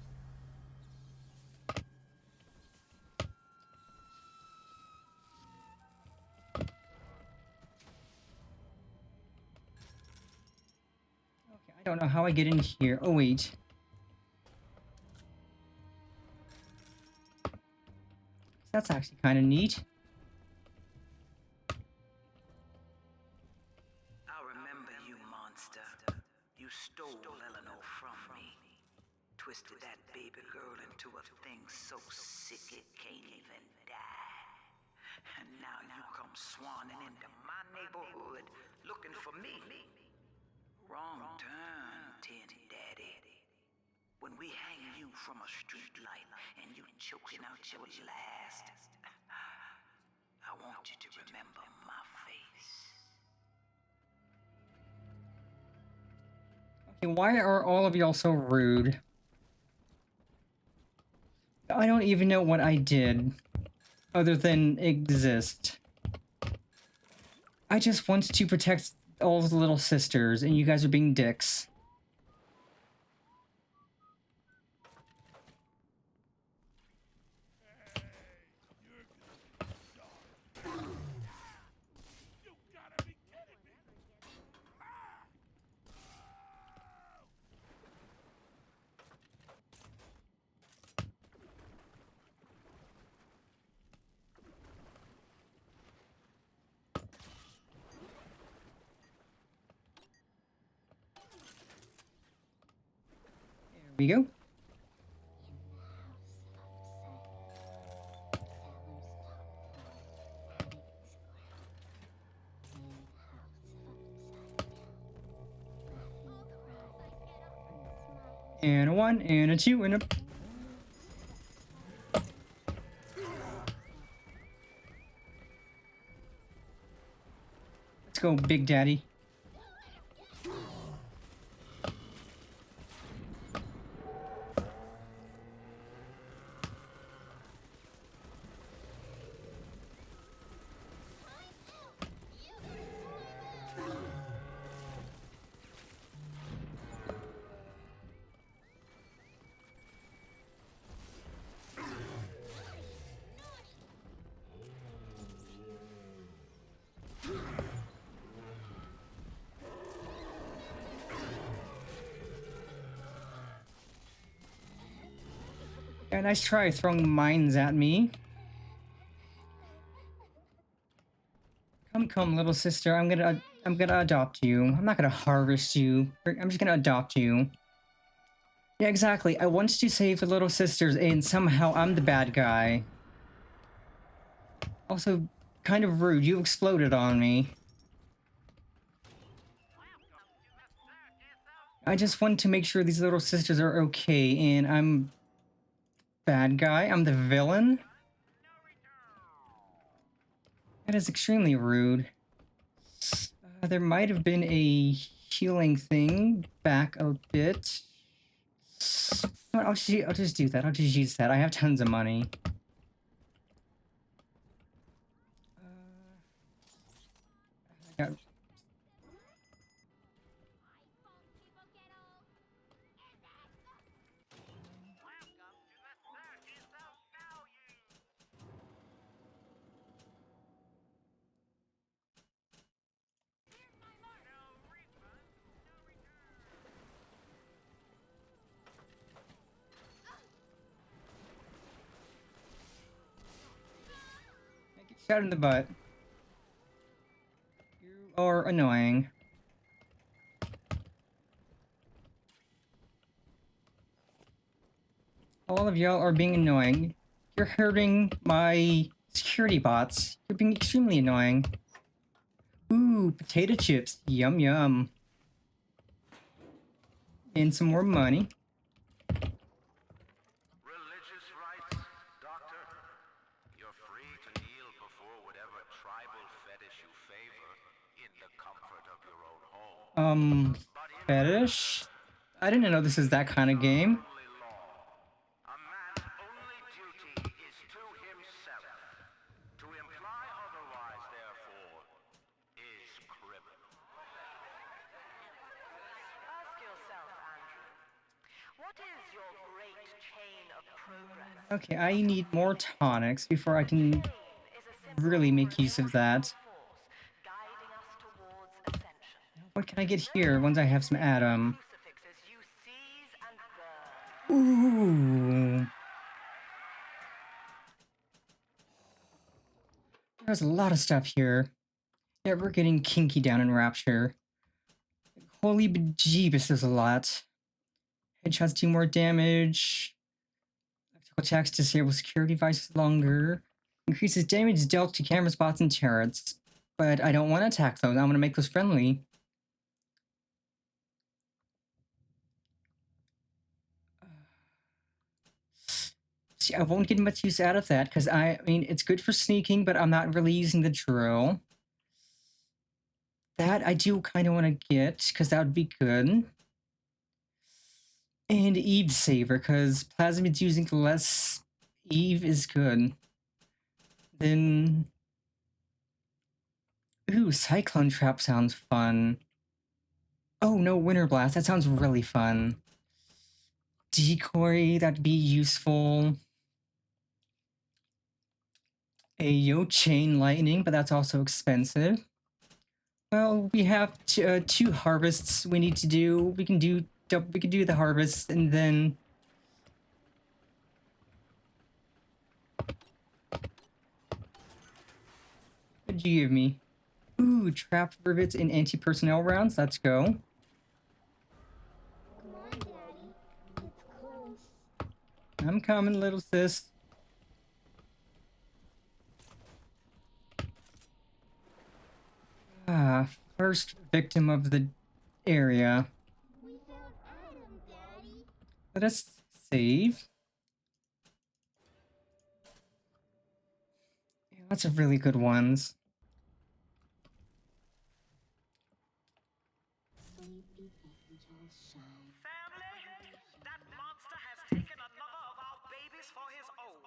Okay, I don't know how I get in here. Oh, wait. That's actually kind of neat. I remember you, monster. You stole Eleanor from me. Twisted that baby girl into a thing so sick it can't even die. And now you come swanning into my neighborhood looking for me. Wrong turn, Tin Daddy. When we hang you from a street light and you choking out your last, I want you to remember my face. Okay, why are all of y'all so rude? I don't even know what I did, other than exist. I just want to protect all the little sisters, and you guys are being dicks. There we go. And a 1, and a 2, and a... Let's go, Big Daddy. Yeah, nice try throwing mines at me. Come, little sister. I'm gonna adopt you. I'm not gonna harvest you. I'm just gonna adopt you. Yeah, exactly. I wanted to save the little sisters, and somehow I'm the bad guy. Also, kind of rude. You exploded on me. I just want to make sure these little sisters are okay, and I'm bad guy. I'm the villain. That is extremely rude. There might have been a healing thing back a bit. I'll just do that. I'll just use that. I have tons of money. I got... Shot in the butt. You are annoying. All of y'all are being annoying. You're hurting my security bots. You're being extremely annoying. Ooh, potato chips. Yum yum. And some more money. Religious rites, Doctor? You're free to kneel before whatever tribal fetish you favor in the comfort of your own home. Fetish? I didn't know this is that kind of game. A man's only duty is to himself. To imply otherwise, therefore, is criminal. Ask yourself, Andrew, what is your great chain of progress? Okay, I need more tonics before I can really make use of that. What can I get here once I have some Adam? Ooh. There's a lot of stuff here. Yeah, we're getting kinky down in Rapture. Holy bejeebus, there's a lot. Headshots do more damage. Attacks disable security devices longer. Increases damage dealt to camera spots and turrets. But I don't want to attack those. I want to make those friendly. See, I won't get much use out of that because I mean, it's good for sneaking, but I'm not really using the drill. That I do kind of want to get because that would be good. And Eve Saver because Plasmid's using less. Eve is good. Then. Ooh, Cyclone Trap sounds fun. Oh no, Winter Blast. That sounds really fun. Decoy, that'd be useful. Ayo, Chain Lightning, but that's also expensive. Well, we have two harvests we need to do. We can do the harvest and then. What'd you give me? Ooh, trap rivets and anti-personnel rounds. Let's go. I'm coming, little sis. Ah, first victim of the area. Let us save. Yeah, lots of really good ones. That monster has taken another of our babies for his own.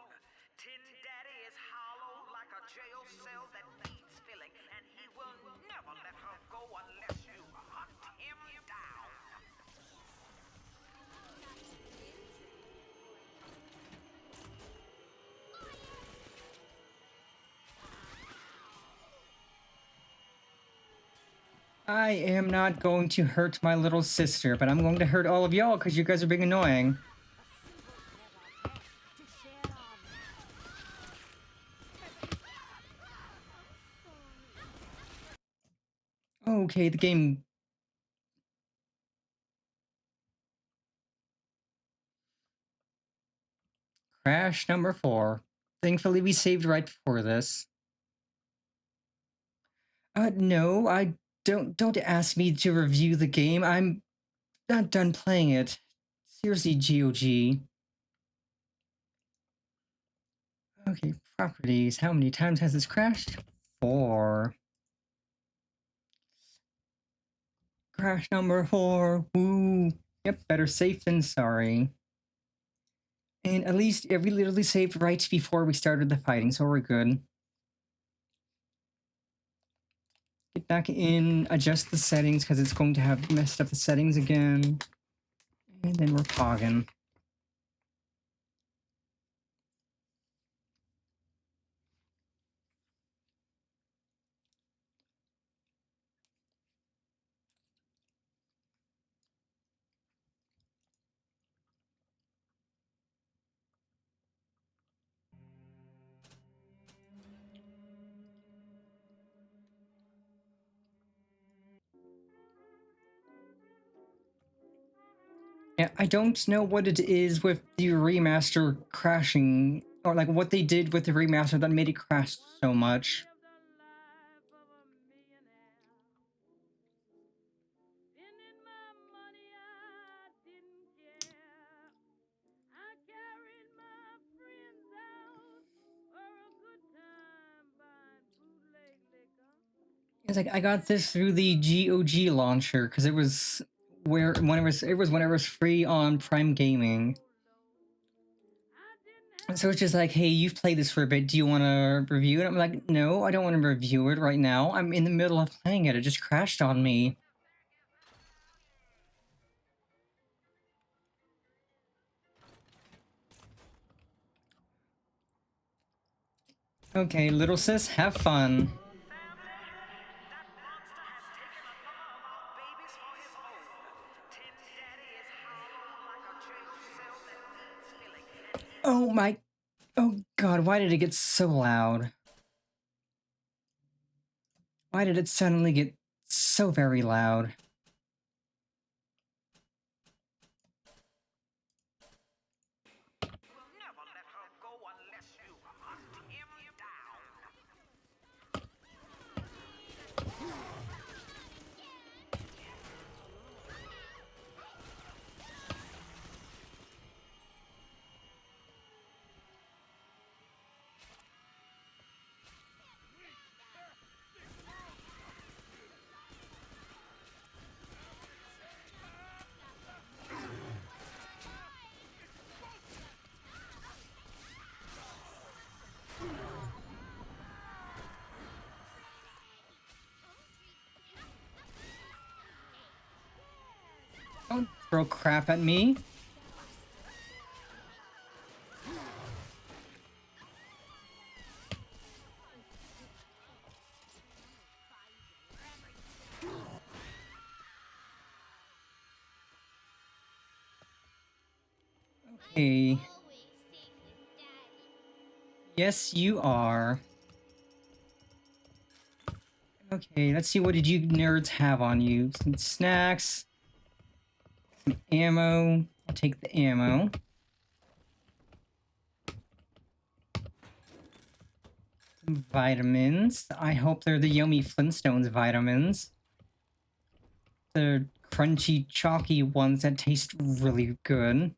Tin Daddy is hollow like a jail cell that needs filling, and he will never let her go unless you hunt him down. I am not going to hurt my little sister, but I'm going to hurt all of y'all because you guys are being annoying. Okay, the game. Crash number 4. Thankfully, we saved right before this. No, I don't ask me to review the game. I'm not done playing it. Seriously, GOG. Okay, properties. How many times has this crashed? 4. Crash number 4. Woo. Yep, better safe than sorry. And at least we literally saved right before we started the fighting, so we're good. Get back in, adjust the settings because it's going to have messed up the settings again. And then we're pogging. Yeah, I don't know what it is with the remaster crashing, or like what they did with the remaster that made it crash so much. It's like I got this through the GOG launcher because it was when it was free on Prime Gaming. So it's just like, hey, you've played this for a bit. Do you want to review it? I'm like, no, I don't want to review it right now. I'm in the middle of playing it. It just crashed on me. Okay, little sis, have fun. Oh my... Oh god, why did it get so loud? Why did it suddenly get so very loud? Don't throw crap at me. Okay. Yes, you are. Okay, let's see, what did you nerds have on you? Some snacks, some ammo. I'll take the ammo. Some vitamins. I hope they're the Yummy Flintstones vitamins. The crunchy, chalky ones that taste really good.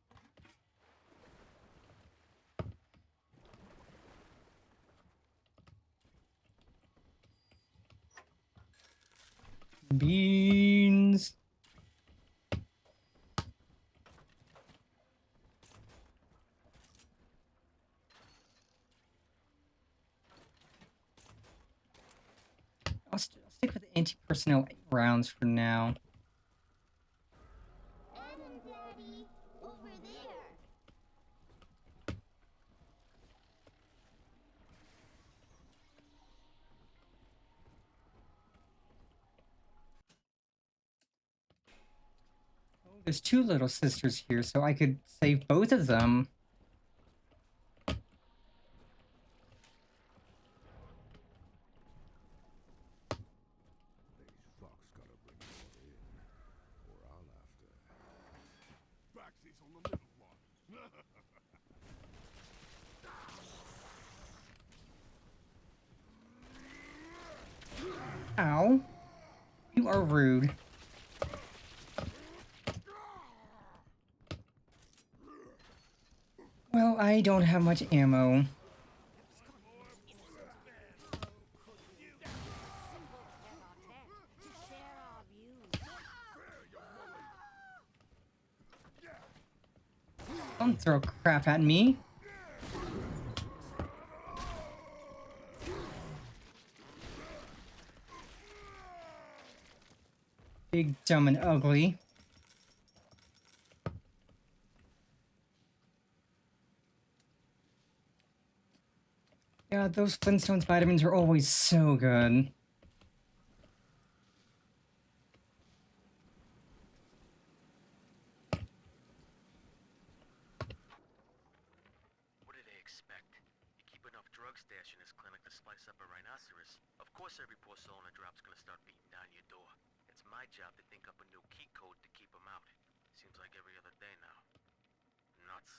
Beans. I'll stick with anti-personnel rounds for now. Oh, there's two little sisters here, so I could save both of them. Ow. You are rude. Well, I don't have much ammo. Don't throw crap at me. Big, dumb, and ugly. Yeah, those Flintstones vitamins are always so good. What do they expect? You keep enough drug stash in this clinic to slice up a rhinoceros. Of course every poor soul in a drop's gonna start beating down your door. It's my job to think up a new key code to keep them out. Seems like every other day now. Nuts.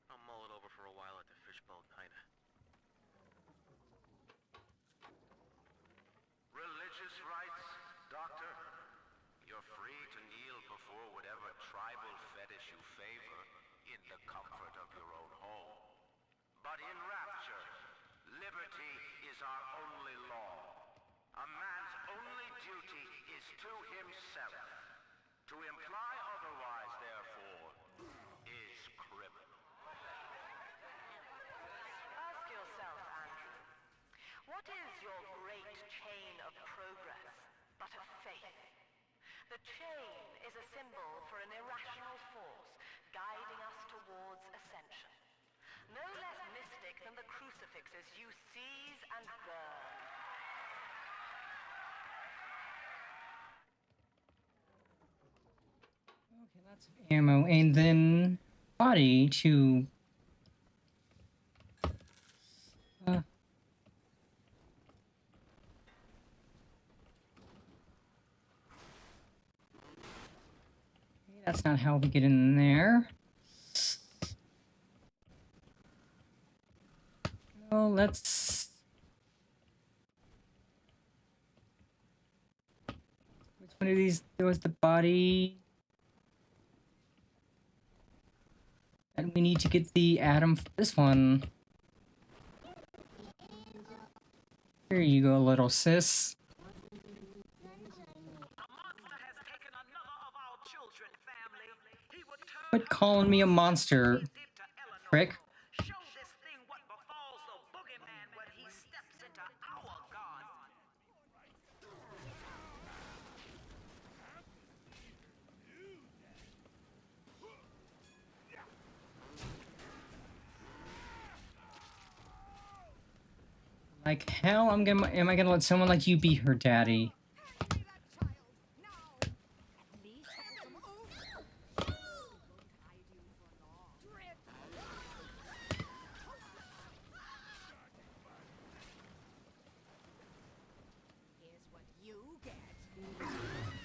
I'll mull it over for a while at the Fishbowl Diner. Religious rites, Doctor? You're free to kneel before whatever tribal fetish you favor in the comfort of your own home. But in Rapture, liberty is our only law. A man's only duty is to himself. To imply otherwise, therefore, is criminal. Ask yourself, Andrew, what is your great chain of progress but a faith? The chain is a symbol for an irrational force guiding us towards ascension. No less mystic than the crucifixes you seize and burn. Okay, lots of ammo, and then body to. That's not how we get in there. Oh, let's. Which one of these? There was the body. And we need to get the atom for this one. Here you go, little sis. Quit calling me a monster, prick. Like hell, am I gonna let someone like you be her daddy?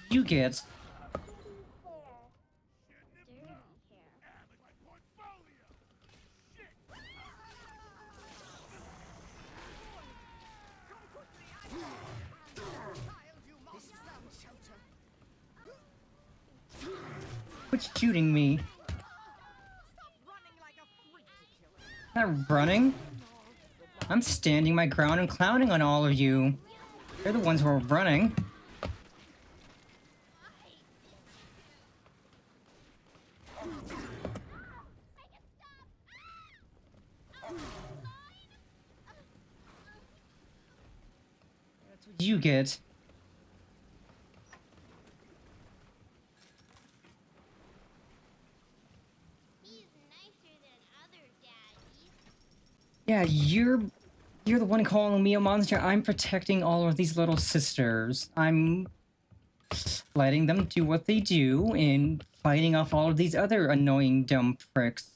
You get. Quit shooting me. I'm not running. I'm standing my ground and clowning on all of you. They're the ones who are running. That's what you get. Yeah, you're the one calling me a monster. I'm protecting all of these little sisters. I'm letting them do what they do and fighting off all of these other annoying dumb pricks.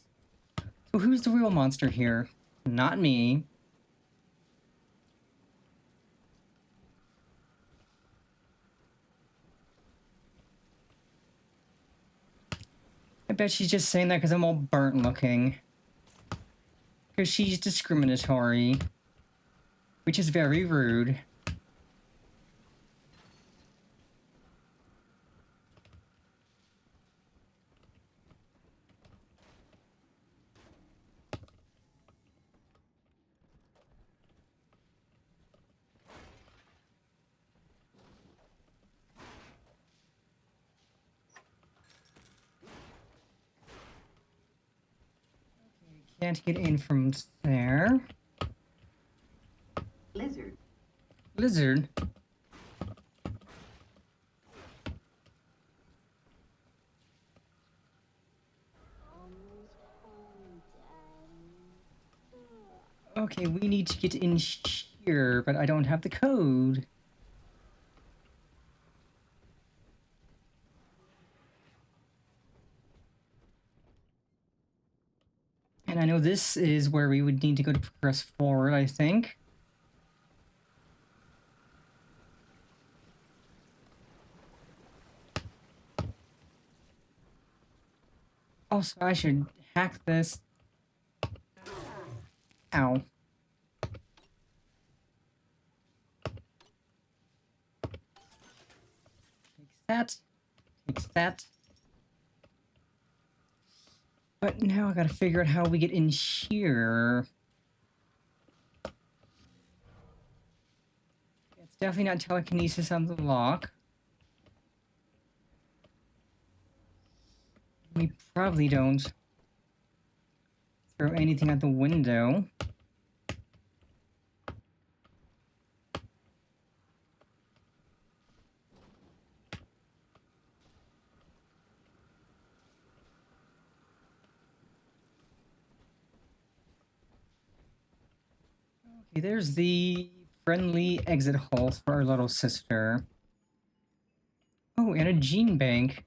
So who's the real monster here? Not me. I bet she's just saying that because I'm all burnt looking. Because she's discriminatory. Which is very rude. Can't get in from there. Lizard. Lizard? Okay, we need to get in here, but I don't have the code. And I know this is where we would need to go to progress forward, I think. Also, I should hack this. Ow. Takes that. Takes that. But now I gotta figure out how we get in here. It's definitely not telekinesis on the lock. We probably don't throw anything out the window. Okay, there's the friendly exit hole for our little sister. Oh, and a gene bank.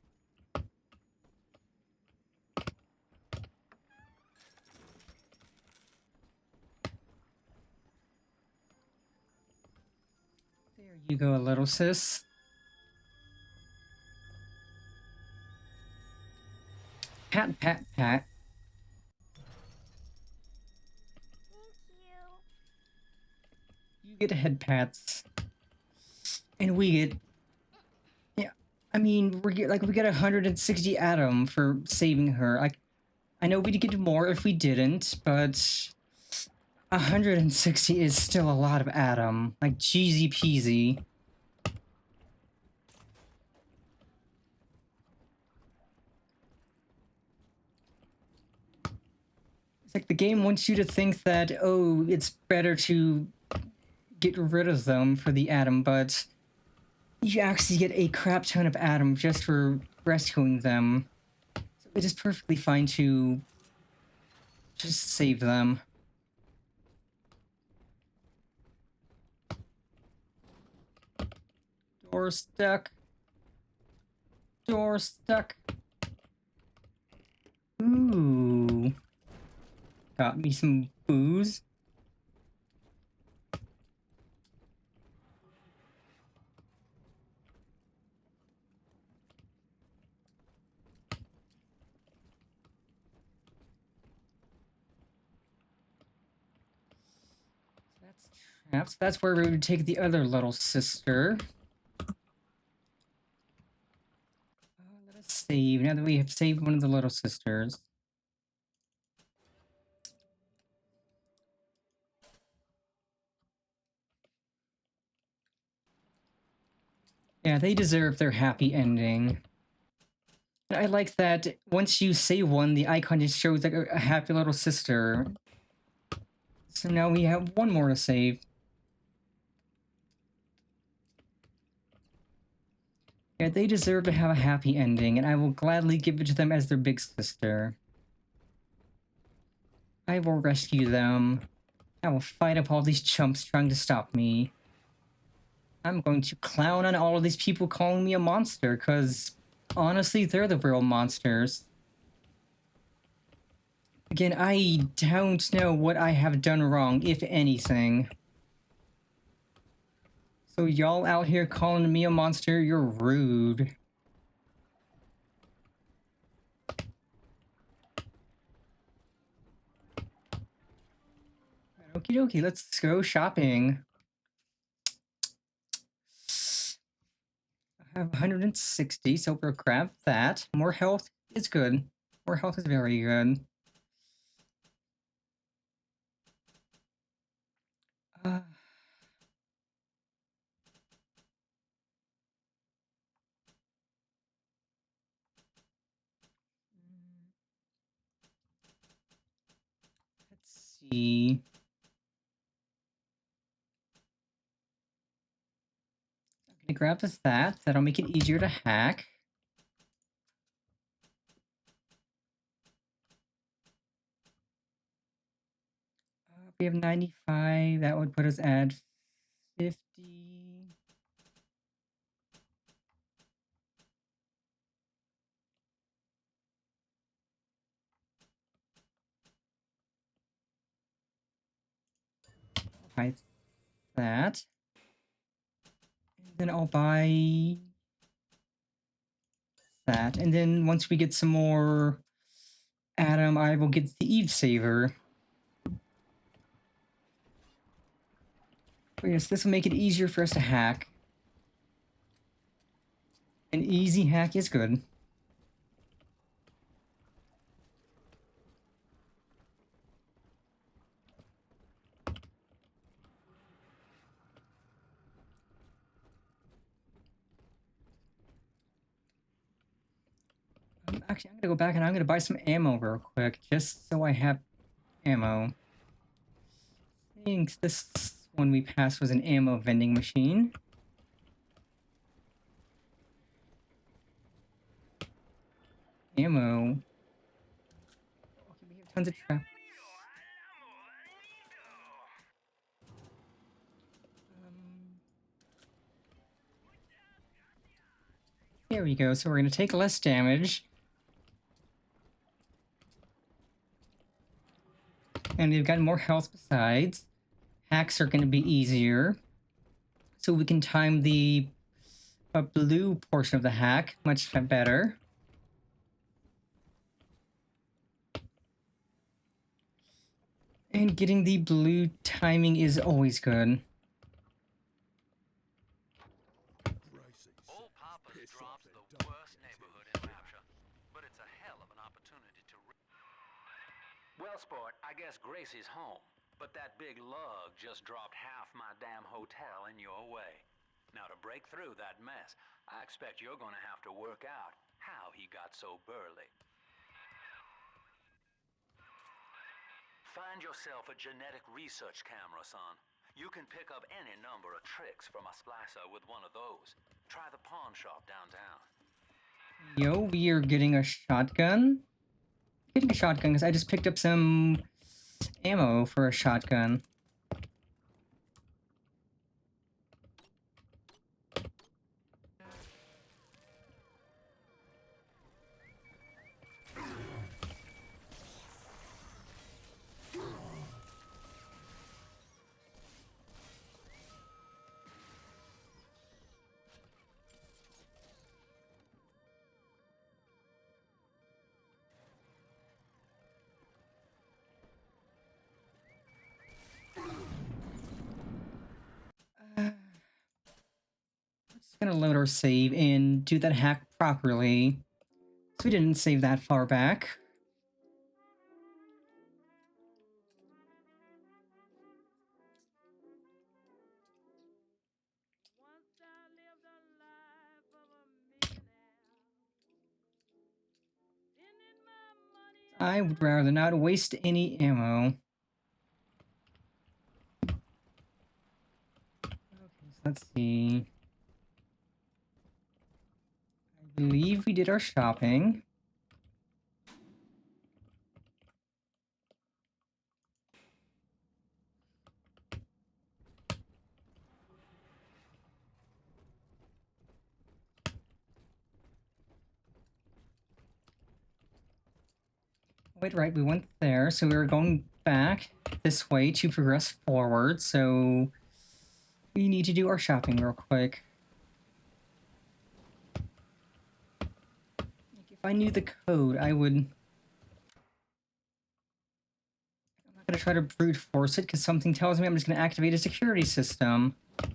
There you go, little sis. Pat, pat, pat. You get head pats. And we get... Yeah, I mean, we get 160 Atom for saving her. I know we'd get more if we didn't, but 160 is still a lot of Atom. Like, cheesy peasy. It's like the game wants you to think that, oh, it's better to get rid of them for the Atom, but you actually get a crap ton of Atom just for rescuing them. So it is perfectly fine to just save them. Door stuck. Door stuck. Ooh. Got me some booze. That's that's where we would take the other little sister. Let us save now that we have saved one of the little sisters. Yeah, they deserve their happy ending. And I like that once you save one, the icon just shows like a happy little sister. So now we have one more to save. Yeah, they deserve to have a happy ending, and I will gladly give it to them as their big sister. I will rescue them. I will fight up all these chumps trying to stop me. I'm going to clown on all of these people calling me a monster, because honestly, they're the real monsters. Again, I don't know what I have done wrong, if anything. So y'all out here calling me a monster, you're rude. Okie dokie, let's go shopping. I have 160, so we'll grab that. More health is good. More health is very good. Let's see. I'm gonna grab this that. That'll make it easier to hack. We have 95. That would put us at 50. Buy that. And then I'll buy that. And then once we get some more Adam, I will get the Eve Saver. Oh, yes, this will make it easier for us to hack. An easy hack is good. Actually, I'm gonna go back and I'm gonna buy some ammo real quick, just so I have ammo. I think this one we passed was an ammo vending machine. Ammo. Okay, we have tons of traps. Here we go. So we're gonna take less damage. And we've got more health besides. Hacks are gonna be easier. So we can time the blue portion of the hack much better. And getting the blue timing is always good. Old Papa's Drop's the worst neighborhood in Rapture, but it's a hell of an opportunity to... Well, sport, I guess Gracie's home, but that big lug just dropped half my damn hotel in your way. Now, to break through that mess, I expect you're gonna have to work out how he got so burly. Find yourself a genetic research camera, son. You can pick up any number of tricks from a splicer with one of those. Try the pawn shop downtown. Yo, we are getting a shotgun. Getting a shotgun because I just picked up some ammo for a shotgun. Just gonna load our save and do that hack properly. So we didn't save that far back. I would rather not waste any ammo. Okay, so let's see. I believe we did our shopping. Wait, right, we went there, so we were going back this way to progress forward, so we need to do our shopping real quick. If I knew the code, I would... I'm not going to try to brute force it, because something tells me I'm just going to activate a security system. I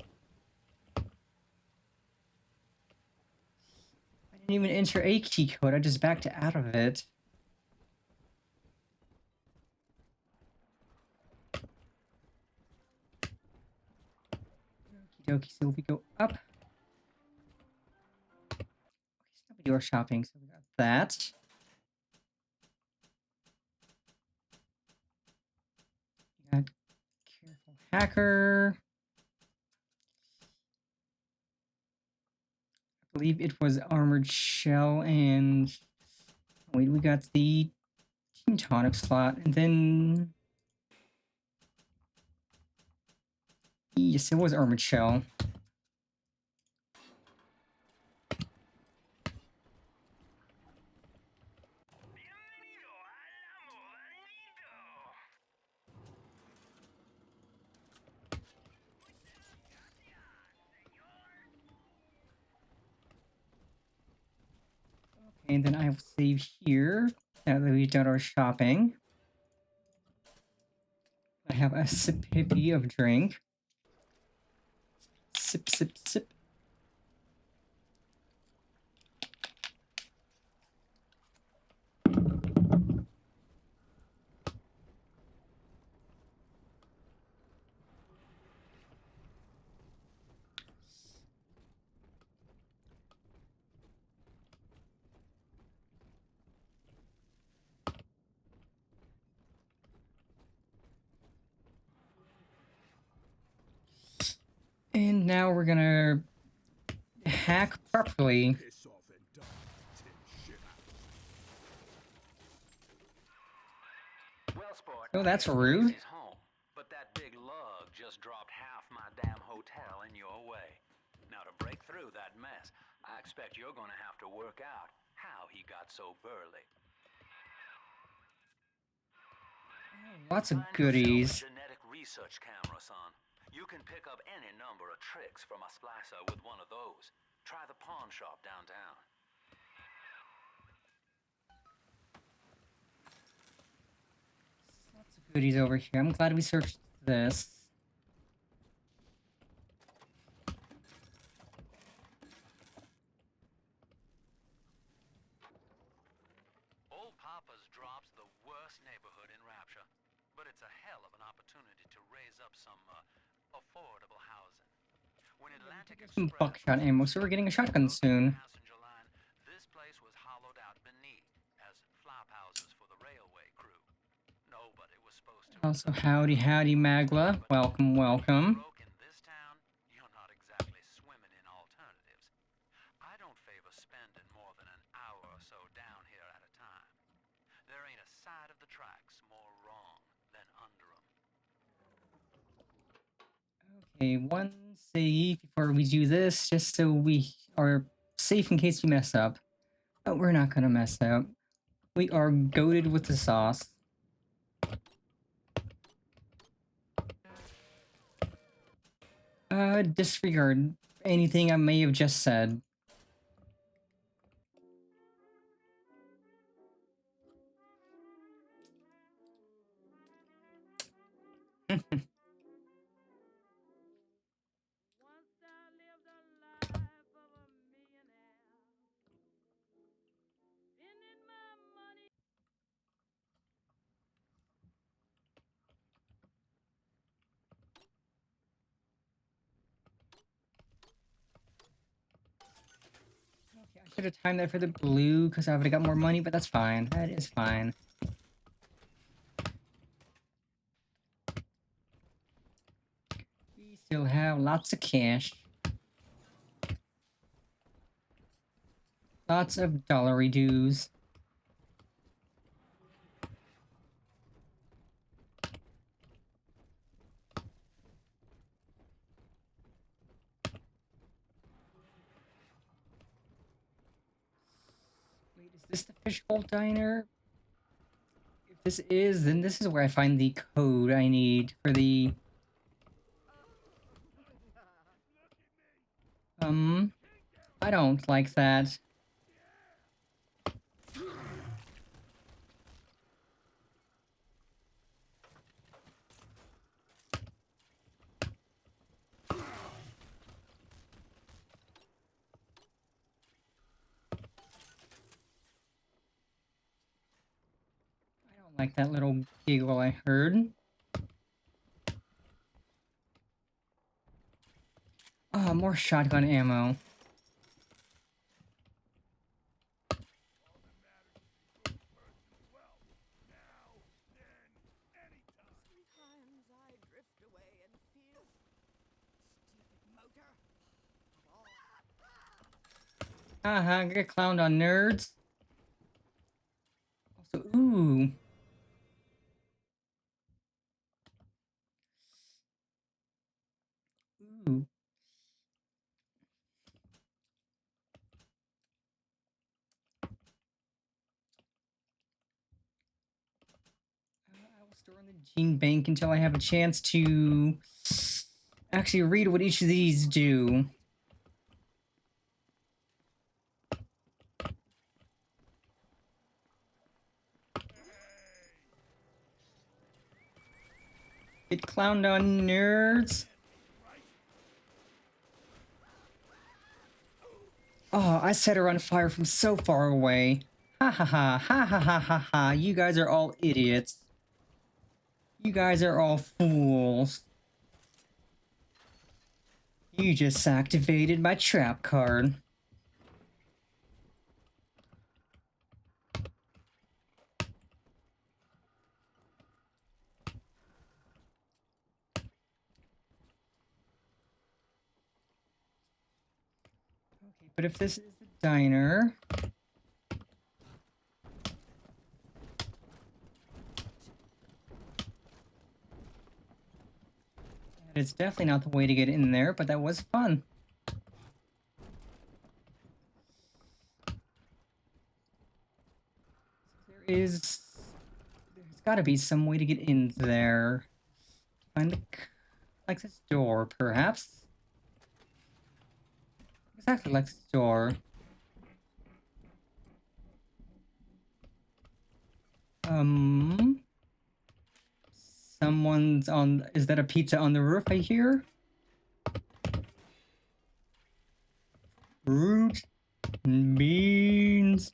didn't even enter a key code, I just backed out of it. Okie dokie, so we go up. Okay, so now we do our shopping, so we got that. We got Careful Hacker. I believe it was Armored Shell, and wait, we got the Team Tonic slot, and then yes, it was Armored Shell. Okay, and then I will save here. Now that we've done our shopping, I have a sippy of drink. Sip, sip, sip. And now we're gonna hack properly. Well, sport, Oh, that's I guess the rude. place is home, but that big lug just dropped half my damn hotel in your way. Now, to break through that mess, I expect you're going to have to work out how he got so burly. Lots of Find yourself goodies. a genetic research camera, son. You can pick up any number of tricks from a splicer with one of those. Try the pawn shop downtown. Lots of goodies over here. I'm glad we searched this. Old Papa's Drop's the worst neighborhood in Rapture, but it's a hell of an opportunity to raise up some affordable housing. When Atlantic Some Express buckshot ammo, so we're getting a shotgun soon. passenger line, this place was hollowed out beneath as flop houses for the railway crew. Nobody was supposed to. Also, howdy, howdy, Magla. Welcome, welcome. Broke in this town, you're not exactly swimming in alternatives. I don't favor spending more than an hour or so down here at a time. There ain't a side of the tracks more wrong than under 'em. Okay, one save before we do this, just so we are safe in case we mess up. But we're not gonna mess up. We are goated with the sauce. Disregard anything I may have just said. I should have timed that for the blue because I would have got more money, but that's fine. That is fine. We still have lots of cash. Lots of dollary dues. Wait, is this the fishbowl diner? If this is, then this is where I find the code I need for the... I don't like that. Like that little giggle I heard. Ah, more shotgun ammo. Sometimes I drift away and feel stupid motor. Haha, get clowned on, nerds. Also, ooh. Ooh. I will store in the gene bank until I have a chance to actually read what each of these do. Get clowned on, nerds. Oh, I set her on fire from so far away. Ha ha ha ha ha ha ha ha. You guys are all idiots. You guys are all fools. You just activated my trap card. Okay, but if this is the diner... It's definitely not the way to get in there, but that was fun. There's gotta be some way to get in there. Find the... like this door, perhaps? Exactly like this door. Someone's on... is that a pizza on the roof I hear? Fruit and beans.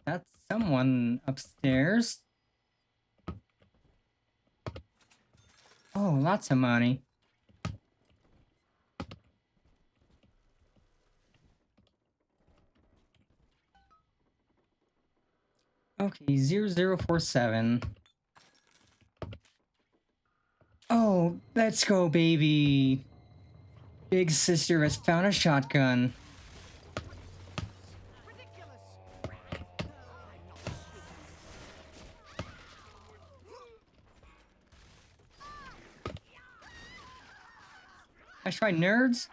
That's someone upstairs. Oh, lots of money. Okay, 0047. Oh, let's go, baby. Big sister has found a shotgun. That's right, nerds.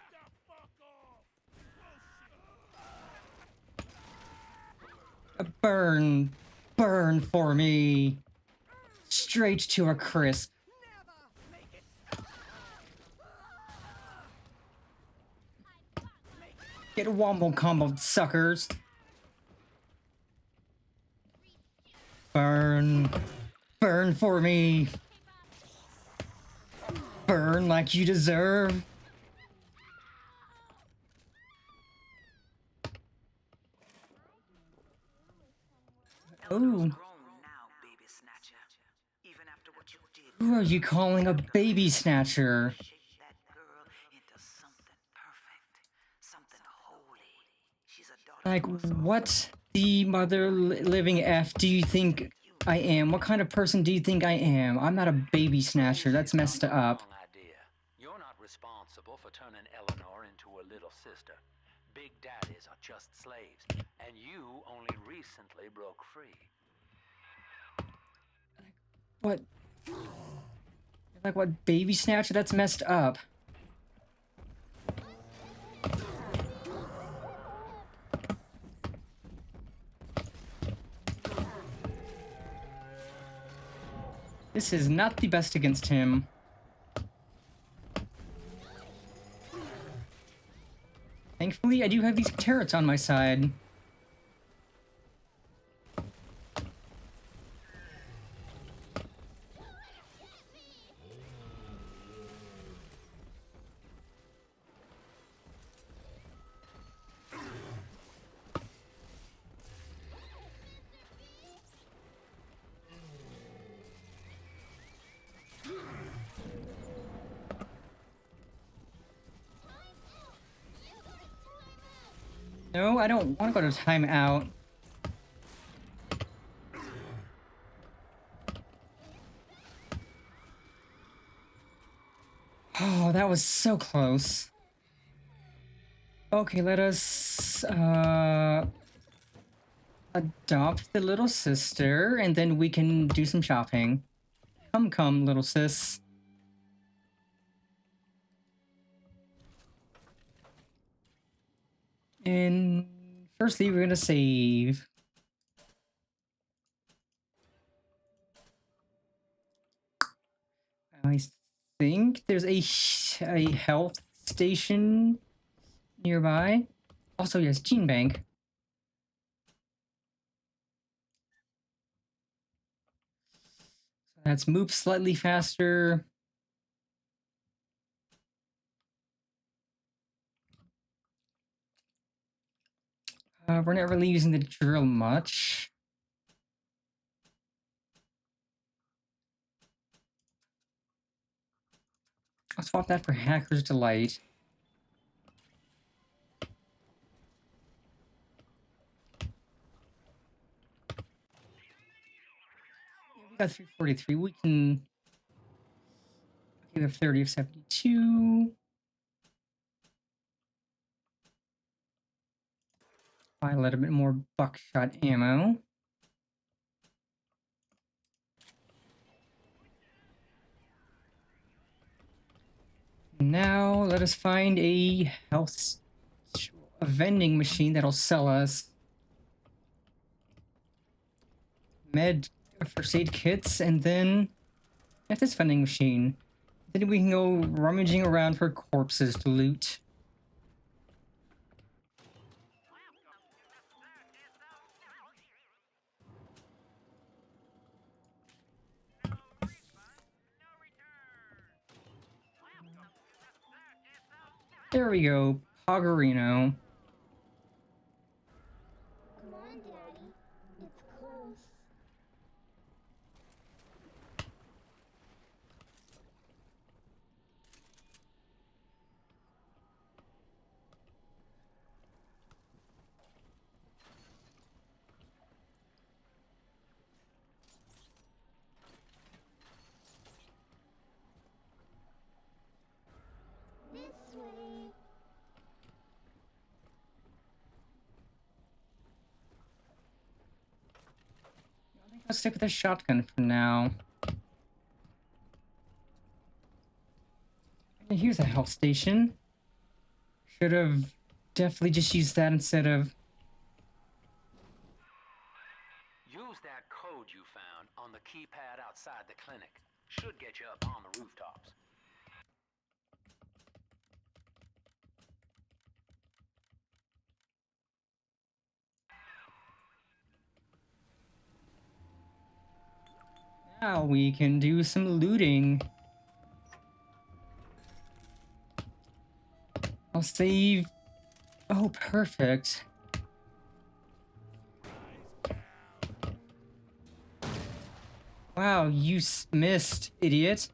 Burn. Burn for me. Straight to a crisp. Get wombo combo, suckers. Burn. Burn for me. Burn like you deserve. Ooh. Who are you calling a baby snatcher? Like, what the mother living F do you think I am? What kind of person do you think I am? I'm not a baby snatcher. That's messed up. You're not responsible for turning Eleanor into a little sister. Big daddies are just slaves, and you only recently broke free. What? Like, what, baby snatcher? That's messed up. This is not the best against him. Thankfully, I do have these turrets on my side. No, I don't want to go to timeout. Oh, that was so close. Okay, let us adopt the little sister, and then we can do some shopping. Come, little sis. And firstly, we're gonna save. I think there's a health station nearby. Also, yes, gene bank. Let's move slightly faster. We're not really using the drill much. I'll swap that for Hacker's Delight. We got 343. We can. Okay, we have 30 of 72. Buy a little bit more buckshot ammo. Now let us find a vending machine that'll sell us first aid kits, and then at this vending machine, then we can go rummaging around for corpses to loot. There we go, Poggerino. Come on, Daddy. It's close. This way. I'll stick with the shotgun for now. And here's a health station. Should have definitely just used that instead of... Use that code you found on the keypad outside the clinic. Should get you up on the rooftops. Now we can do some looting. I'll save... Oh, perfect. Wow, you missed, idiot.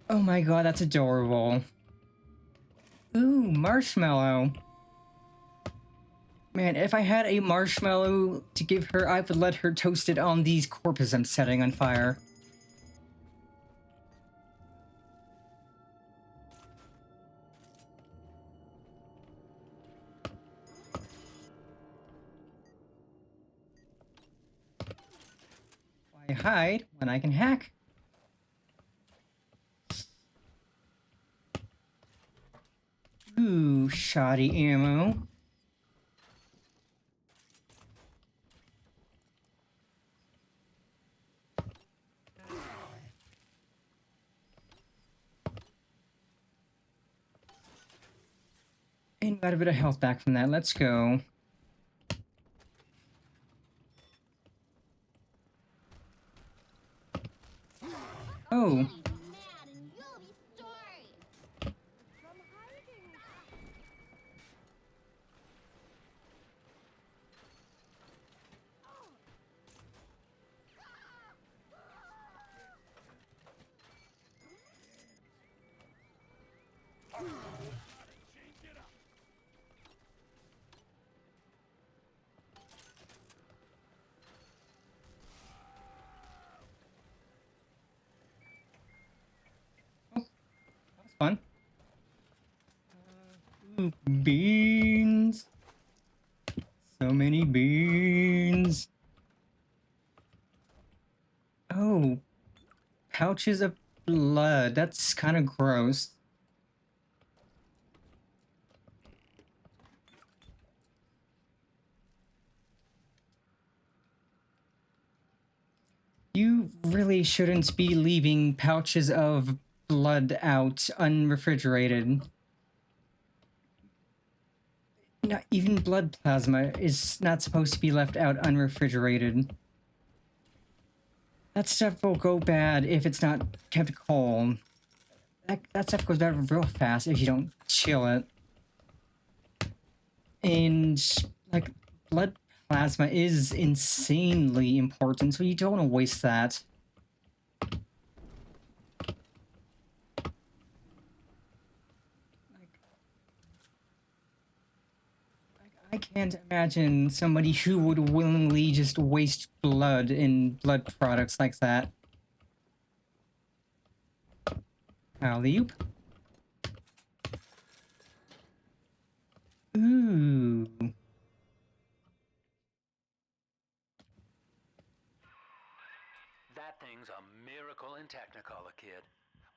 Oh my god, that's adorable. Ooh, marshmallow. Man, if I had a marshmallow to give her, I would let her toast it on these corpses I'm setting on fire. Why hide when I can hack? Ooh, shoddy ammo. And got a bit of health back from that. Let's go. Oh. Fun. Ooh, beans. So many beans. Oh, pouches of blood. That's kind of gross. You really shouldn't be leaving pouches of blood out unrefrigerated. Not even blood plasma is not supposed to be left out unrefrigerated. That stuff will go bad if it's not kept cold. That stuff goes bad real fast if you don't chill it. And, like, blood plasma is insanely important, so you don't want to waste that. I can't imagine somebody who would willingly just waste blood in blood products like that. Alley-oop. Ooh. That thing's a miracle in Technicolor, kid.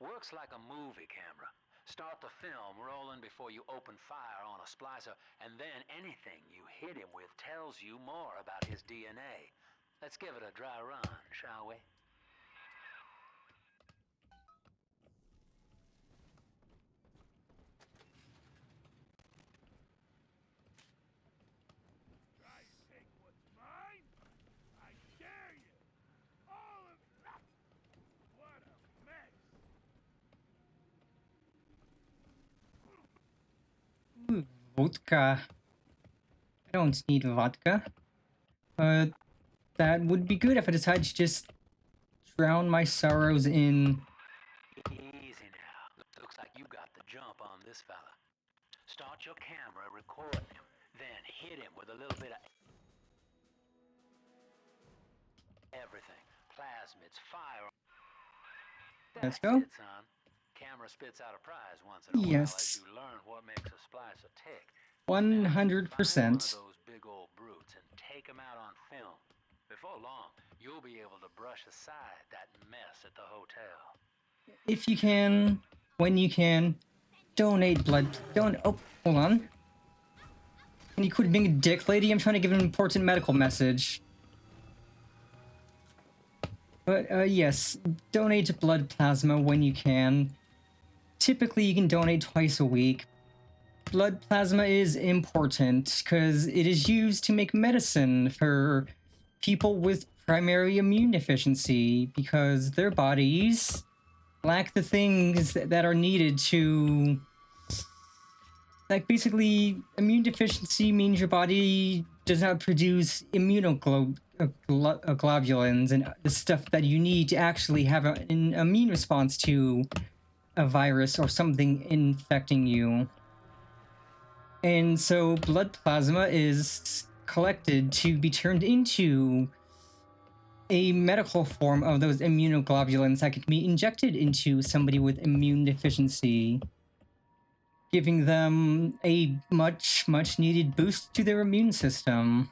Works like a movie camera. Start the film rolling before you open fire on a splicer, and then anything you hit him with tells you more about his DNA. Let's give it a dry run, shall we? Ooh, vodka. I don't need vodka. But that would be good if I decided to just drown my sorrows in... Easy now. Looks like you got the jump on this fella. Start your camera recording him, then hit him with a little bit of everything. Plasmids, fire. Let's That's go. it, son. Camera spits out a prize once in a while as you learn what makes a splicer tick. 100%. Find one of those big old brutes and take them out on film. Before long, you'll be able to brush aside that mess at the hotel. If you can, when you can, donate blood. Oh, hold on. Can you quit being a dick, lady? I'm trying to give an important medical message. But, yes, donate blood plasma when you can. Typically, you can donate twice a week. Blood plasma is important because it is used to make medicine for people with primary immune deficiency because their bodies lack the things that are needed to... Like, basically, immune deficiency means your body does not produce immunoglobulins and the stuff that you need to actually have an immune response to a virus or something infecting you. And so blood plasma is collected to be turned into a medical form of those immunoglobulins that can be injected into somebody with immune deficiency, giving them a much needed boost to their immune system.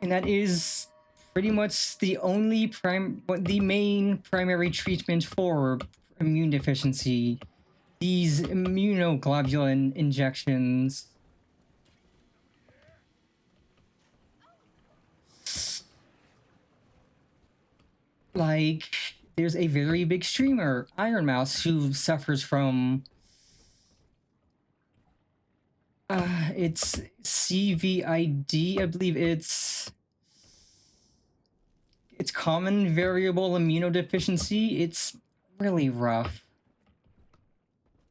And that is pretty much the only the main primary treatment for immune deficiency. These immunoglobulin injections. Like, there's a very big streamer, Iron Mouse, who suffers from... it's CVID, I believe it's common variable immunodeficiency. It's really rough.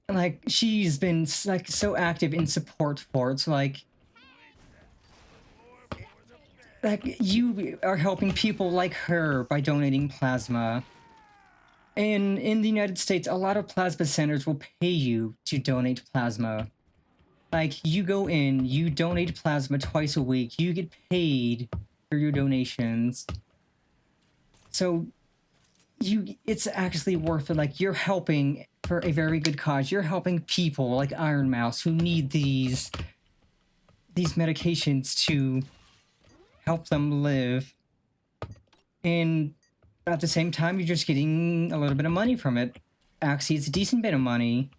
Like, she's been, like, so active in support for it, so, like, you are helping people like her by donating plasma. And in the United States, a lot of plasma centers will pay you to donate plasma. Like, you go in, you donate plasma twice a week, you get paid for your donations. So, it's actually worth it. Like, you're helping for a very good cause. You're helping people like Iron Mouse who need these medications to help them live. And at the same time, you're just getting a little bit of money from it. Actually, it's a decent bit of money.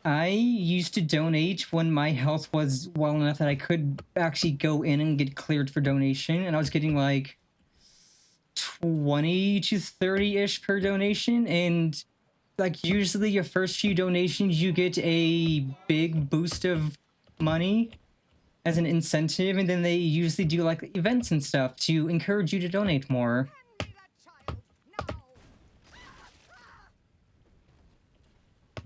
I used to donate when my health was well enough that I could actually go in and get cleared for donation, and I was getting like 20 to 30-ish per donation, and like usually your first few donations you get a big boost of money as an incentive, and then they usually do like events and stuff to encourage you to donate more.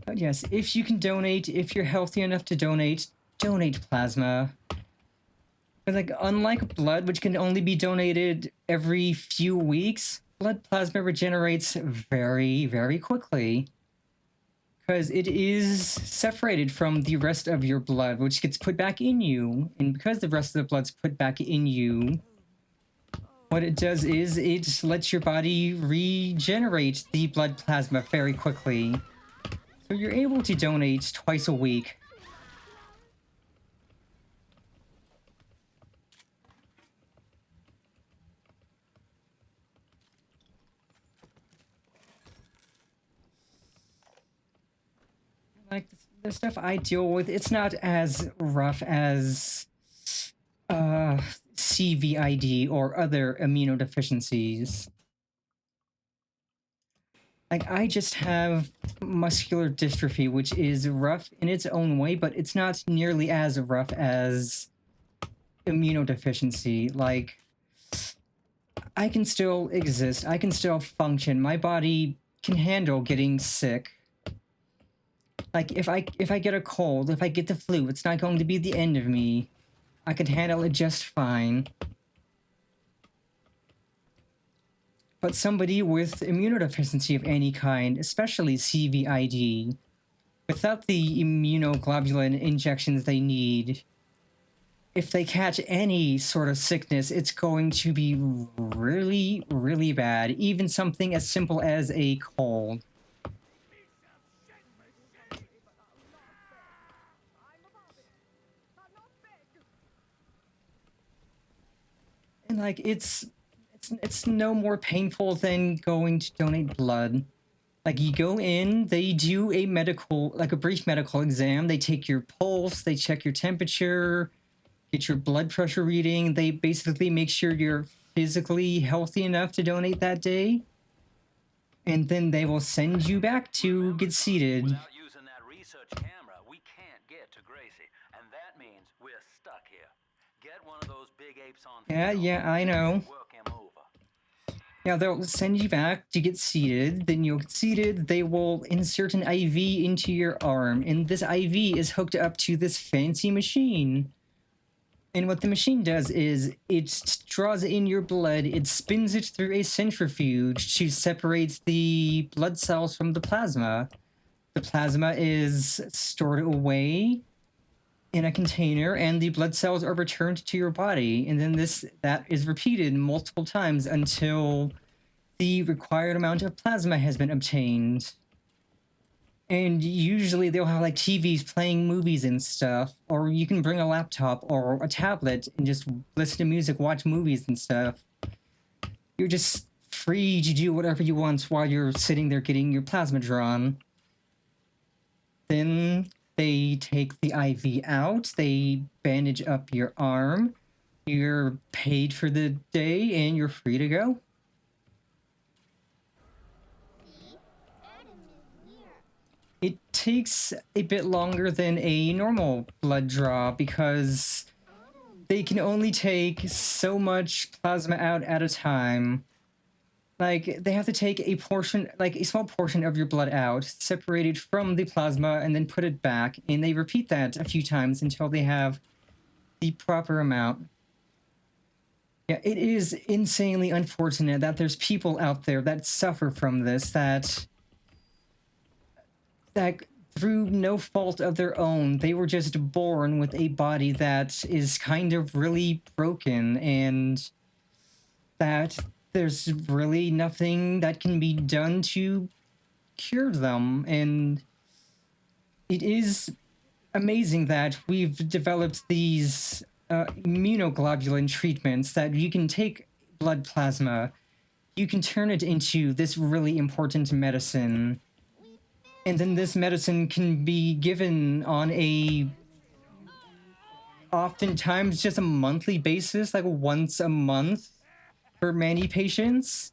But yes, if you can donate, if you're healthy enough to donate, donate plasma. Because like, unlike blood, which can only be donated every few weeks, blood plasma regenerates very, very quickly. Because it is separated from the rest of your blood, which gets put back in you. And because the rest of the blood's put back in you, what it does is it lets your body regenerate the blood plasma very quickly. So you're able to donate twice a week. Like, the stuff I deal with, it's not as rough as CVID or other immunodeficiencies. Like, I just have muscular dystrophy, which is rough in its own way, but it's not nearly as rough as immunodeficiency. Like, I can still exist, I can still function, my body can handle getting sick. Like, if I get a cold, if I get the flu, it's not going to be the end of me. I can handle it just fine. But somebody with immunodeficiency of any kind, especially CVID, without the immunoglobulin injections they need, if they catch any sort of sickness, it's going to be really, really bad. Even something as simple as a cold. And like, it's no more painful than going to donate blood. Like, you go in, they do a brief medical exam, they take your pulse, they check your temperature, get your blood pressure reading, they basically make sure you're physically healthy enough to donate that day. And then they will send you back to get seated. Without using that research camera, we can't get to Gracie, and that means we're stuck here. Get one of those big apes on Yeah, I know. work him over. Yeah, they'll send you back to get seated, then you'll get seated, they will insert an IV into your arm, and this IV is hooked up to this fancy machine. And what the machine does is, it draws in your blood, it spins it through a centrifuge to separate the blood cells from the plasma. The plasma is stored away in a container, and the blood cells are returned to your body. And then that is repeated multiple times until the required amount of plasma has been obtained. And usually they'll have like TVs playing movies and stuff, or you can bring a laptop or a tablet and just listen to music, watch movies and stuff. You're just free to do whatever you want while you're sitting there getting your plasma drawn. Then they take the IV out, they bandage up your arm, you're paid for the day, and you're free to go. It takes a bit longer than a normal blood draw because they can only take so much plasma out at a time. Like, they have to take a portion, like a small portion of your blood out, separate it from the plasma, and then put it back, and they repeat that a few times until they have the proper amount. Yeah, it is insanely unfortunate that there's people out there that suffer from this, that through no fault of their own, they were just born with a body that is kind of really broken, and that there's really nothing that can be done to cure them. And it is amazing that we've developed these immunoglobulin treatments that you can take blood plasma, you can turn it into this really important medicine, and then this medicine can be given on a oftentimes just a monthly basis, like once a month for many patients.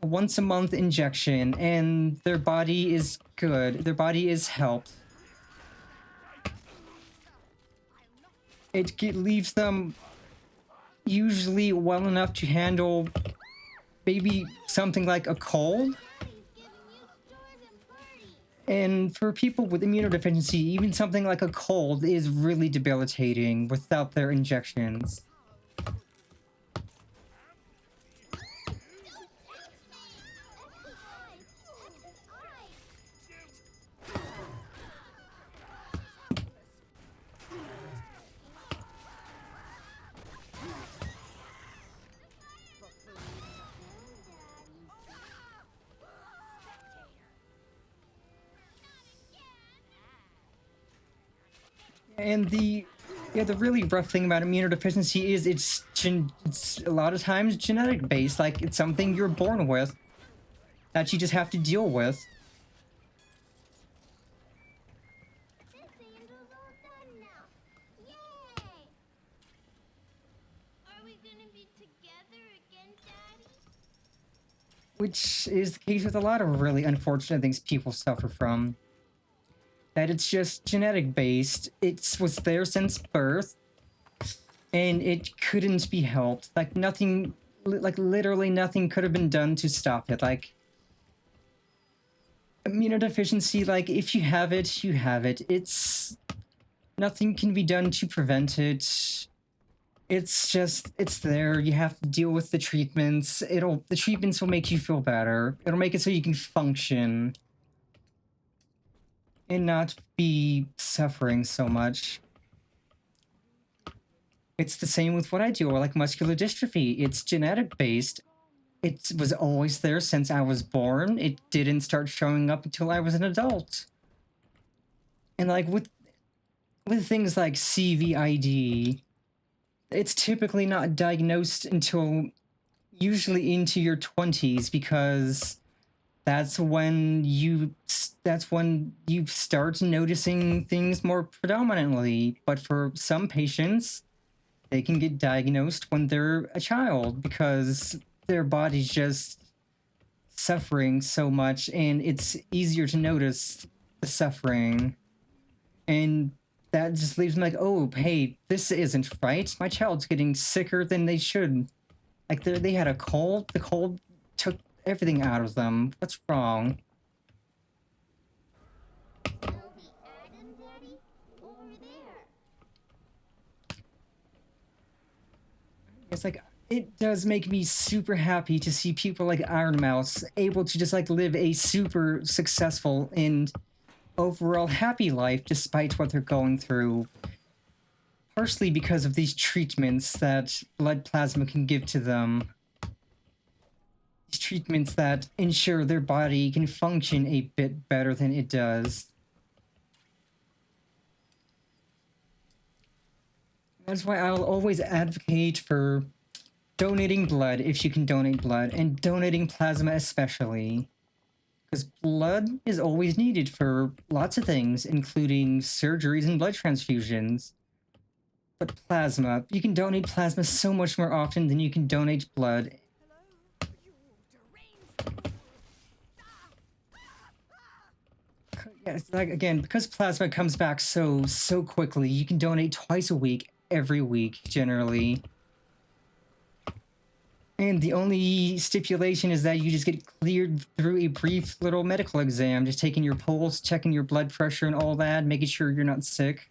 a once a month injection, and their body is good. Their body is helped. It leaves them usually well enough to handle maybe something like a cold. And for people with immunodeficiency, even something like a cold is really debilitating without their injections. And the really rough thing about immunodeficiency is it's a lot of times genetic based. Like, it's something you're born with that you just have to deal with. Which is the case with a lot of really unfortunate things people suffer from. That it's just genetic based. It was there since birth, and it couldn't be helped. Like, nothing, like literally nothing could have been done to stop it. Like, immunodeficiency, like, if you have it, you have it. It's nothing can be done to prevent it. It's just, it's there. You have to deal with the treatments. The treatments will make you feel better. It'll make it so you can function and not be suffering so much. It's the same with what I do, or like muscular dystrophy. It's genetic based. It was always there since I was born. It didn't start showing up until I was an adult. And like with things like CVID, it's typically not diagnosed until usually into your 20s, because that's when you start noticing things more predominantly. But for some patients, they can get diagnosed when they're a child because their body's just suffering so much, and it's easier to notice the suffering. And that just leaves them like, oh, hey, this isn't right. My child's getting sicker than they should. Like, they had a cold. The cold took everything out of them. What's wrong? It's like, it does make me super happy to see people like Iron Mouse able to just like live a super successful and overall happy life despite what they're going through. Partially because of these treatments that blood plasma can give to them. These treatments that ensure their body can function a bit better than it does. That's why I'll always advocate for donating blood if you can donate blood, and donating plasma especially. Because blood is always needed for lots of things, including surgeries and blood transfusions. But plasma, you can donate plasma so much more often than you can donate blood. Yeah, like, again, because plasma comes back so quickly, you can donate twice a week, every week, generally. And the only stipulation is that you just get cleared through a brief little medical exam, just taking your pulse, checking your blood pressure and all that, making sure you're not sick.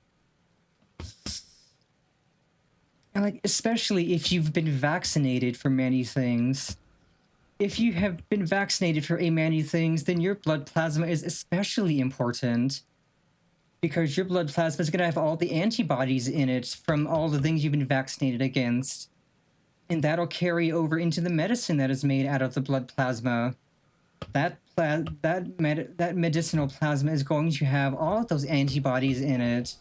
And like, especially if you've been vaccinated for many things. If you have been vaccinated for many things, then your blood plasma is especially important. Because your blood plasma is going to have all the antibodies in it from all the things you've been vaccinated against. And that'll carry over into the medicine that is made out of the blood plasma. That medicinal plasma is going to have all of those antibodies in it.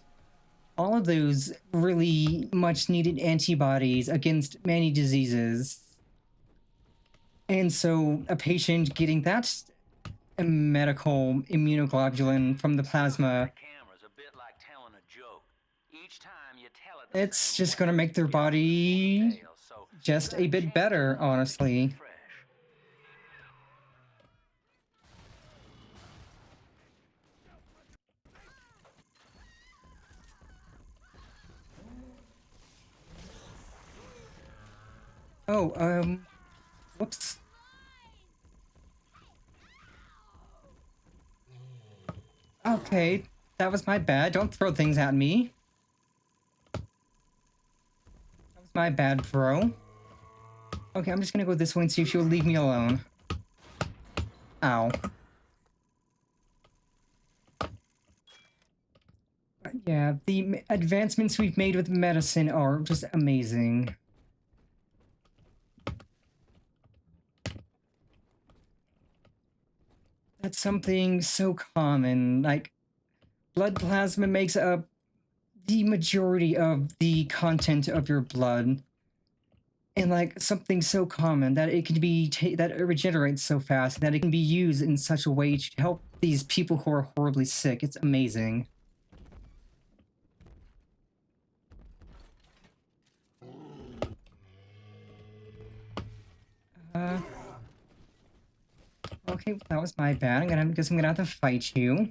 All of those really much needed antibodies against many diseases. And so a patient getting that medical immunoglobulin from the plasma, it's just going to make their body just a bit better, honestly. Oh, whoops. Okay, that was my bad. Don't throw things at me. That was my bad, bro. Okay, I'm just gonna go this way and see if she'll leave me alone. Ow. But yeah, the advancements we've made with medicine are just amazing. That's something so common, like blood plasma makes up the majority of the content of your blood. And like something so common that it can be that it regenerates so fast that it can be used in such a way to help these people who are horribly sick. It's amazing. Okay, that was my bad. I guess I'm gonna have to fight you.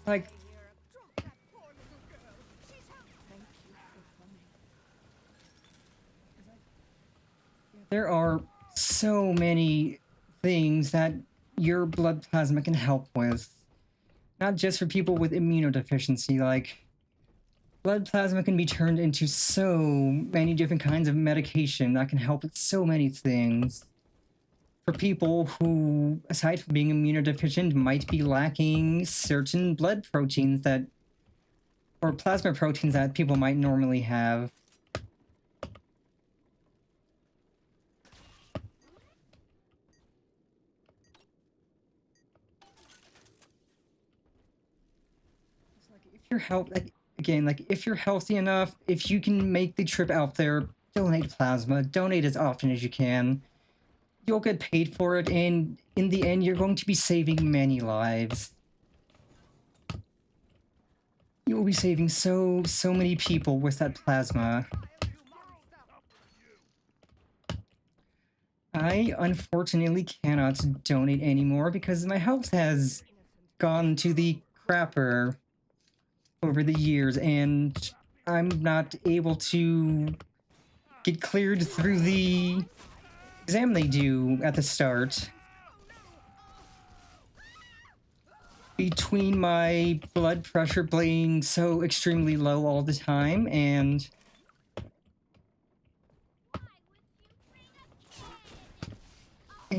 Like, there are so many things that your blood plasma can help with. Not just for people with immunodeficiency, like, blood plasma can be turned into so many different kinds of medication that can help with so many things. For people who, aside from being immunodeficient, might be lacking certain blood proteins that, or plasma proteins that people might normally have. If you're if you're healthy enough, if you can make the trip out there, donate plasma, donate as often as you can. You'll get paid for it, and in the end, you're going to be saving many lives. You will be saving so many people with that plasma. I unfortunately cannot donate anymore because my health has gone to the crapper over the years, and I'm not able to get cleared through the exam they do at the start. Between my blood pressure being so extremely low all the time and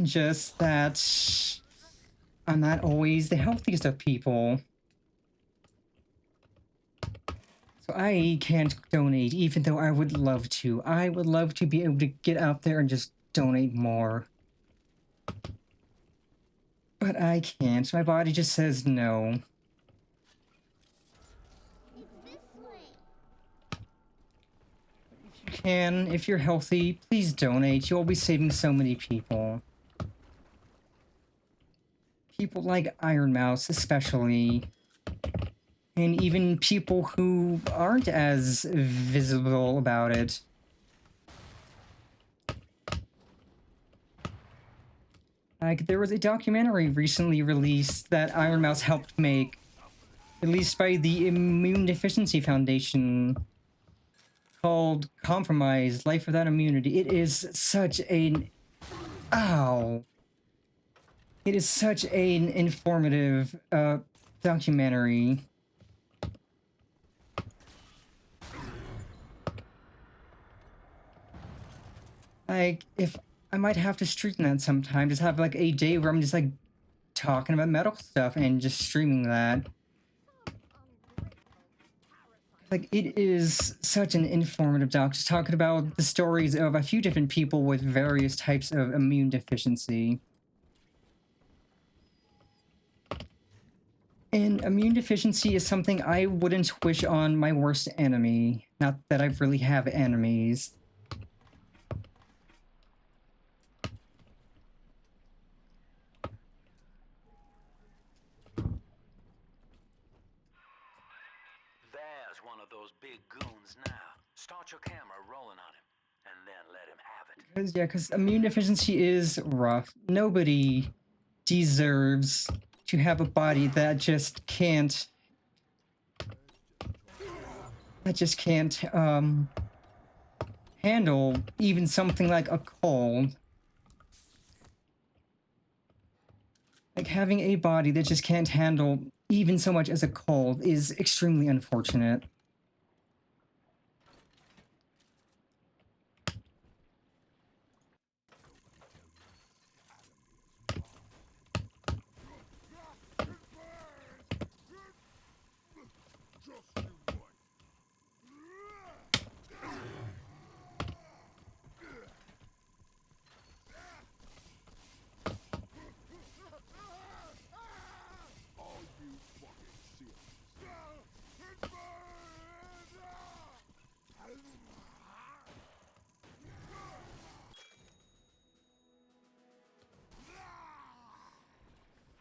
just that I'm not always the healthiest of people. So I can't donate, even though I would love to. I would love to be able to get out there and just donate more. But I can't. My body just says no. If you can, if you're healthy, please donate. You'll be saving so many people. People like Iron Mouse, especially. And even people who aren't as visible about it. Like, there was a documentary recently released that Iron Mouse helped make, released by the Immune Deficiency Foundation, called Compromise, Life Without Immunity. It is such an... Ow! It is such an informative, documentary. Like, if I might have to stream that sometime, just have like a day where I'm just like talking about medical stuff and just streaming that. Like, it is such an informative doc, just talking about the stories of a few different people with various types of immune deficiency. And immune deficiency is something I wouldn't wish on my worst enemy. Not that I really have enemies. is one of those big goons now. Start your camera rolling on him, and then let him have it. Because immune deficiency is rough. Nobody deserves to have a body that just can't handle even something like a cold. Like, having a body that just can't handle even so much as a cold is extremely unfortunate.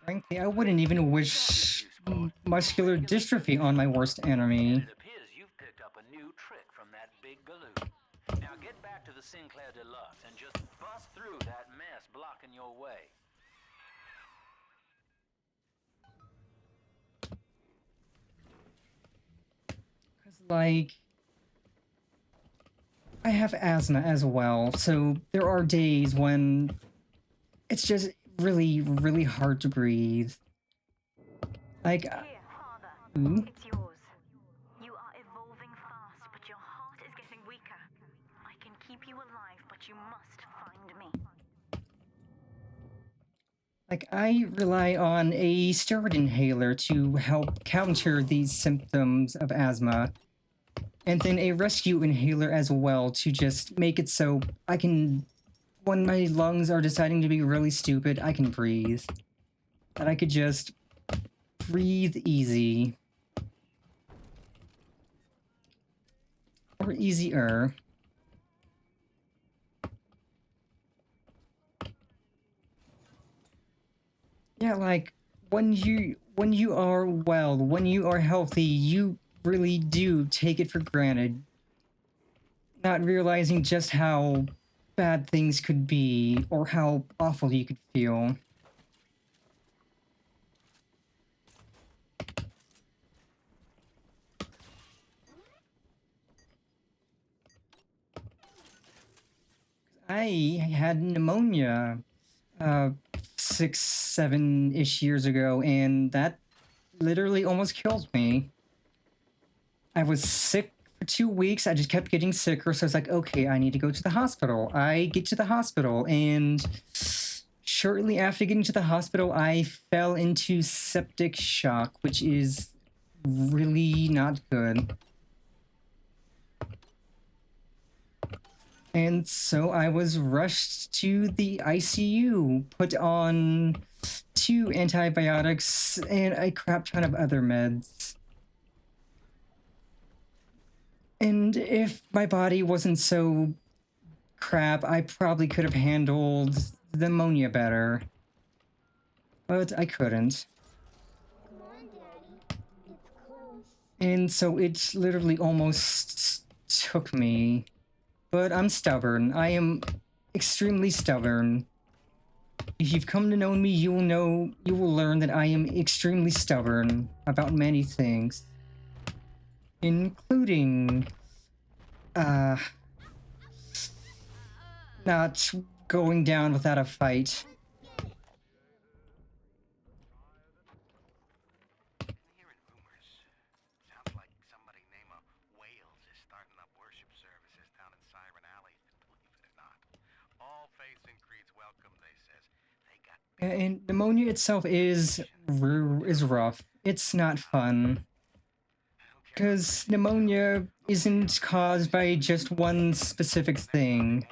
Frankly, I wouldn't even wish muscular dystrophy on my worst enemy. It appears you've picked up a new trick from that big galoot. Now get back to the Sinclair Deluxe and just bust through that mess blocking your way. Like, I have asthma as well, so there are days when it's just really, really hard to breathe. Like, ooh. It's yours. You are evolving fast, but your heart is getting weaker. I can keep you alive, but you must find me. Like, I rely on a steroid inhaler to help counter these symptoms of asthma. And then a rescue inhaler as well to just make it so I can, when my lungs are deciding to be really stupid, I can breathe. That I could just breathe easy. Or easier. Yeah, like, when you are well, when you are healthy, you really do take it for granted. Not realizing just how bad things could be, or how awful you could feel. I had pneumonia 6, 7-ish years ago, and that literally almost killed me. I was sick for 2 weeks. I just kept getting sicker, so I was like, okay, I need to go to the hospital. I get to the hospital, and shortly after getting to the hospital, I fell into septic shock, which is really not good. And so I was rushed to the ICU, put on 2 antibiotics, and a crap ton of other meds. And if my body wasn't so crap, I probably could have handled the pneumonia better. But I couldn't. And so it literally almost took me. But I'm stubborn. I am extremely stubborn. If you've come to know me, you will learn that I am extremely stubborn about many things. Including, not going down without a fight. Hearing rumors. Sounds like somebody named Wales is starting up worship services down in Siren Alley. Believe it or not. All faiths and creeds welcome, they says. They got And pneumonia itself is rough. It's not fun. Because pneumonia isn't caused by just one specific thing.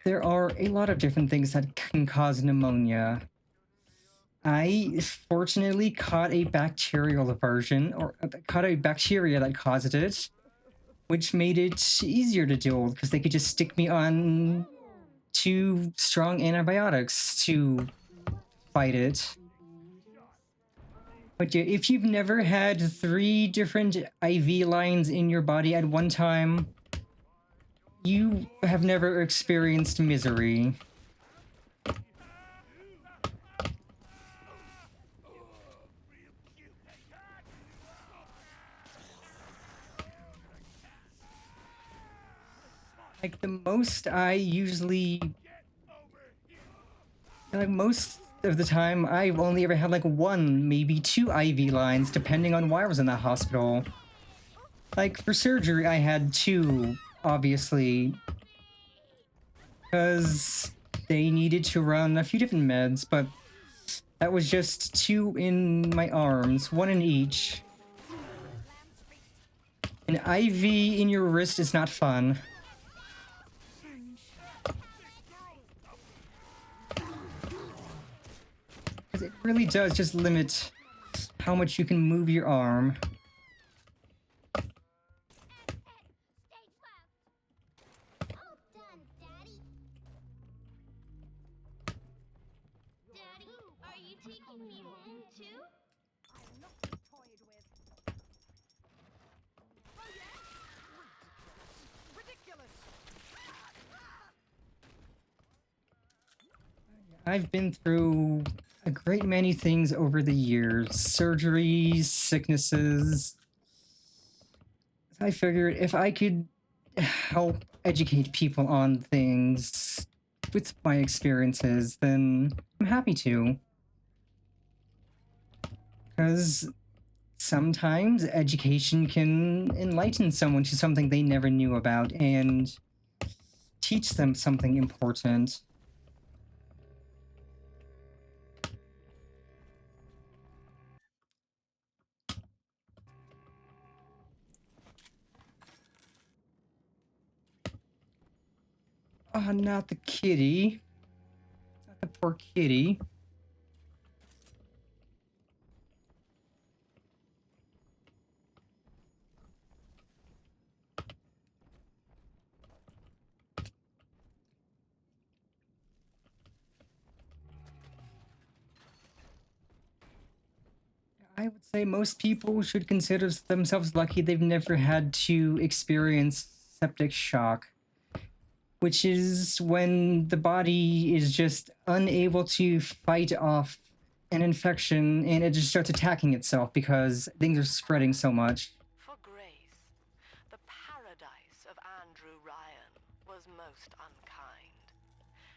There are a lot of different things that can cause pneumonia. I fortunately caught a bacterial version, or caught a bacteria that caused it, which made it easier to deal with because they could just stick me on 2 strong antibiotics to fight it. But yeah, if you've never had 3 different IV lines in your body at one time, you have never experienced misery. Like the most I usually, like most of the time, I've only ever had like 1, maybe 2 IV lines, depending on why I was in the hospital. Like for surgery, I had 2, obviously, because they needed to run a few different meds, but that was just 2 in my arms, 1 in each. An IV in your wrist is not fun. Because it really does just limit how much you can move your arm. Daddy, are you taking me home too? I'm not to be toyed with. Oh yes? Ridiculous! I've been through a great many things over the years. Surgeries, sicknesses. I figured if I could help educate people on things with my experiences, then I'm happy to. Because sometimes education can enlighten someone to something they never knew about and teach them something important. Oh, not the kitty. Not the poor kitty. I would say most people should consider themselves lucky they've never had to experience septic shock, which is when the body is just unable to fight off an infection and it just starts attacking itself because things are spreading so much. For Grace, the paradise of Andrew Ryan was most unkind.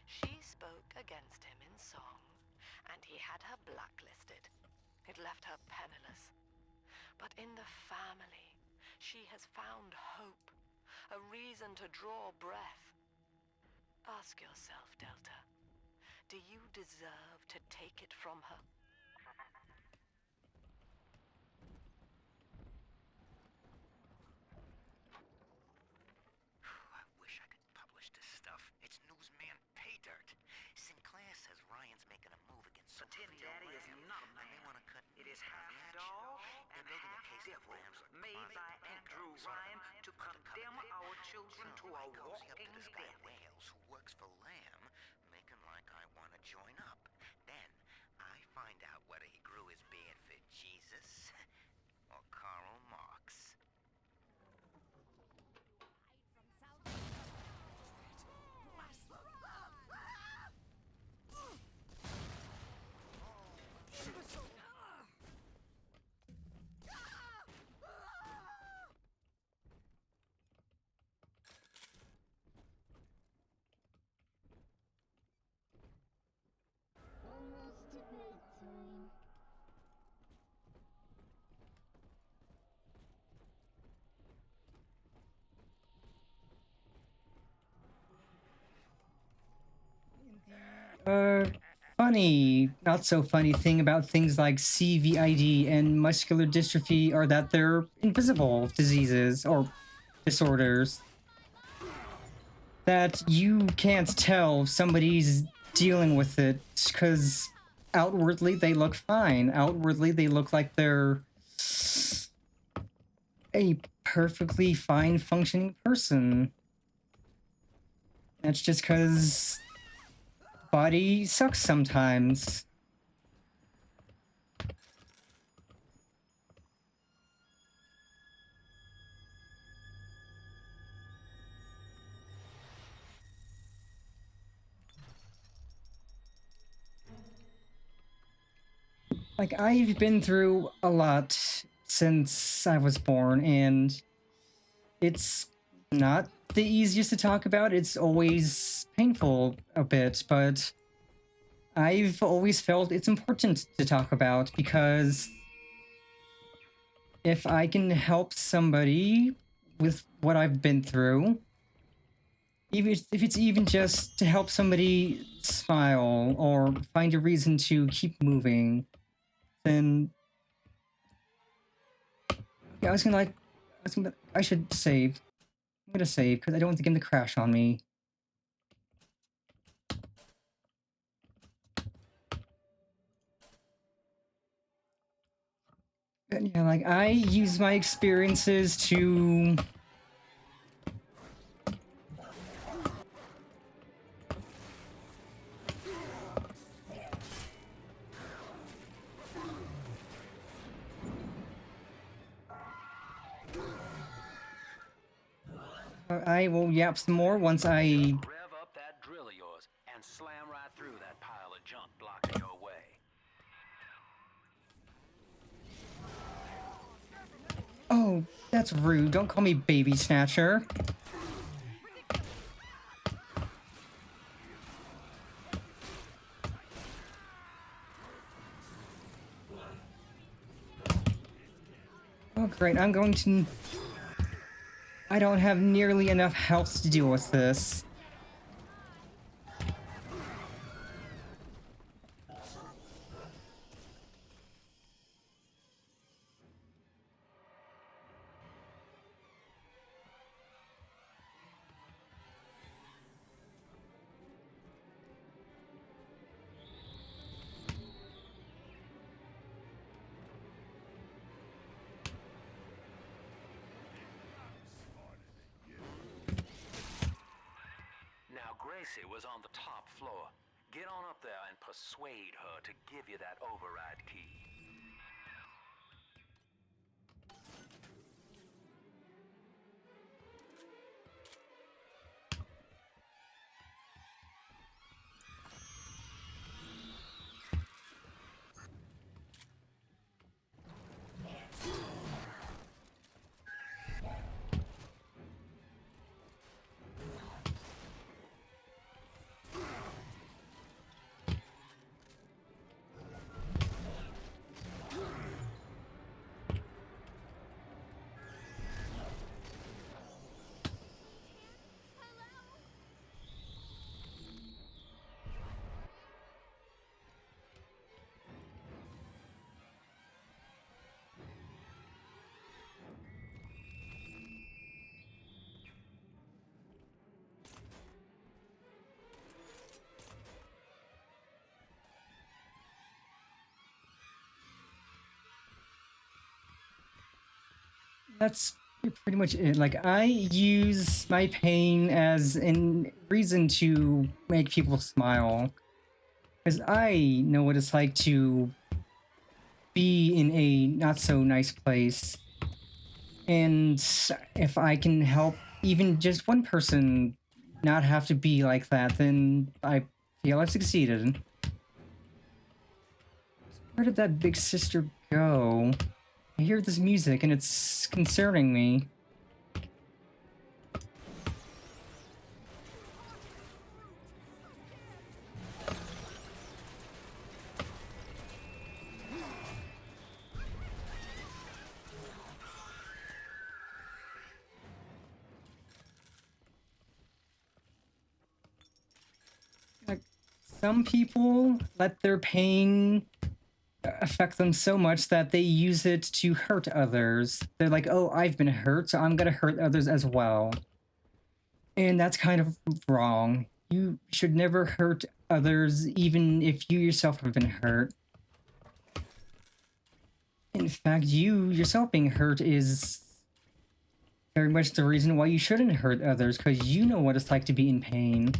She spoke against him in song, and he had her blacklisted. It left her penniless. But in the family, she has found hope, a reason to draw breath. Ask yourself, Delta, do you deserve to take it from her? I wish I could publish this stuff. It's newsman pay dirt. Sinclair says Ryan's making a move against Tin Daddy is not a man. They want to cut. It is half dog and half devils, made by Andrew Ryan to condemn our children to a walking death. Wales, who works for Lamb, making like I want to join up. Then I find out whether he grew his beard for Jesus or Karl Marx. Almost to bedtime. Funny, not so funny thing about things like CVID and muscular dystrophy are that they're invisible diseases or disorders. That you can't tell if somebody's dealing with it because outwardly they look fine. Outwardly they look like they're a perfectly fine functioning person. That's just because body sucks sometimes. Like, I've been through a lot since I was born, and it's not the easiest to talk about. It's always painful a bit, but I've always felt it's important to talk about because if I can help somebody with what I've been through, even if it's even just to help somebody smile or find a reason to keep moving, then yeah, I should save. I'm gonna save because I don't want the game to crash on me. And yeah, like I use my experiences to I will yap some more once I Rev up that drill of yours and slam right through that pile of junk blocking your way. Oh, that's rude. Don't call me Baby Snatcher. Oh, great. I don't have nearly enough health to deal with this. Now, Gracie was on the top floor. Get on up there and persuade her to give you that override key. That's pretty much it. Like, I use my pain as a reason to make people smile. Because I know what it's like to be in a not so nice place. And if I can help even just one person not have to be like that, then I feel I've succeeded. Where did that big sister go? I hear this music and it's concerning me. Like, some people let their pain affect them so much that they use it to hurt others. They're like, oh, I've been hurt, so I'm gonna hurt others as well. And that's kind of wrong. You should never hurt others, even if you yourself have been hurt. In fact, you yourself being hurt is very much the reason why you shouldn't hurt others, because you know what it's like to be in pain.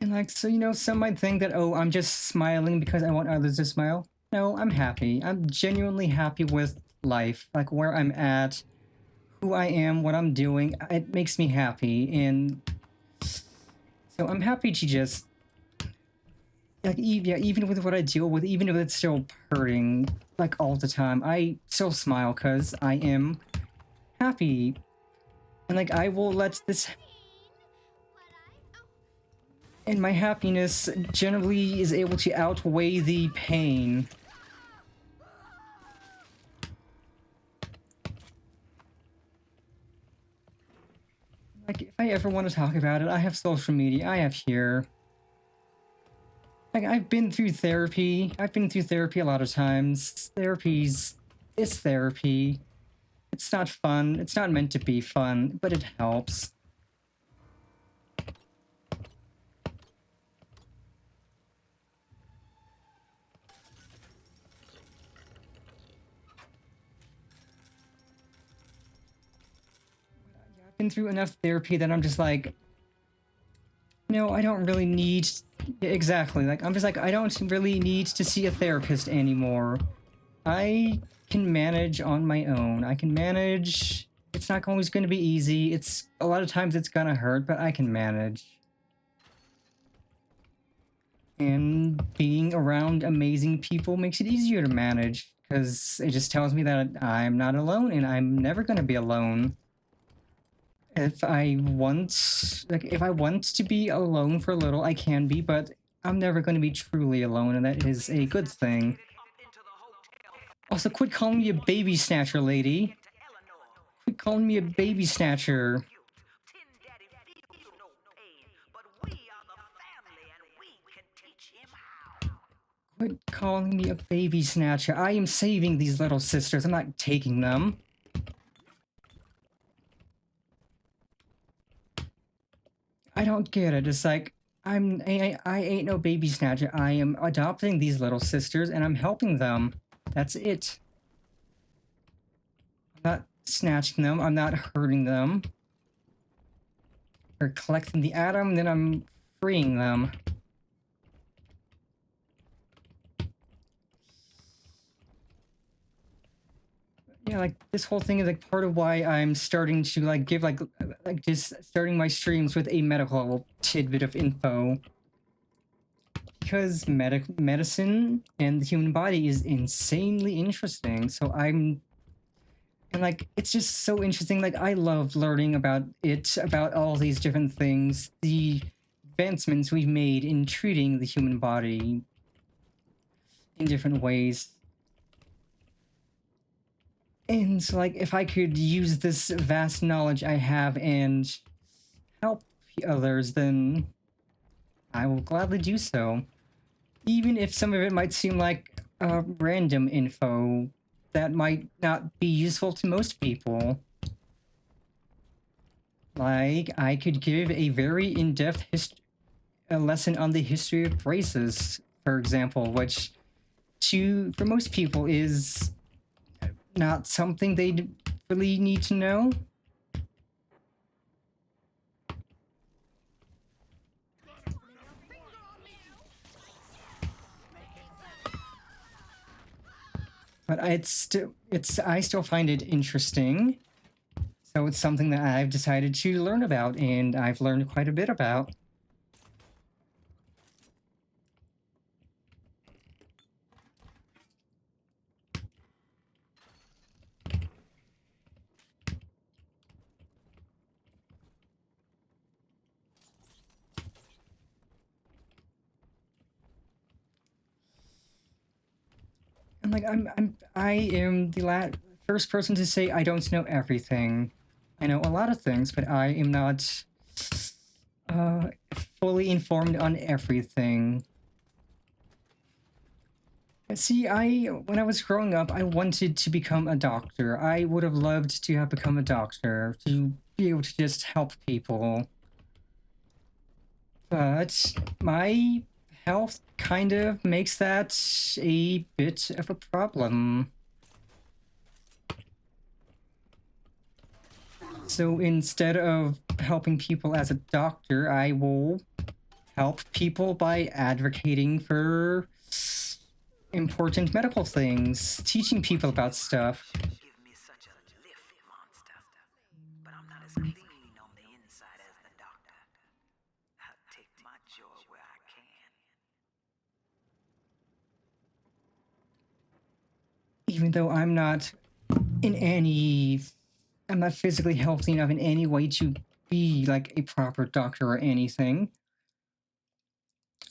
And Like, so, you know, some might think that, oh, I'm just smiling because I want others to smile. No, I'm happy. I'm genuinely happy with life, like where I'm at, who I am, what I'm doing. It makes me happy, and so I'm happy to just, like, yeah, even with what I deal with, even if it's still hurting, like, all the time, I still smile because I am happy. And, like, I will let this... And my happiness generally is able to outweigh the pain. Like, if I ever want to talk about it, I have social media, I have here. Like, I've been through therapy. I've been through therapy a lot of times. It's therapy. It's not fun. It's not meant to be fun, but it helps. I've been through enough therapy that I'm just like, no, I don't really need... Exactly, like, I'm just like, I don't really need to see a therapist anymore. I can manage on my own. I can manage... It's not always going to be easy. It's... A lot of times it's gonna hurt, but I can manage. And being around amazing people makes it easier to manage, because it just tells me that I'm not alone, and I'm never going to be alone. If I want to be alone for a little, I can be, but I'm never going to be truly alone, and that is a good thing. Also, quit calling me a baby snatcher, lady. Quit calling me a baby snatcher. Quit calling me a baby snatcher. I am saving these little sisters. I'm not taking them. I don't get it. It's like, I ain't no baby snatcher. I am adopting these little sisters and I'm helping them. That's it. I'm not snatching them. I'm not hurting them. Or collecting the atom, then I'm freeing them. Yeah, like, this whole thing is, like, part of why I'm starting to, like, give, like just starting my streams with a medical tidbit of info. Because medicine and the human body is insanely interesting, so and, like, it's just so interesting. Like, I love learning about it, about all these different things, the advancements we've made in treating the human body in different ways. And so, like, if I could use this vast knowledge I have and help others, then I will gladly do so. Even if some of it might seem like random info that might not be useful to most people. Like, I could give a very in-depth lesson on the history of races, for example, which for most people is not something they really need to know. But I still find it interesting. So it's something that I've decided to learn about, and I've learned quite a bit about. And, like, I am the first person to say I don't know everything. I know a lot of things, but I am not fully informed on everything. See, when I was growing up, I wanted to become a doctor. I would have loved to have become a doctor, to be able to just help people. But my health kind of makes that a bit of a problem. So instead of helping people as a doctor, I will help people by advocating for important medical things, teaching people about stuff. Give me such a lift, monster. But I'm not as clean on the inside as the doctor. I'll take my joy where I can. Even though I'm not physically healthy enough in any way to be like a proper doctor or anything,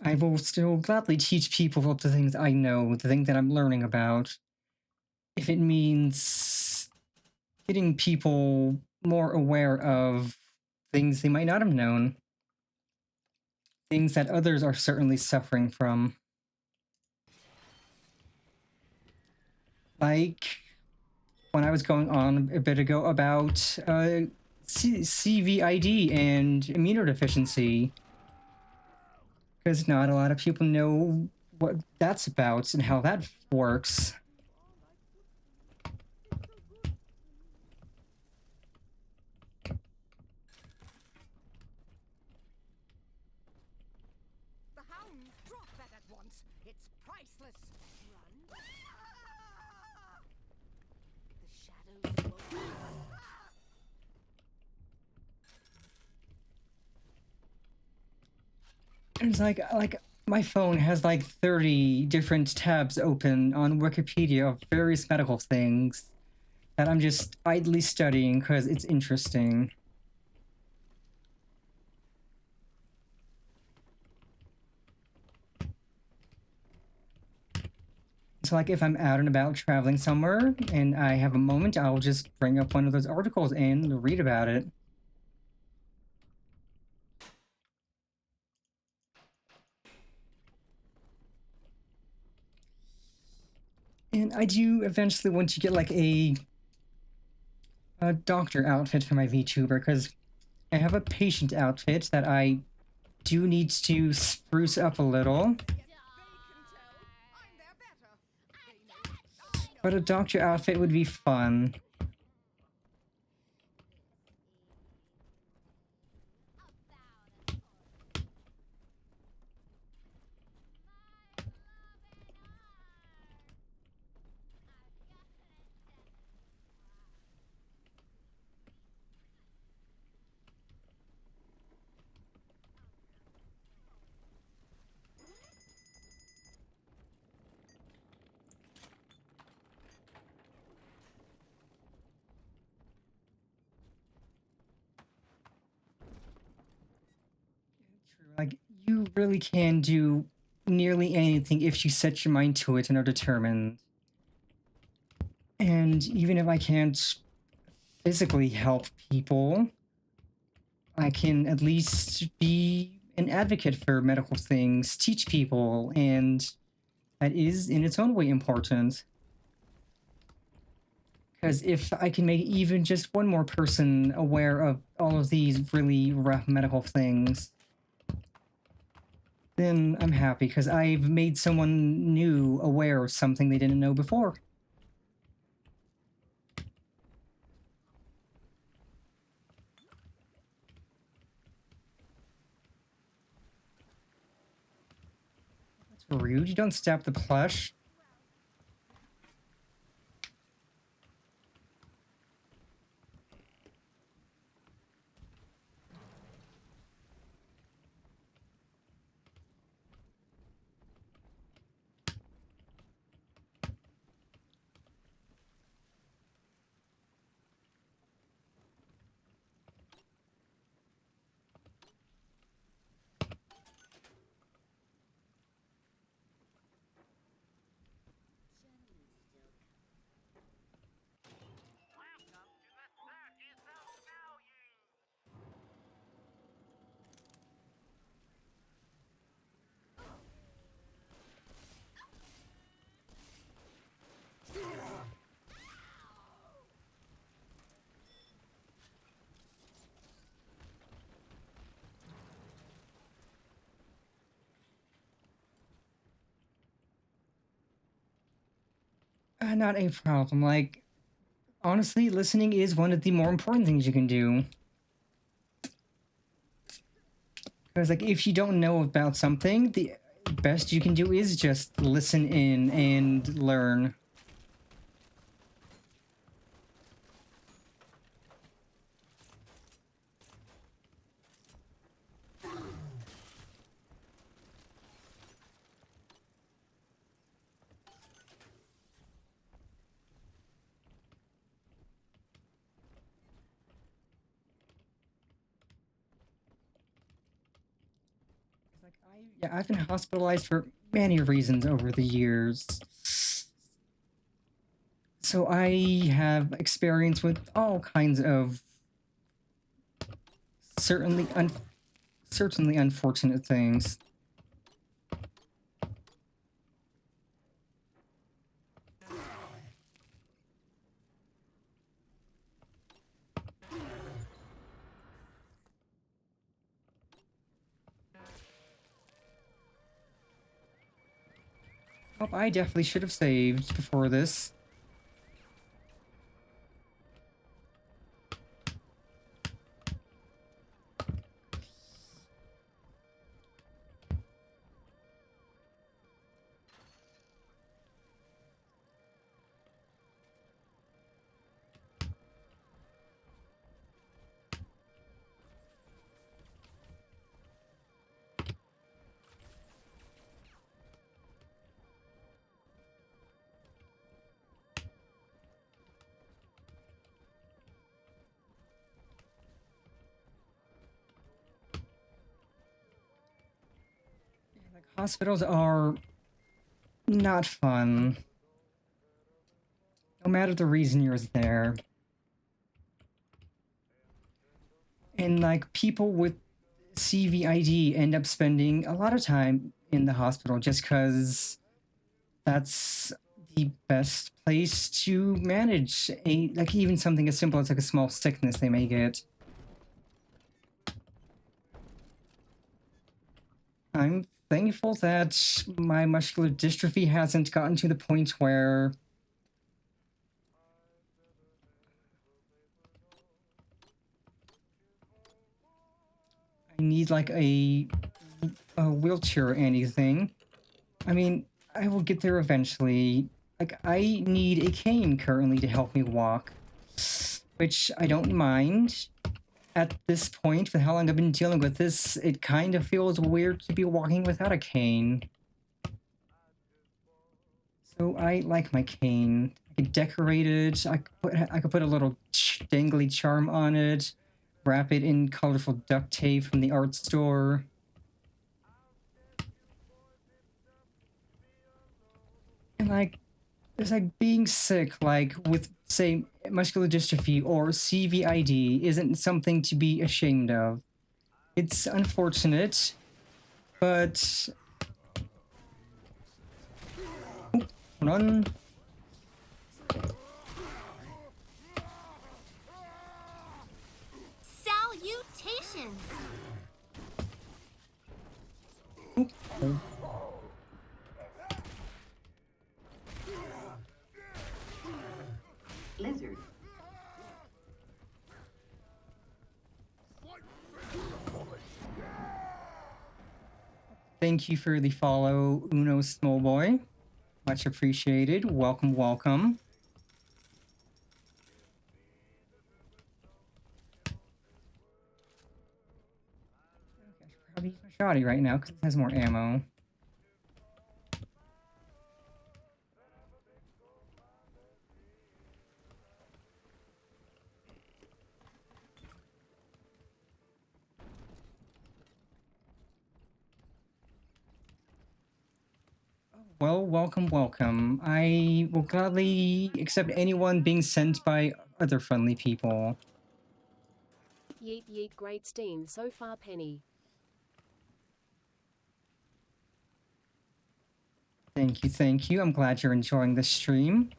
I will still gladly teach people the things I know, the things that I'm learning about. If it means getting people more aware of things they might not have known, things that others are certainly suffering from. Like when I was going on a bit ago about CVID and immunodeficiency, because not a lot of people know what that's about and how that works. The hound! Drop that at once! It's priceless! Run! The shadows will... It's like my phone has like 30 different tabs open on Wikipedia of various medical things that I'm just idly studying because it's interesting. So like if I'm out and about traveling somewhere and I have a moment, I'll just bring up one of those articles and read about it. And I do eventually want to get like a doctor outfit for my VTuber, because I have a patient outfit that I do need to spruce up a little. But a doctor outfit would be fun. Like, you really can do nearly anything if you set your mind to it and are determined. And even if I can't physically help people, I can at least be an advocate for medical things, teach people, and that is in its own way important. Because if I can make even just one more person aware of all of these really rough medical things, then I'm happy, because I've made someone new aware of something they didn't know before. That's rude. You don't stab the plush. Not a problem. Like, honestly, listening is one of the more important things you can do. Because like if you don't know about something, the best you can do is just listen in and learn. Yeah, I've been hospitalized for many reasons over the years. So I have experience with all kinds of certainly unfortunate things. Oh, I definitely should have saved before this. Like hospitals are not fun. No matter the reason you're there. And like people with CVID end up spending a lot of time in the hospital just because that's the best place to manage a like even something as simple as like a small sickness they may get. I'm thankful that my muscular dystrophy hasn't gotten to the point where I need like a wheelchair or anything. I mean, I will get there eventually. Like, I need a cane currently to help me walk, which I don't mind. At this point, with how long I've been dealing with this, it kind of feels weird to be walking without a cane. So I like my cane. I could decorate it. I could put a little dangly charm on it. Wrap it in colorful duct tape from the art store. And like, it's like being sick, like with, say, muscular dystrophy or CVID isn't something to be ashamed of. It's unfortunate, but... Oh, hold on. Salutations! Oh. Lizard. Thank you for the follow, Uno Smallboy. Much appreciated. Welcome, welcome. Okay, I should probably use my shotty right now because it has more ammo. Well, welcome, welcome. I will gladly accept anyone being sent by other friendly people. Yeet yeet, great steam so far, Penny. Thank you, thank you. I'm glad you're enjoying the stream.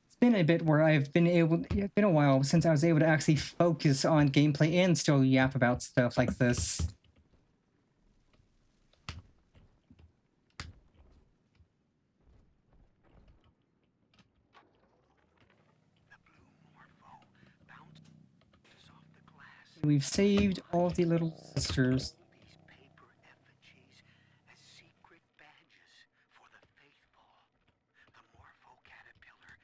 It's been a bit where it's been a while since I was able to actually focus on gameplay and still yap about stuff like this. We've saved all the little sisters. These paper effigies as secret badges for the faithful. The Morpho caterpillar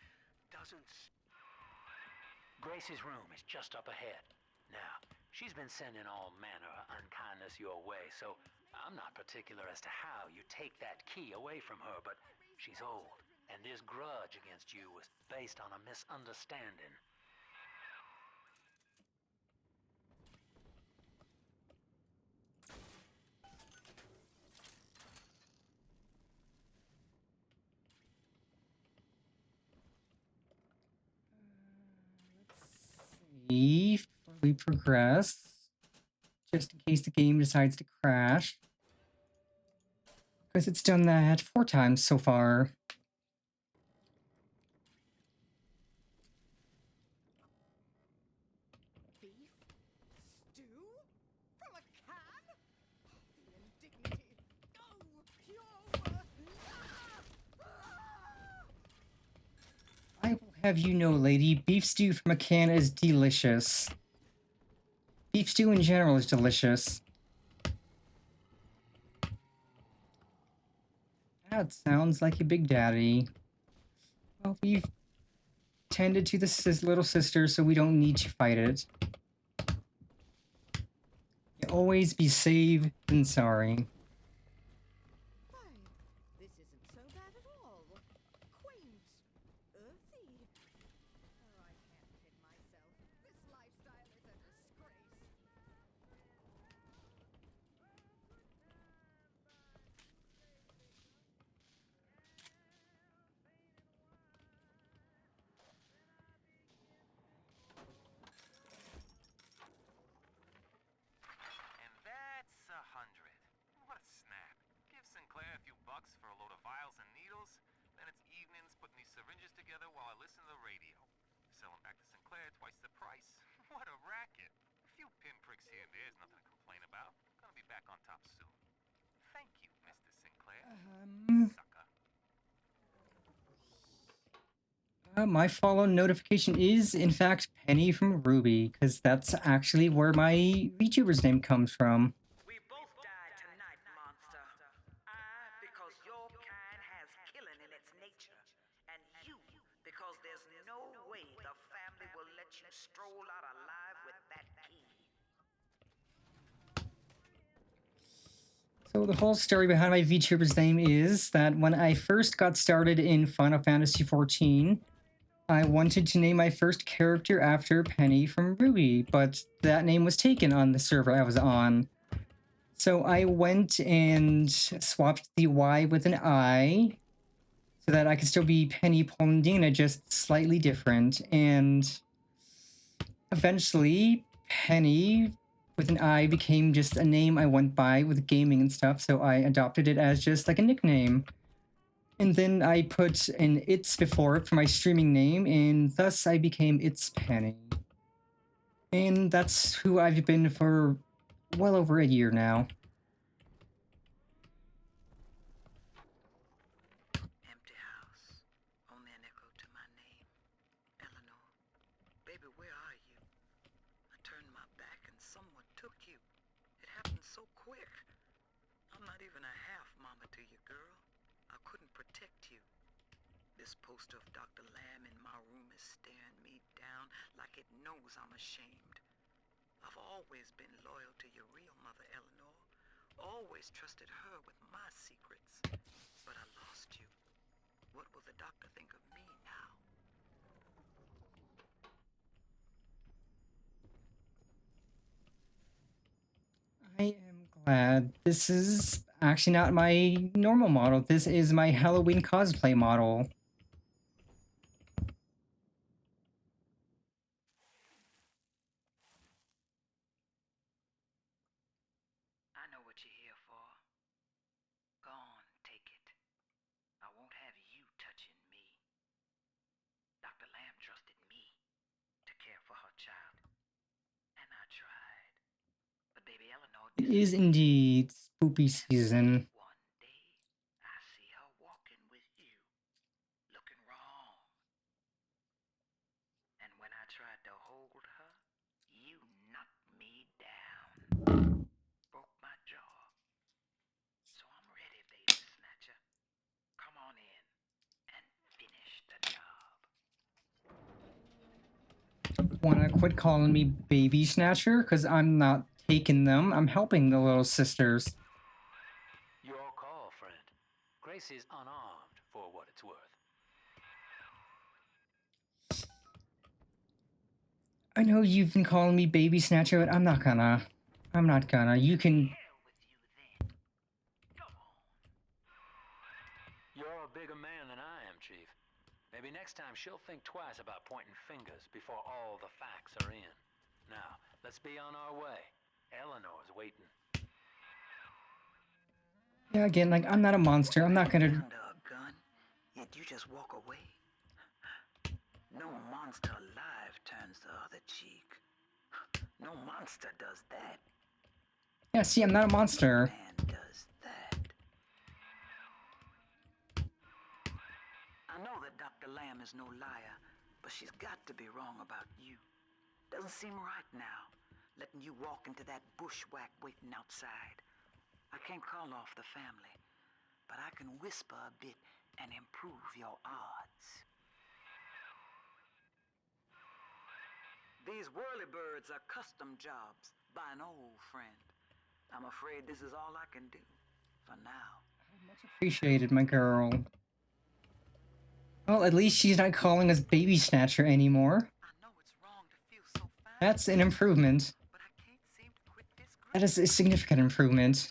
doesn't. Gracie's room is just up ahead. Now, she's been sending all manner of unkindness your way, so I'm not particular as to how you take that key away from her, but she's old, and this grudge against you was based on a misunderstanding. If we progress, just in case the game decides to crash. Because it's done that 4 times so far. Beef? Stew? From a can? The indignity. Oh, pure. I will have you know, lady, beef stew from a can is delicious. Beef stew in general is delicious. That sounds like a big daddy. Well, we've tended to this little sister, so we don't need to fight it. You'll always be safe than sorry. Why, this isn't so bad at all. Quaint. Earthy. Oh, I can't kid myself. This lifestyle is a disgrace. And that's 100. What a snap. Give Sinclair a few bucks for a load of vials and needles, then it's evenings putting these syringes together while I listen to the radio. Sell them back to Sinclair twice the price. What a racket. A few pinpricks here and there is nothing to complain about. Gonna be back on top soon. Thank you, Mr. Sinclair. Sucker. My follow notification is, in fact, Penny from Ruby, because that's actually where my VTuber's name comes from. We both died tonight, monster. I, because your kind has killing in its nature. And you, because there's no way the family will let you stroll out alive with that key. So the whole story behind my VTuber's name is that when I first got started in Final Fantasy XIV, I wanted to name my first character after Penny from Ruby, but that name was taken on the server I was on. So I went and swapped the Y with an I, so that I could still be Penny Polendina, just slightly different. And eventually, Penny with an I became just a name I went by with gaming and stuff, so I adopted it as just like a nickname. And then I put an It's before it for my streaming name, and thus I became It's Penny. And that's who I've been for well over a year now. Empty house. Only an echo to my name. Eleanor. Baby, where are you? I turned my back and someone took you. It happened so quick. I'm not even a half mama to you, girl. I couldn't protect you. This poster of Dr. Lamb in my room is staring me down like it knows I'm ashamed. I've always been loyal to your real mother, Eleanor. Always trusted her with my secrets. But I lost you. What will the doctor think of me now? I am glad. This is actually not my normal model. This is my Halloween cosplay model. I know what you're here for. Go on, take it. I won't have you touching me. Dr. Lamb trusted me to care for her child. And I tried. But baby Eleanor It is indeed spoopy season. one day I see her walking with you, looking wrong. And when I tried to hold her, you knocked me wanna quit calling me baby snatcher? Because I'm not taking them, I'm helping the little sisters. Your call, friend. Gracie's unarmed for what it's worth. I know you've been calling me baby snatcher, but I'm not gonna. You can. You're a bigger man than I am, Chief. Maybe next time she'll think twice about pointing fingers before all the facts are in. Now, let's be on our way. Eleanor's waiting. Yeah, again, like, I'm not a monster. I'm not gonna. Under a gun, yet you just walk away. No monster alive turns the other cheek. No monster does that. Yeah, see, I'm not a monster. Man does that. I know that Dr. Lamb is no liar, but she's got to be wrong about you. Doesn't seem right now, letting you walk into that bushwhack waiting outside. I can't call off the family, but I can whisper a bit and improve your odds. These whirlybirds are custom jobs by an old friend. I'm afraid this is all I can do for now. Appreciated, my girl. Well, at least she's not calling us baby snatcher anymore. That's an improvement. That is a significant improvement.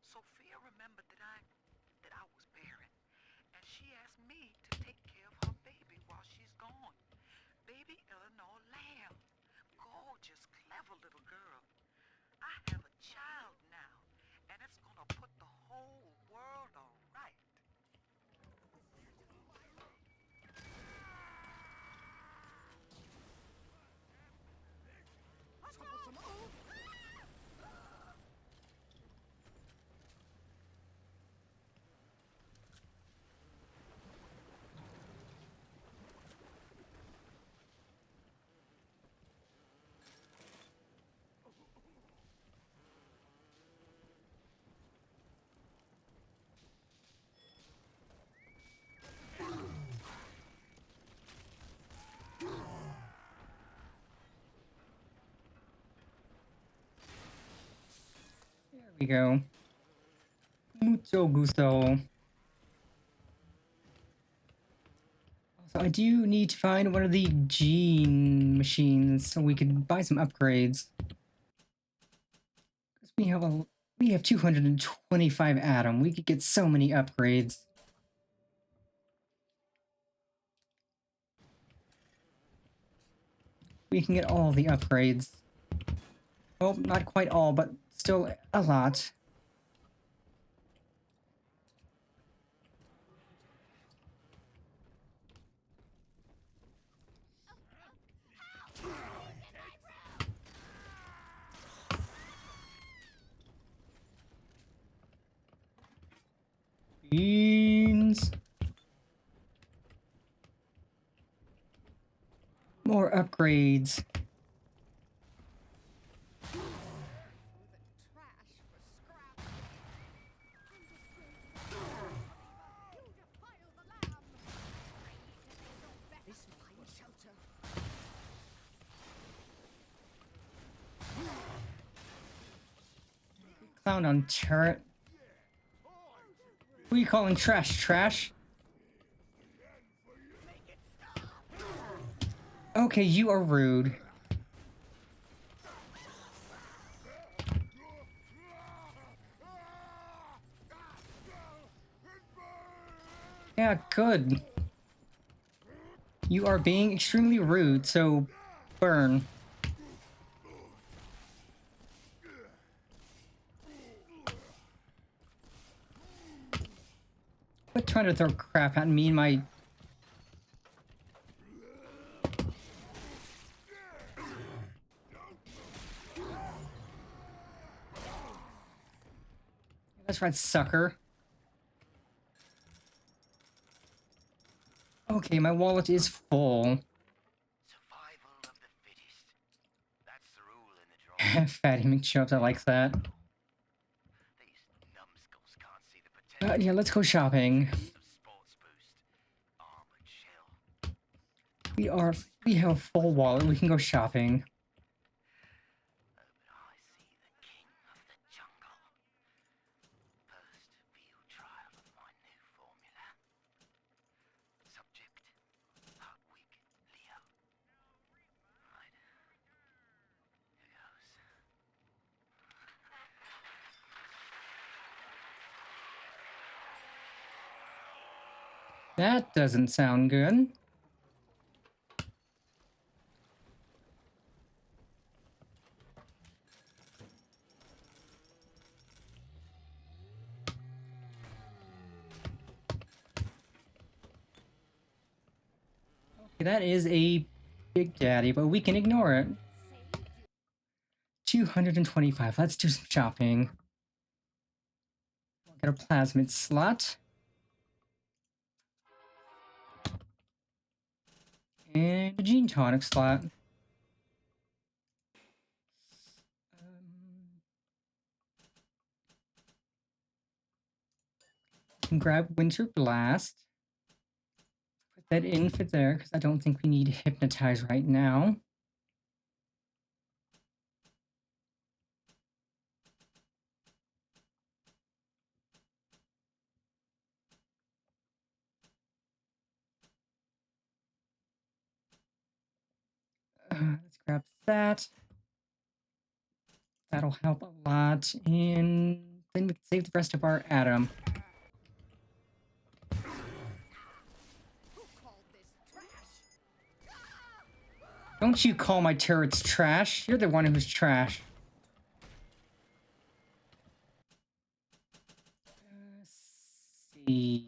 Sophia remembered that I was barren, and she asked me to take care of her baby while she's gone. Baby Eleanor Lamb. Gorgeous, clever little girl. I have a child now, and it's gonna put the whole world all right. There we go. Mucho gusto. Also, I do need to find one of the gene machines so we can buy some upgrades. Because we have 225 Atom. We could get so many upgrades. We can get all the upgrades. Well, not quite all, but still a lot. Beans. More upgrades. Clown on turret. Who are you calling trash? Trash? Okay, you are rude. Yeah, good. You are being extremely rude, so burn. Quit trying to throw crap at me and my... That's right, sucker. Okay, my wallet is full. Fatty McChubbs, I like that. These numbskulls can't see the Yeah, let's go shopping. We have a full wallet. We can go shopping. That doesn't sound good. Okay, that is a Big Daddy, but we can ignore it. 225. Let's do some shopping. Get a plasmid slot. And a gene tonic slot. Can grab Winter Blast. Put that in for there, because I don't think we need Hypnotize right now. Let's grab that. That'll help a lot. And then we can save the rest of our atom. Don't you call my turrets trash. You're the one who's trash. Save.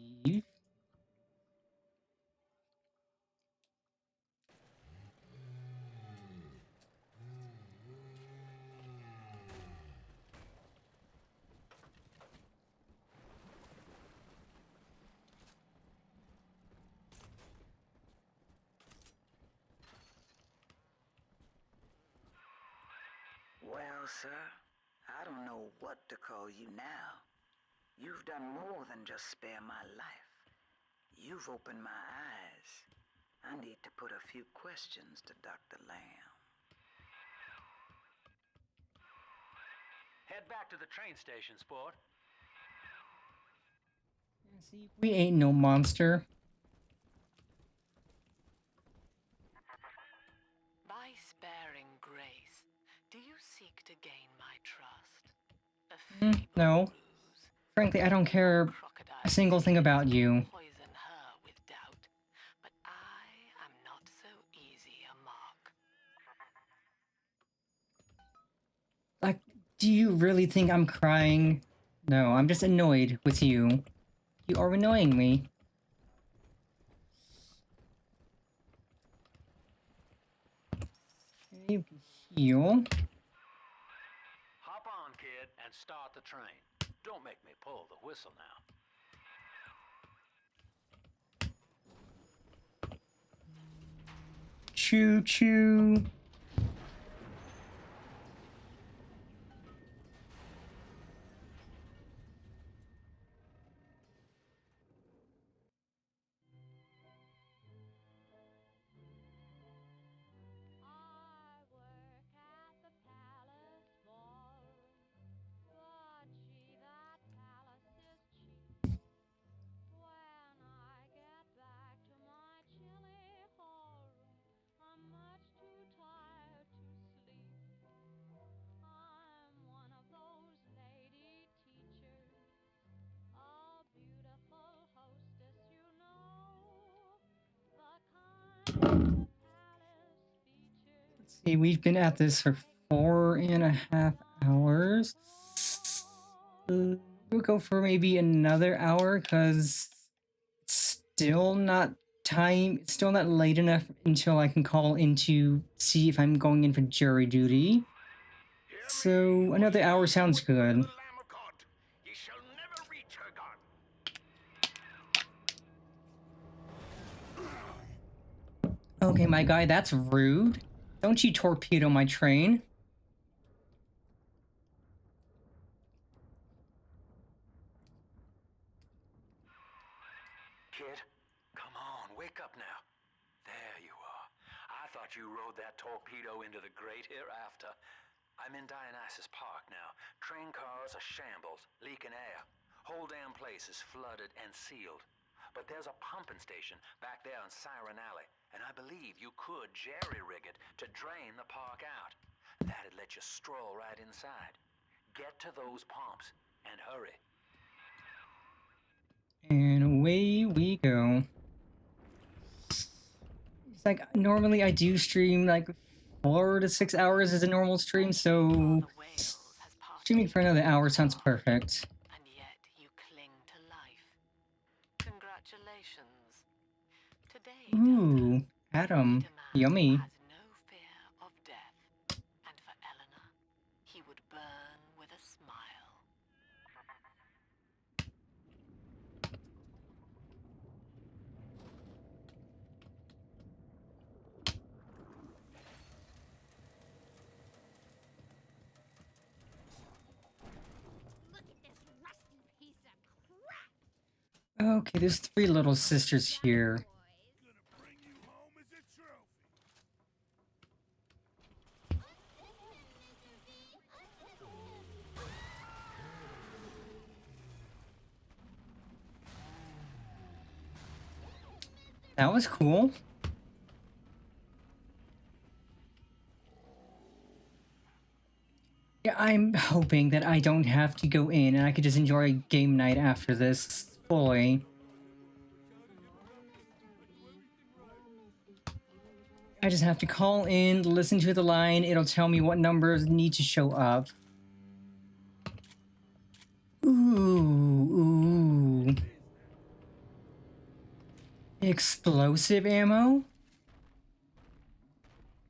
Well, sir, I don't know what to call you now. You've done more than just spare my life. You've opened my eyes. I need to put a few questions to Dr. Lamb. Head back to the train station, sport. See, we ain't no monster. By sparing grace, do you seek to gain my trust? No. Frankly, I don't care a single thing about you. Poison her with doubt, but I am not so easy a mark. Like, do you really think I'm crying? No, I'm just annoyed with you. You are annoying me. Okay, you can heal. Hop on, kid, and start the train. Don't make me pull the whistle now. Choo choo. Let's see, we've been at this for 4.5 hours. We'll go for maybe another hour, because it's still not time, it's still not late enough until I can call in to see if I'm going in for jury duty. So another hour sounds good. Okay, my guy, that's rude. Don't you torpedo my train. kid. Come on, wake up now. There you are. I thought you rode that torpedo into the great hereafter. I'm in Dionysus Park now. Train cars are shambles, leaking air. Whole damn place is flooded and sealed. But there's a pumping station back there in Siren Alley, and I believe you could jerry-rig it to drain the park out. That'd let you stroll right inside. Get to those pumps, and hurry. And away we go. It's like, normally I do stream like 4 to 6 hours as a normal stream, so streaming for another hour sounds perfect. And yet you cling to life. Congratulations. Today, Ooh, Adam. Yummy. has no fear of death. And for Eleanor, he would burn with a smile. Okay, there's 3 little sisters here. That was cool. Yeah, I'm hoping that I don't have to go in and I could just enjoy game night after this fully. I just have to call in, listen to the line, it'll tell me what numbers need to show up. Ooh. Explosive ammo?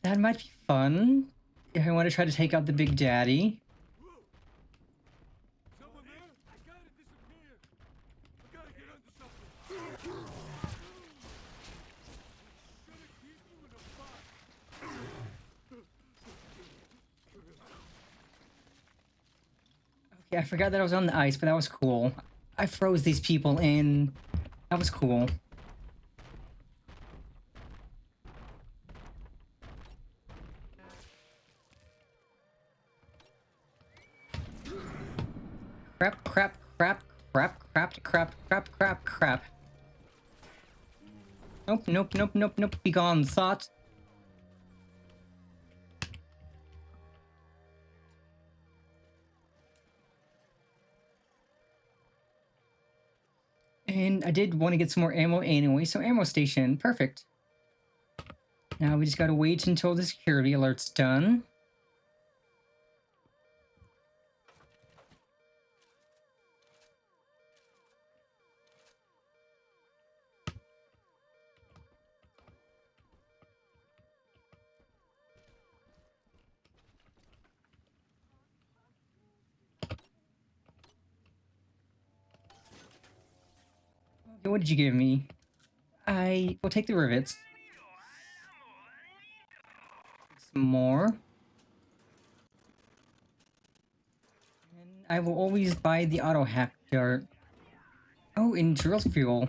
That might be fun. If I want to try to take out the Big Daddy. Okay, I forgot that I was on the ice, but that was cool. I froze these people in. That was cool. Crap, crap, crap, crap, crap, crap, crap, crap, crap. Nope, nope, nope, nope, nope. Be gone, thought. And I did want to get some more ammo anyway, so ammo station, perfect. Now we just gotta wait until the security alert's done. Okay, what did you give me? I will take the rivets. Some more. And I will always buy the auto hack dart. Oh, and drill fuel.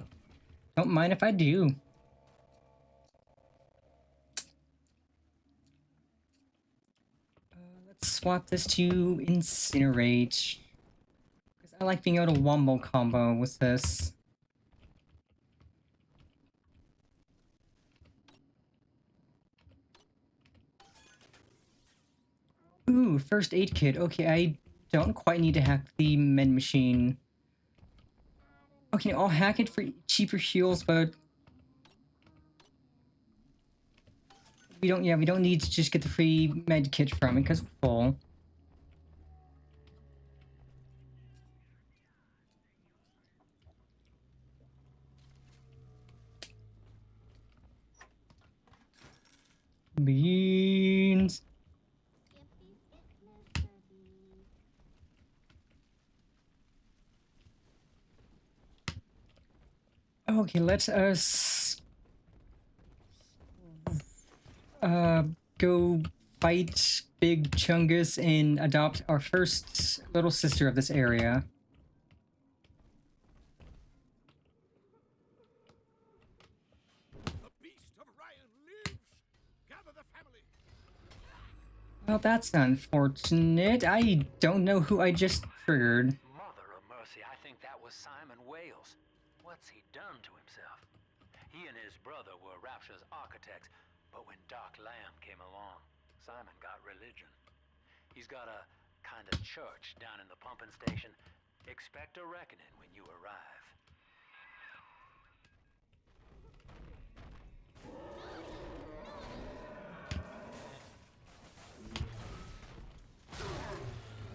Don't mind if I do. Let's swap this to incinerate. Because I like being able to wombo combo with this. Ooh, first aid kit. Okay, I don't quite need to hack the med machine. Okay, I'll hack it for cheaper heals, but we don't need to just get the free med kit from it because we're full. Beans. Okay, let us go fight Big Chungus and adopt our first little sister of this area. Well, that's unfortunate. I don't know who I just triggered. Mother of mercy, I think that was Simon Wales. What's he done to himself? He and his brother were Rapture's architects, but when Doc Lamb came along, Simon got religion. He's got a kind of church down in the pumping station. Expect a reckoning when you arrive.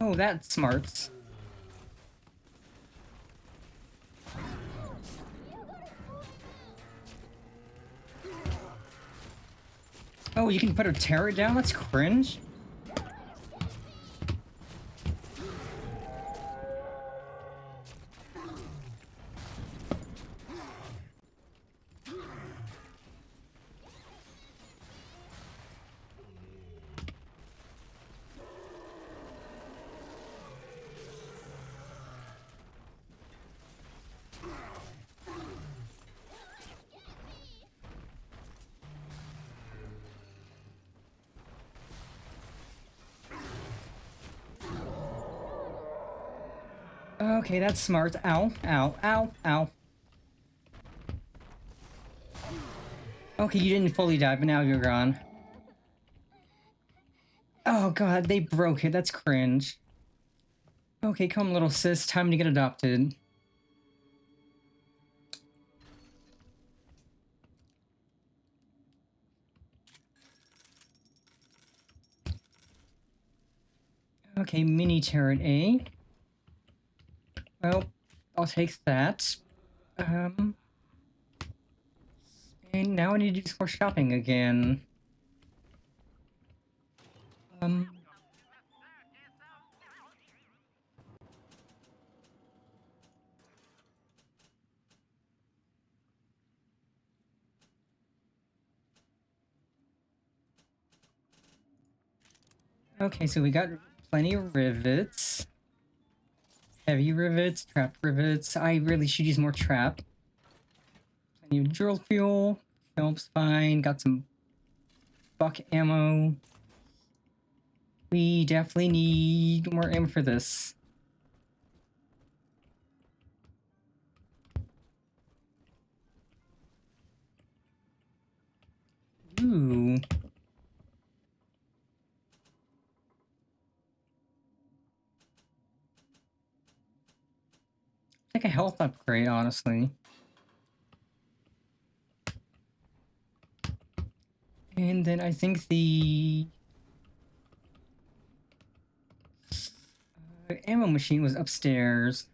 Oh, that's smart. Oh, you can put a turret down? That's cringe. Okay, that's smart. Ow, ow, ow, ow. Okay, you didn't fully die, but now you're gone. Oh god, they broke it. That's cringe. Okay, come little sis. Time to get adopted. Okay, mini turret A. Well, I'll take that. And now I need to do some more shopping again. Okay, so we got plenty of rivets. Heavy rivets, trap rivets. I really should use more trap. Plenty of drill fuel. Helps fine. Got some buck ammo. We definitely need more ammo for this. Ooh. Like a health upgrade, honestly. And then I think the ammo machine was upstairs.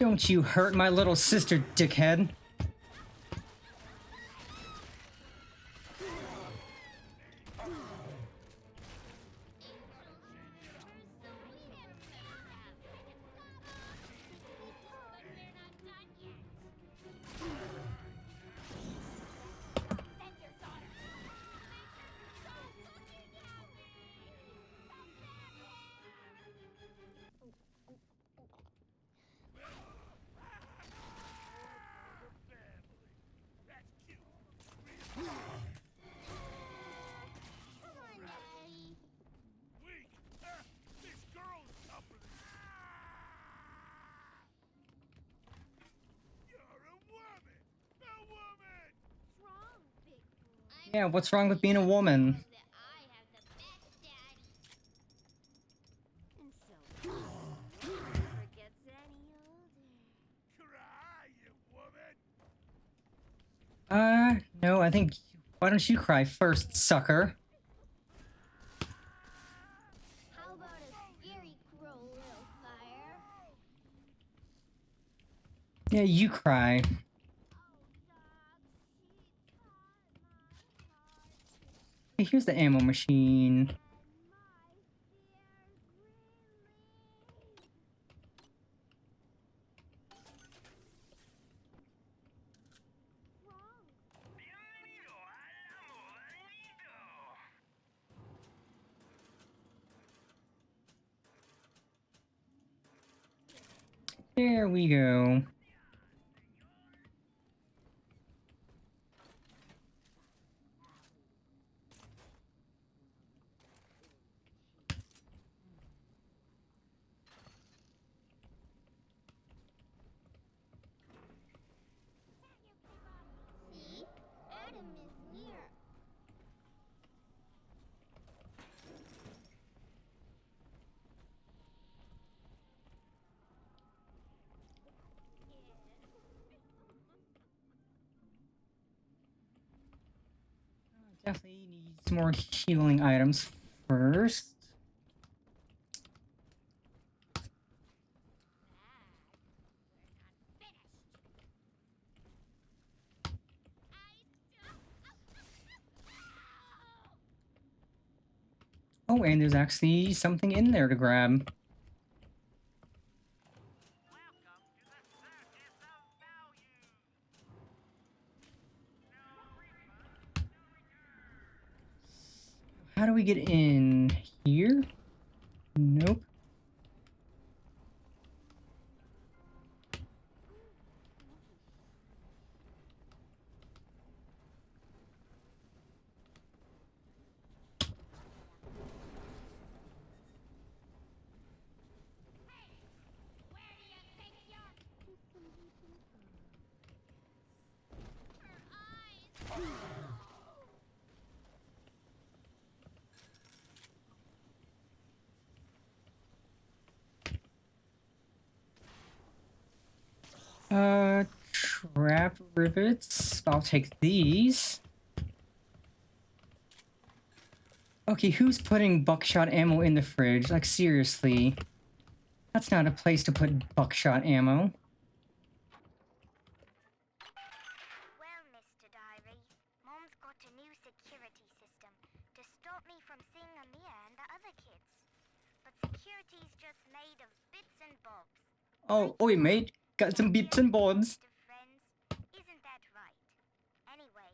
Don't you hurt my little sister, dickhead. Yeah, what's wrong with being a woman? No, I think... Why don't you cry first, sucker? How about a scary crow, little fire? Yeah, you cry. Hey, here's the ammo machine. There we go. See? Adam is near. Definitely need some more healing items first. Oh, and there's actually something in there to grab. How do we get in here? Nope. Trap rivets. I'll take these. Okay, who's putting buckshot ammo in the fridge? Like, seriously. That's not a place to put buckshot ammo. Well, Mr. Diary, Mom's got a new security system to stop me from seeing Amir and the other kids. But security's just made of bits and bobs. Oh, oi, mate. Got some bits and bobs. Friends, isn't that right? Anyway,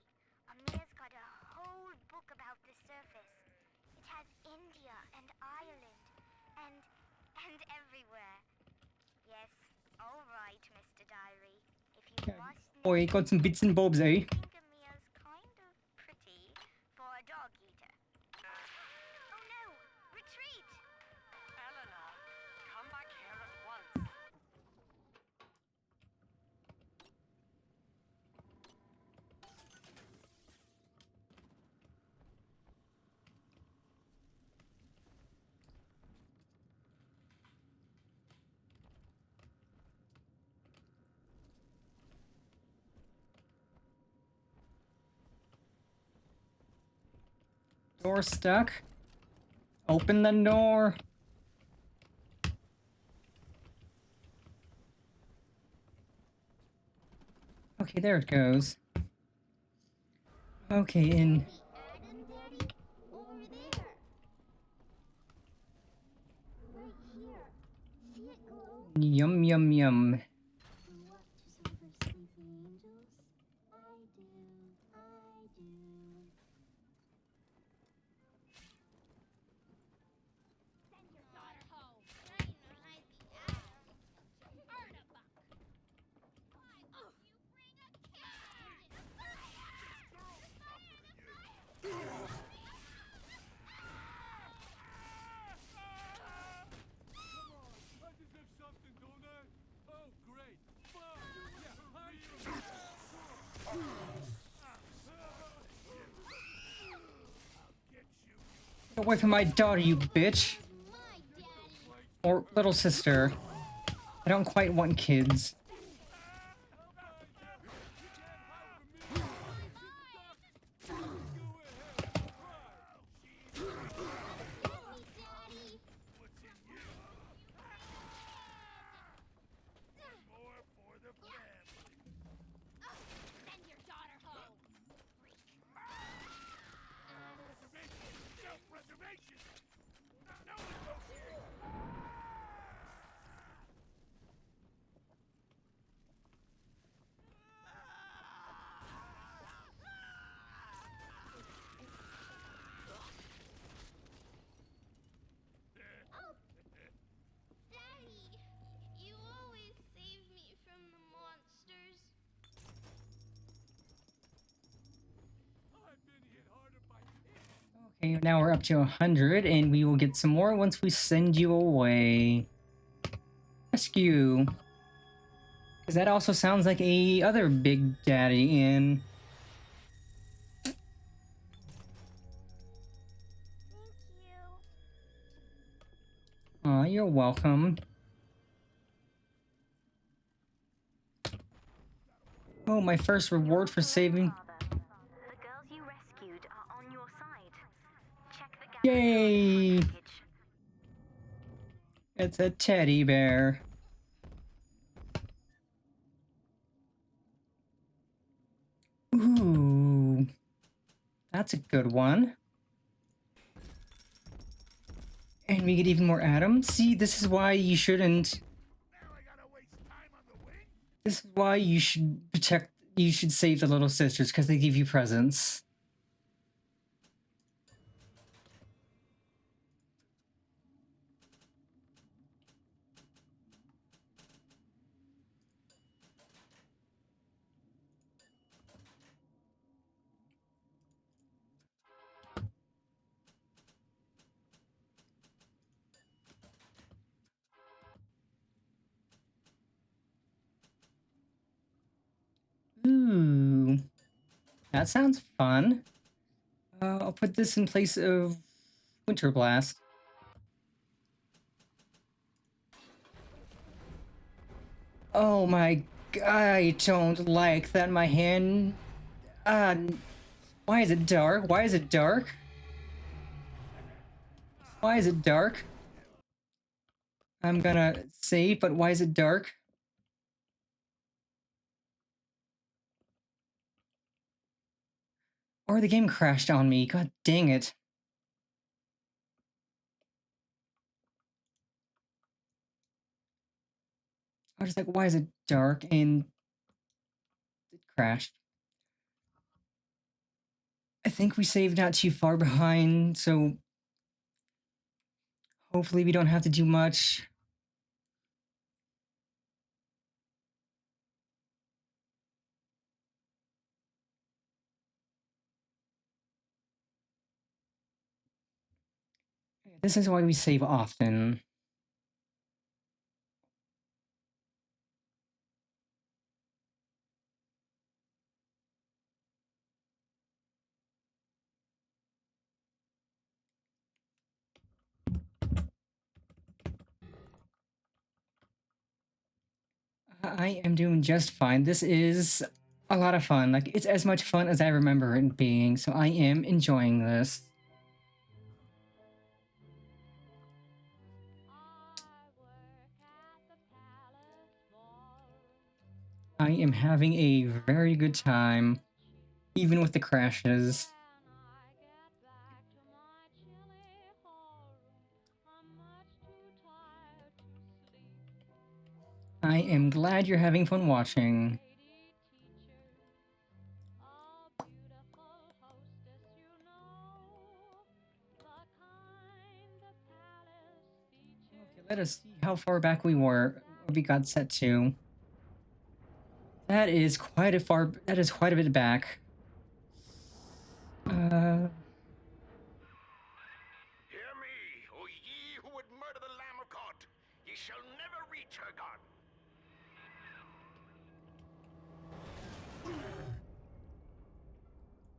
Amir's got a whole book about the surface. It has India and Ireland and everywhere. Yes, all right, Mr. Diary. If you must know, Oi, got some bits and bobs, eh? I think Amir's kind of pretty for a dog eater. Oh no! Retreat! Eleanor, come back here at once. Door stuck. Open the door. Okay, there it goes. Okay, in... Adam, Daddy? Over there. Right here. See it glow? Yum, yum, yum. You want to some for sleeping angels? I do. I do. Send your daughter home. Now you know I'd be Adam. Earn a buck. Why would you bring a kid? The fire! The fire! The fire! Get away from my daughter, you bitch! Or little sister. I don't quite want kids. Okay, now we're up to 100, and we will get some more once we send you away. Rescue. Because that also sounds like a other Big Daddy in. Aw, you're welcome. Oh, my first reward for saving. The girls you rescued are on your side. Check the gap Yay! It's a teddy bear. Ooh. That's a good one. And we get even more atoms. See, this is why you shouldn't. This is why you should protect. You should save the little sisters because they give you presents. Ooh, that sounds fun. I'll put this in place of Winter Blast. Oh my, I don't like that my hand... why is it dark? Why is it dark? Why is it dark? I'm gonna save, but why is it dark? Or the game crashed on me, god dang it. I was just like, why is it dark? And it crashed. I think we saved not too far behind, so hopefully we don't have to do much. This is why we save often. I am doing just fine. This is a lot of fun. Like, it's as much fun as I remember it being, so I am enjoying this. I am having a very good time, even with the crashes. I am glad you're having fun watching. Okay, let us see how far back we got set to. That is quite a bit back. Hear me, O ye who would murder the Lamb of God. Ye shall never reach her God.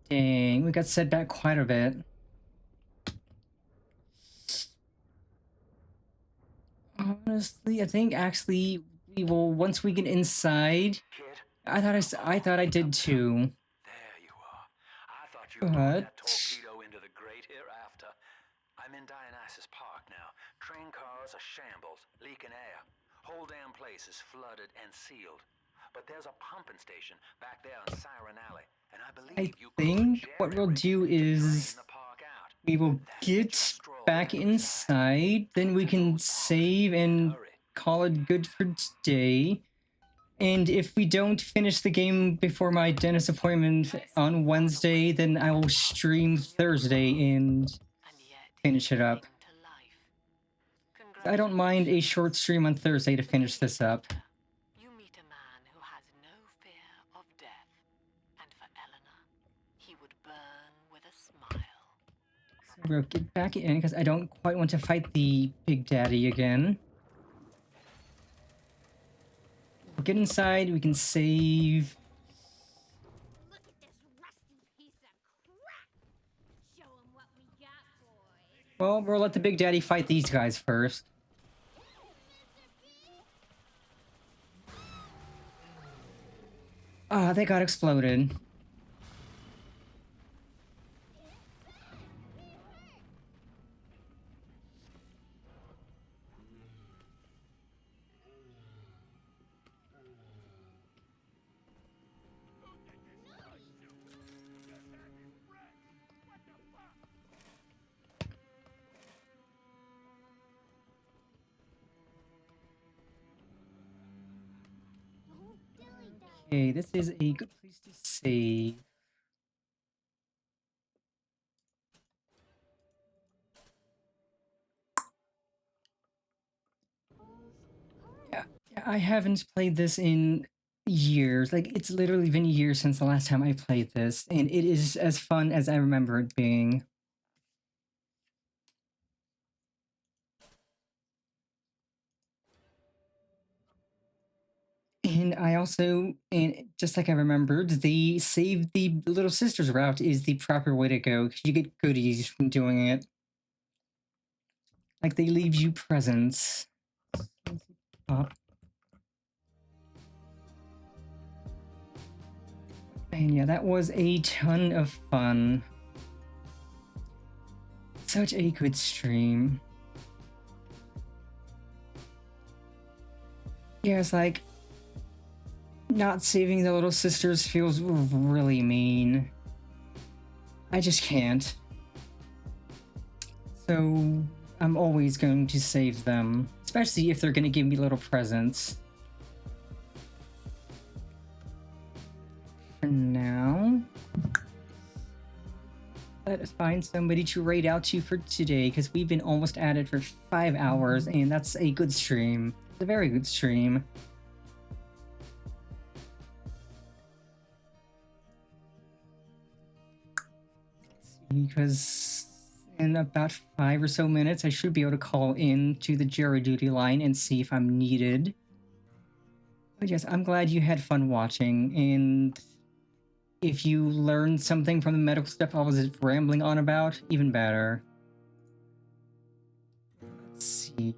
Dang, we got set back quite a bit. Honestly, I think actually we will, once we get inside. I thought I did too. There you are. I thought you But brought that torpedo into the great hereafter. I'm in Dionysus Park now. Train cars are shambles, leaking air. Whole damn place is flooded and sealed. But there's a pumping station back there in Siren Alley, and I believe I think what we'll do is we will get back inside, then we can save and call it good for today. And if we don't finish the game before my dentist appointment on Wednesday, then I will stream Thursday and finish it up. I don't mind a short stream on Thursday to finish this up. You meet a man who has no fear of death, and for Eleanor, he would burn with a smile. We'll get back in because I don't quite want to fight the Big Daddy again. We'll get inside, we can save. Look at this rusty piece of crap. Show 'em what we got, boys. Well, we'll let the Big Daddy fight these guys first. Ah, they got exploded. Okay, this is a good place to save. Yeah, I haven't played this in years. Like, it's literally been years since the last time I played this, and it is as fun as I remember it being. And I also, and just like I remembered, the save the little sisters route is the proper way to go because you get goodies from doing it. Like they leave you presents. Up. And yeah, that was a ton of fun. Such a good stream. Yeah, it's like not saving the little sisters feels really mean. I just can't. So I'm always going to save them, especially if they're going to give me little presents. For now, let us find somebody to raid out to for today, because we've been almost at it for 5 hours, and that's a good stream. It's a very good stream. Because in about 5 or so minutes, I should be able to call in to the jury duty line and see if I'm needed. But yes, I'm glad you had fun watching, and if you learned something from the medical stuff I was rambling on about, even better. Let's see.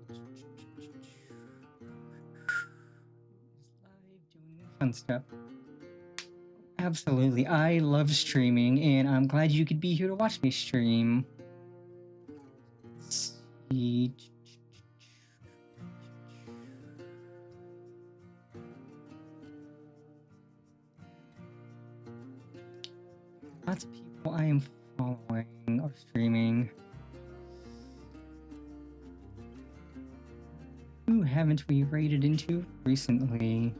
Fun stuff. Absolutely, I love streaming, and I'm glad you could be here to watch me stream. Let's see. Lots of people I am following are streaming. Who haven't we raided into recently?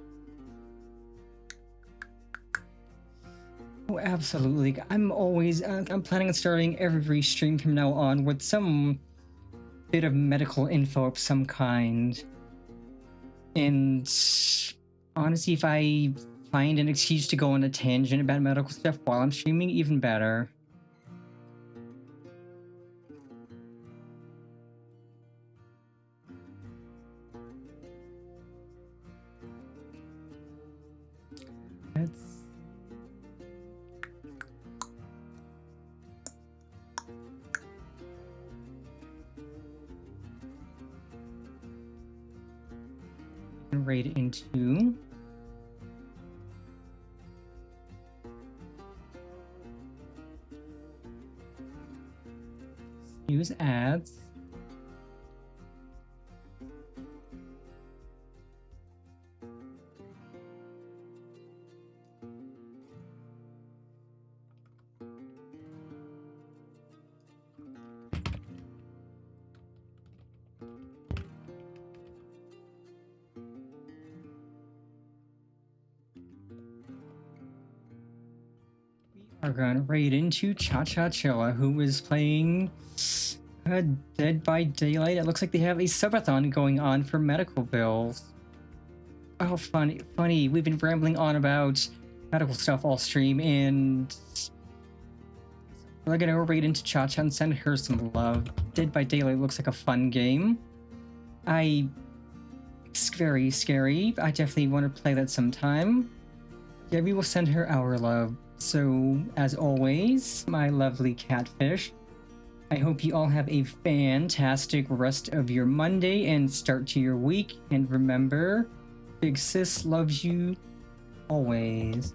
Oh, absolutely. I'm planning on starting every stream from now on with some bit of medical info of some kind. And honestly, if I find an excuse to go on a tangent about medical stuff while I'm streaming, even better. Let's... raid into... use ads. We are gonna raid into Cha Cha Chilla, who is playing Dead by Daylight. It looks like they have a subathon going on for medical bills. Oh, funny. We've been rambling on about medical stuff all stream, and We're gonna go right into Cha-Cha and send her some love. Dead by Daylight looks like a fun game. It's very scary. I definitely want to play that sometime. Yeah, we will send her our love. So, as always, my lovely catfish, I hope you all have a fantastic rest of your Monday and start to your week. And remember, Big Sis loves you always.